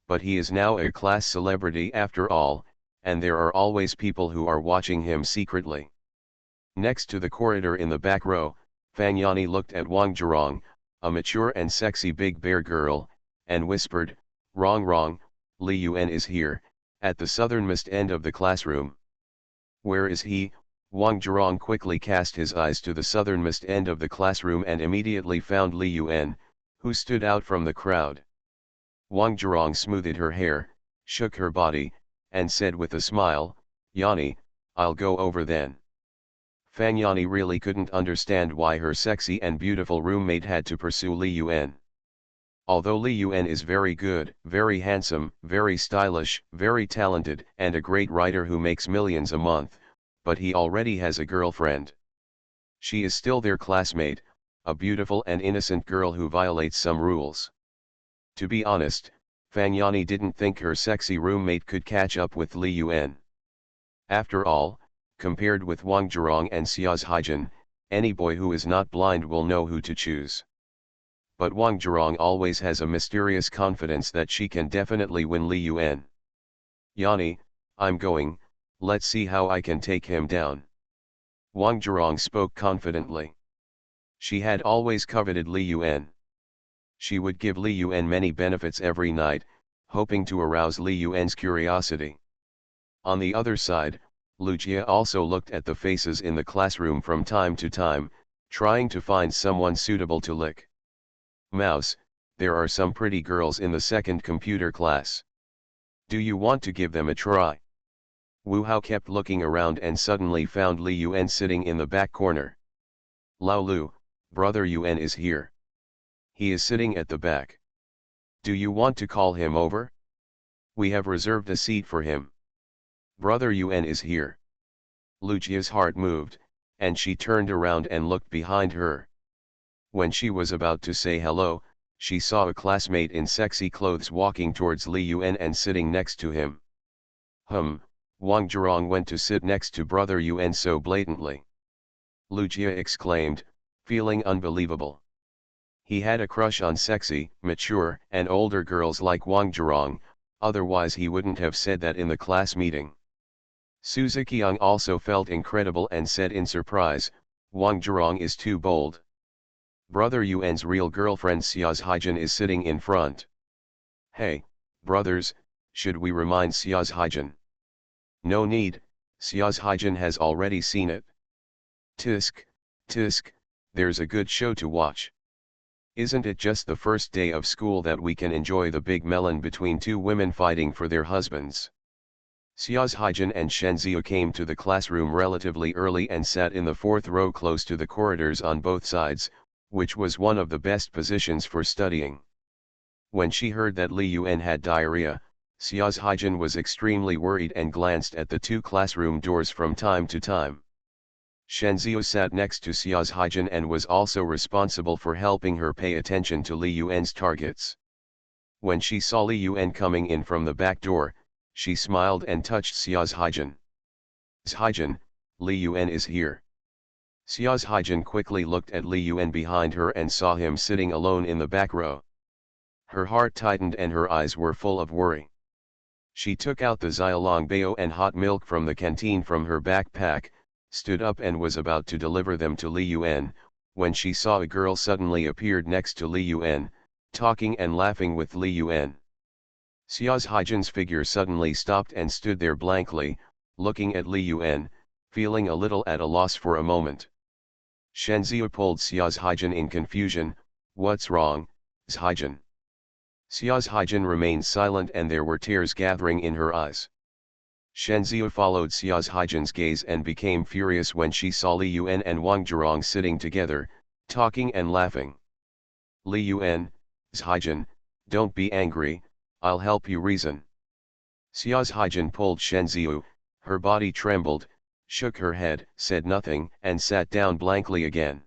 Speaker 1: But he is now a class celebrity after all, and there are always people who are watching him secretly. Next to the corridor in the back row, Fang Yani looked at Wang Zhirong, a mature and sexy big bear girl, and whispered, Wrong, Li Yun is here, at the southernmost end of the classroom. Where is he? Wang Zhirong quickly cast his eyes to the southernmost end of the classroom and immediately found Li Yun, who stood out from the crowd. Wang Zhirong smoothed her hair, shook her body, and said with a smile, Yani, I'll go over then. Fang Yani really couldn't understand why her sexy and beautiful roommate had to pursue Li Yun. Although Li Yun is very good, very handsome, very stylish, very talented, and a great writer who makes millions a month, but he already has a girlfriend. She is still their classmate, a beautiful and innocent girl who violates some rules. To be honest, Fang Yani didn't think her sexy roommate could catch up with Li Yun. After all, compared with Wang Zhirong and Xia Zijin, any boy who is not blind will know who to choose. But Wang Zhirong always has a mysterious confidence that she can definitely win Li Yun. Yani, I'm going, let's see how I can take him down. Wang Zhirong spoke confidently. She had always coveted Li Yun. She would give Li Yun many benefits every night, hoping to arouse Li Yun's curiosity. On the other side, Lucia also looked at the faces in the classroom from time to time, Trying to find someone suitable to lick. Mouse, there are some pretty girls in the second computer class. Do you want to give them a try? Wu Hao kept looking around and suddenly found Li Yuan sitting in the back corner. Lao Lu, brother Yuan is here. He is sitting at the back. Do you want to call him over? We have reserved a seat for him. Brother Yuan is here. Lucia's heart moved, and she turned around and looked behind her. When she was about to say hello, she saw a classmate in sexy clothes walking towards Li Yuan and sitting next to him. Wang Zhirong went to sit next to brother Yuan so blatantly. Lucia exclaimed, feeling unbelievable. He had a crush on sexy, mature, and older girls like Wang Zhirong, otherwise he wouldn't have said that in the class meeting. Su Ziqiang also felt incredible and said in surprise, Wang Zhirong is too bold. Brother Yuan's real girlfriend Xia's Haijin is sitting in front. Hey, brothers, should we remind Xia's Haijin? No need, Xia's Haijin has already seen it. Tisk, tisk, there's a good show to watch. Isn't it just the first day of school that we can enjoy the big melon between two women fighting for their husbands? Xia's Haijin and Shenziu came to the classroom relatively early and sat in the fourth row close to the corridors on both sides, which was one of the best positions for studying. When she heard that Li Yuan had diarrhea, Xia's Haijin was extremely worried and glanced at the two classroom doors from time to time. Shenziu sat next to Xia's Haijin and was also responsible for helping her pay attention to Li Yuan's targets. When she saw Li Yuan coming in from the back door, she smiled and touched Xia's Haijin. Haijin, Li Yuan is here. Xia's Haijin quickly looked at Li Yuan behind her and saw him sitting alone in the back row. Her heart tightened and her eyes were full of worry. She took out the Xiaolongbao and hot milk from the canteen from her backpack, stood up and was about to deliver them to Li Yuan, when she saw a girl suddenly appeared next to Li Yuan, talking and laughing with Li Yuan. Xia's Haijin's figure suddenly stopped and stood there blankly, looking at Li Yuan, feeling a little at a loss for a moment. Shenziu pulled Xia's Haijin in confusion. What's wrong, Haijin? Xia's Haijin remained silent and there were tears gathering in her eyes. Shenziu followed Xia's Haijin's gaze and became furious when she saw Li Yuan and Wang Zhirong sitting together, talking and laughing. Li Yuan, Haijin, don't be angry, I'll help you reason. Xia's Haijin pulled Shenziu, her body trembled, shook her head, said nothing, and sat down blankly again.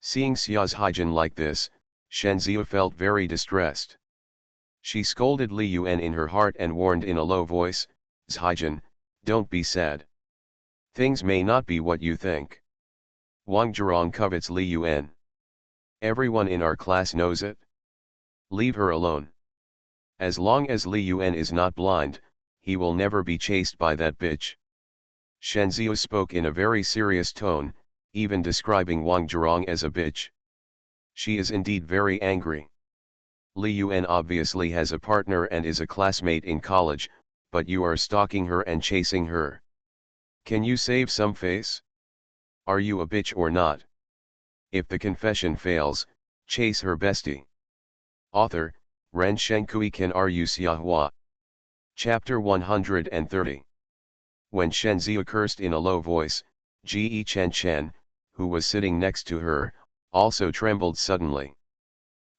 Speaker 1: Seeing Xia's Haijin like this, Shenziu felt very distressed. She scolded Li Yuan in her heart and warned in a low voice, Haijin, don't be sad. Things may not be what you think. Wang Zhirong covets Li Yuan. Everyone in our class knows it. Leave her alone. As long as Li Yuan is not blind, he will never be chased by that bitch. Shenziu spoke in a very serious tone, even describing Wang Zhirong as a bitch. She is indeed very angry. Li Yuan obviously has a partner and is a classmate in college, but you are stalking her and chasing her. Can you save some face? Are you a bitch or not? If the confession fails, chase her bestie. Author, Ren Shenkui Kan Ru Xiahua. Chapter 130. When Shenziu cursed in a low voice, Ji Chen, who was sitting next to her, also trembled suddenly.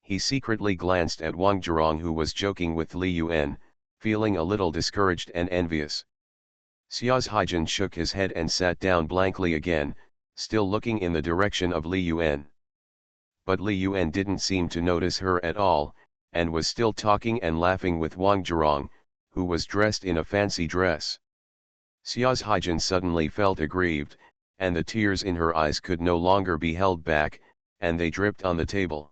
Speaker 1: He secretly glanced at Wang Zhirong who was joking with Li Yuan, feeling a little discouraged and envious. Xia's Haijin shook his head and sat down blankly again, still looking in the direction of Li Yuan. But Li Yuan didn't seem to notice her at all, and was still talking and laughing with Wang Zhirong, who was dressed in a fancy dress. Xia's Haijin suddenly felt aggrieved, and the tears in her eyes could no longer be held back, and they dripped on the table.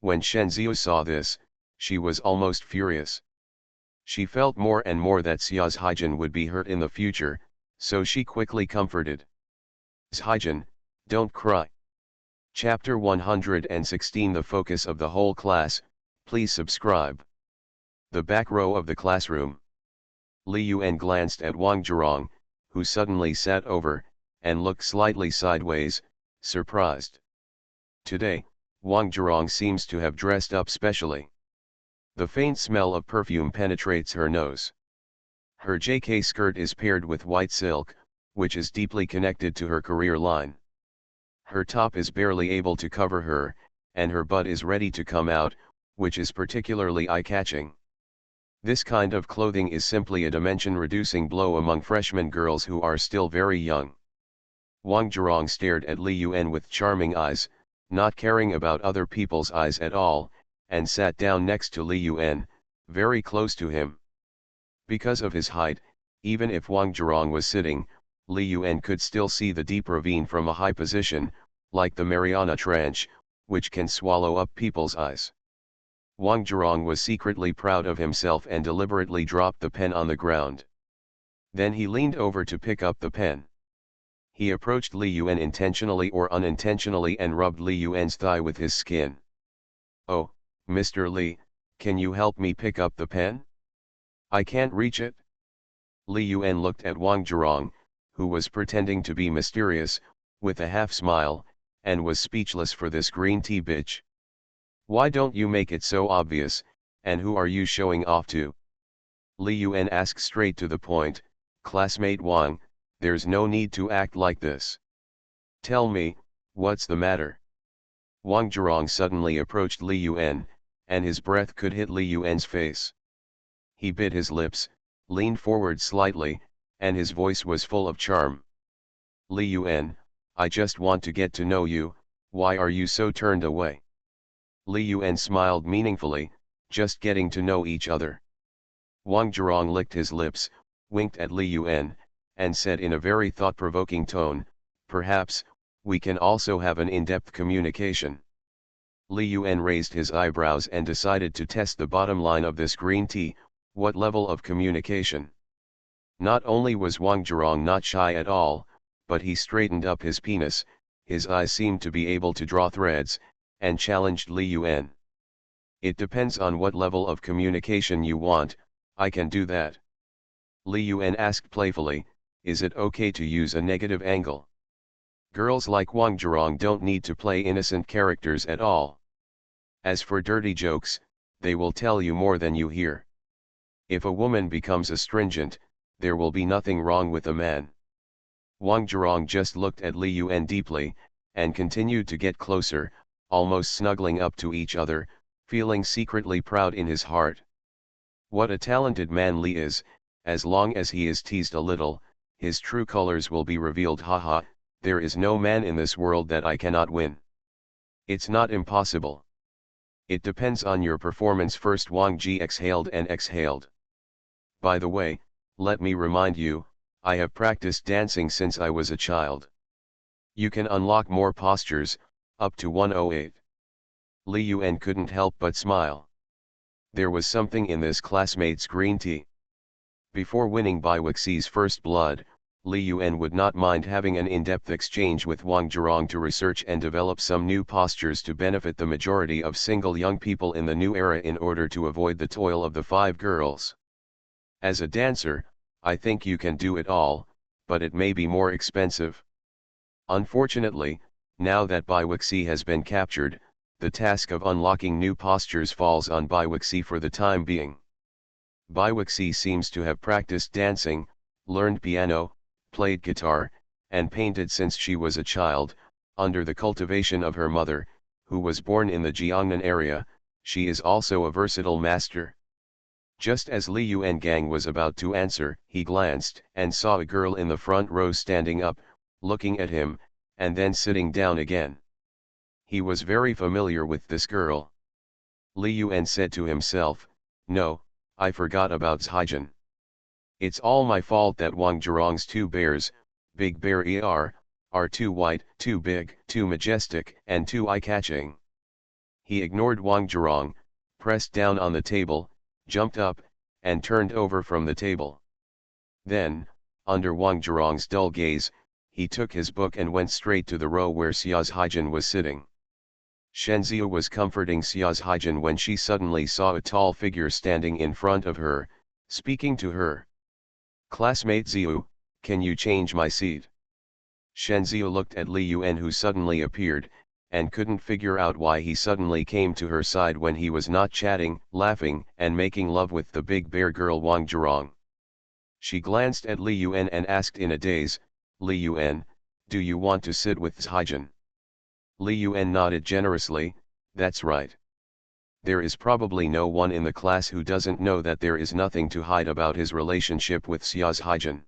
Speaker 1: When Shenziu saw this, she was almost furious. She felt more and more that Xia's Haijin would be hurt in the future, so she quickly comforted. Haijin, don't cry. Chapter 116. The focus of the whole class, please subscribe. The back row of the classroom. Li Yuan glanced at Wang Zhirong, who suddenly sat over, and looked slightly sideways, surprised. Today, Wang Zhirong seems to have dressed up specially. The faint smell of perfume penetrates her nose. Her JK skirt is paired with white silk, which is deeply connected to her career line. Her top is barely able to cover her, and her butt is ready to come out, which is particularly eye-catching. This kind of clothing is simply a dimension-reducing blow among freshman girls who are still very young. Wang Zhirong stared at Li Yuan with charming eyes, not caring about other people's eyes at all, and sat down next to Li Yuan, very close to him. Because of his height, even if Wang Zhirong was sitting, Li Yuan could still see the deep ravine from a high position, like the Mariana Trench, which can swallow up people's eyes. Wang Zhirong was secretly proud of himself and deliberately dropped the pen on the ground. Then he leaned over to pick up the pen. He approached Li Yuan intentionally or unintentionally and rubbed Li Yuan's thigh with his skin. "Oh, Mr. Li, can you help me pick up the pen? I can't reach it." Li Yuan looked at Wang Zhirong, who was pretending to be mysterious, with a half smile, and was speechless for this green tea bitch. "Why don't you make it so obvious, and who are you showing off to?" Li Yuan asked straight to the point, "Classmate Wang, there's no need to act like this. Tell me, what's the matter?" Wang Zhirong suddenly approached Li Yuan, and his breath could hit Li Yuan's face. He bit his lips, leaned forward slightly, and his voice was full of charm. "Li Yuan, I just want to get to know you, why are you so turned away?" Li Yuan smiled meaningfully, "Just getting to know each other." Wang Zhirong licked his lips, winked at Li Yuan, and said in a very thought-provoking tone, "Perhaps, we can also have an in-depth communication." Li Yuan raised his eyebrows and decided to test the bottom line of this green tea, what level of communication. Not only was Wang Zhirong not shy at all, but he straightened up his penis, his eyes seemed to be able to draw threads, and challenged Li Yuan. "It depends on what level of communication you want, I can do that." Li Yuan asked playfully, "Is it okay to use a negative angle? Girls like Wang Zhirong don't need to play innocent characters at all. As for dirty jokes, they will tell you more than you hear. If a woman becomes astringent, there will be nothing wrong with a man." Wang Zhirong just looked at Li Yuan deeply, and continued to get closer, almost snuggling up to each other, feeling secretly proud in his heart. What a talented man Li is, as long as he is teased a little, his true colors will be revealed. Haha, there is no man in this world that I cannot win. It's not impossible. It depends on your performance first. Wang Ji exhaled and exhaled. "By the way, let me remind you, I have practiced dancing since I was a child. You can unlock more postures, up to 108. Li Yuan couldn't help but smile. There was something in this classmate's green tea. Before winning Bai Wuxi's first blood, Li Yuan would not mind having an in-depth exchange with Wang Zhirong to research and develop some new postures to benefit the majority of single young people in the new era in order to avoid the toil of the 5 girls. As a dancer, I think you can do it all, but it may be more expensive. Unfortunately, now that Bai Wuxi has been captured, the task of unlocking new postures falls on Bai Wuxi for the time being. Bai Wuxi seems to have practiced dancing, learned piano, played guitar, and painted since she was a child, under the cultivation of her mother, who was born in the Jiangnan area. She is also a versatile master. Just as Li Yuangang was about to answer, he glanced and saw a girl in the front row standing up, looking at him, and then sitting down again. He was very familiar with this girl. Li Yuan said to himself, "No, I forgot about Zhaijin. It's all my fault that Wang Zhirong's 2 bears, Big Bear are too white, too big, too majestic, and too eye-catching." He ignored Wang Zhirong, pressed down on the table, jumped up, and turned over from the table. Then, under Wang Zhirong's dull gaze, he took his book and went straight to the row where Xia Zhaijin was sitting. Shenzia was comforting Xia Zhaijin when she suddenly saw a tall figure standing in front of her, speaking to her. "Classmate Ziu, can you change my seat?" Shenziu looked at Li Yuan, who suddenly appeared, and couldn't figure out why he suddenly came to her side when he was not chatting, laughing, and making love with the big bear girl Wang Zhurong. She glanced at Li Yuan and asked in a daze, "Li Yuan, do you want to sit with Zhaijin?" Li Yuan nodded generously, "That's right. There is probably no one in the class who doesn't know that there is nothing to hide about his relationship with Xia Zhaijin."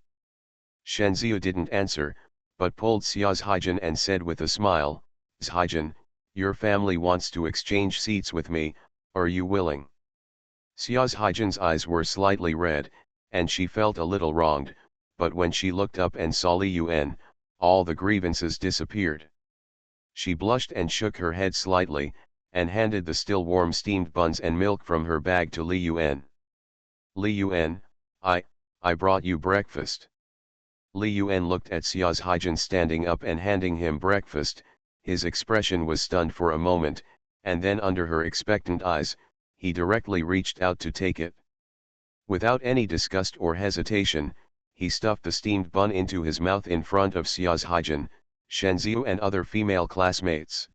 Speaker 1: Shenziu didn't answer, but pulled Xia Zhaijin and said with a smile, "Zhaijin, your family wants to exchange seats with me, are you willing?" Xia Zhaijin's eyes were slightly red, and she felt a little wronged, but when she looked up and saw Li Yuan, all the grievances disappeared. She blushed and shook her head slightly, and handed the still warm steamed buns and milk from her bag to Li Yuan. "Li Yuan, I brought you breakfast." Li Yuan looked at Xia Zhaijin standing up and handing him breakfast. His expression was stunned for a moment, and then under her expectant eyes, he directly reached out to take it. Without any disgust or hesitation, he stuffed the steamed bun into his mouth in front of Xia Zhaijin, Shenziu and other female classmates.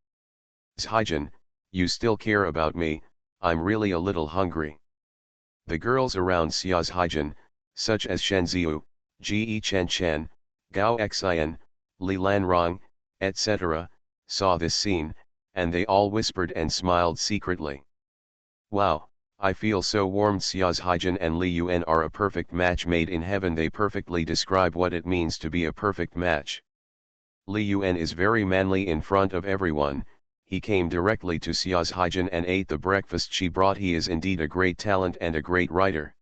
Speaker 1: "Zhaijin, you still care about me, I'm really a little hungry." The girls around Xia Zhaijin, such as Shenziu, Ji Chen Chen, Gao Xian, Li Lanrong, etc., saw this scene, and they all whispered and smiled secretly. "Wow, I feel so warmed." Xia Zhaijin and Li Yuan are a perfect match made in heaven. They perfectly describe what it means to be a perfect match. Li Yuan is very manly in front of everyone. He came directly to Xia Zhaijin and ate the breakfast she brought. He is indeed a great talent and a great writer.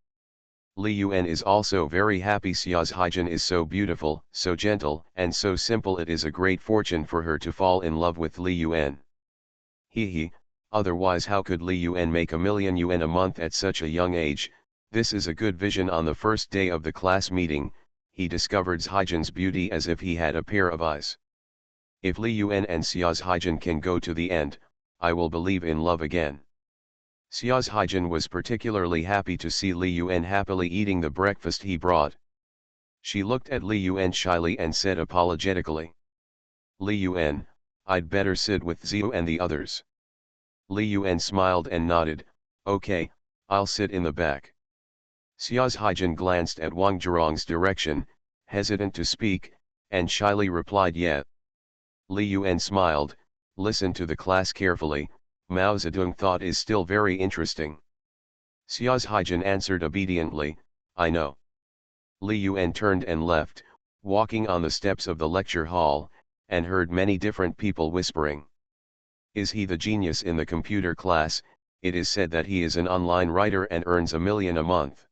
Speaker 1: Li Yuan is also very happy. Xia Zhaijin is so beautiful, so gentle, and so simple. It is a great fortune for her to fall in love with Li Yuan. He, otherwise how could Li Yuan make $1,000,000 a month at such a young age? This is a good vision. On the first day of the class meeting, he discovered Zhaijin's beauty as if he had a pair of eyes. If Li Yuan and Xia Zhaijin can go to the end, I will believe in love again. Xia Zhaijin was particularly happy to see Li Yuan happily eating the breakfast he brought. She looked at Li Yuan shyly and said apologetically, "Li Yuan, I'd better sit with Xiu and the others." Li Yuan smiled and nodded, "Okay, I'll sit in the back." Xia Zhaijin glanced at Wang Zhurong's direction, hesitant to speak, and shyly replied, "Yeah." Li Yuan smiled, "Listen to the class carefully, Mao Zedong thought is still very interesting." Xia Zhaijin answered obediently, "I know." Li Yuan turned and left, walking on the steps of the lecture hall, and heard many different people whispering. "Is he the genius in the computer class? It is said that he is an online writer and earns $1,000,000 a month."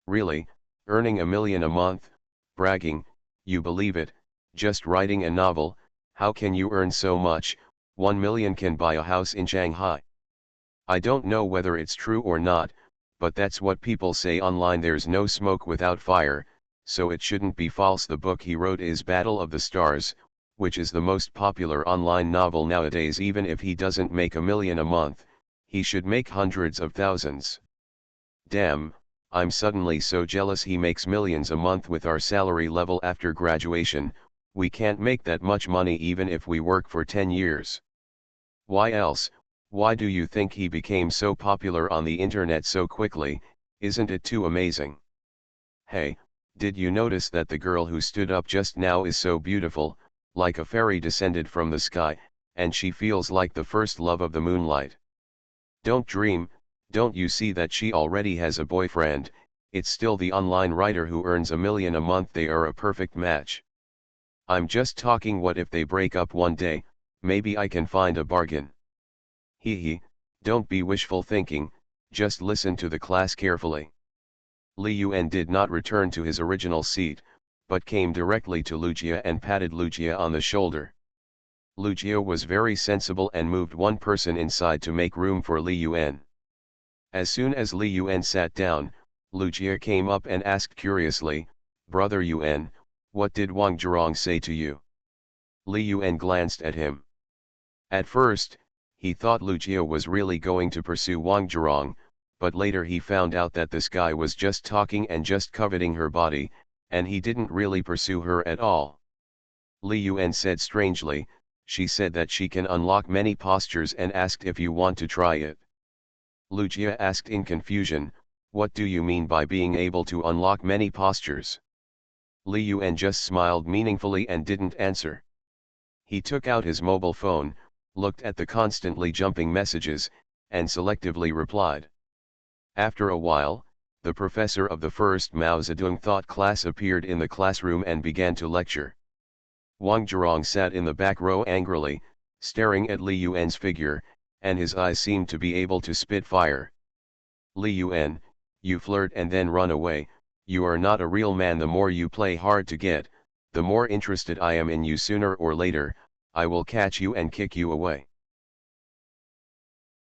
Speaker 1: "Really, earning $1,000,000 a month? Bragging, you believe it, just writing a novel, how can you earn so much? 1,000,000 can buy a house in Shanghai." I don't know whether it's true or not, but that's what people say online. There's no smoke without fire, so it shouldn't be false. The book he wrote is Battle of the Stars, which is the most popular online novel nowadays. Even if he doesn't make $1,000,000 a month, he should make hundreds of thousands. Damn, I'm suddenly so jealous. He makes millions a month. With our salary level after graduation, we can't make that much money even if we work for 10 years. Why else? Why do you think he became so popular on the internet so quickly? Isn't it too amazing? Hey, did you notice that the girl who stood up just now is so beautiful, like a fairy descended from the sky, and she feels like the first love of the moonlight? Don't dream, don't you see that she already has a boyfriend? It's still the online writer who earns $1,000,000 a month. They are a perfect match. I'm just talking, what if they break up one day? Maybe I can find a bargain. Don't be wishful thinking, just listen to the class carefully. Li Yuan did not return to his original seat, but came directly to Lucia and patted Lucia on the shoulder. Lucia was very sensible and moved one person inside to make room for Li Yuan. As soon as Li Yuan sat down, Lucia came up and asked curiously, "Brother Yuan, what did Wang Zhurong say to you?" Li Yuan glanced at him. At first, he thought Lucia was really going to pursue Wang Zhurong, but later he found out that this guy was just talking and just coveting her body, and he didn't really pursue her at all. Li Yuan said strangely. She said that she can unlock many postures and asked if you want to try it. Lu Jia asked in confusion, what do you mean by being able to unlock many postures? Li Yuan just smiled meaningfully and didn't answer. He took out his mobile phone, looked at the constantly jumping messages, and selectively replied. After a while, the professor of the first Mao Zedong thought class appeared in the classroom and began to lecture. Wang Zhirong sat in the back row angrily, staring at Li Yuan's figure, and his eyes seemed to be able to spit fire. Li Yuan, you flirt and then run away, you are not a real man. The more you play hard to get, the more interested I am in you. Sooner or later, I will catch you and kick you away.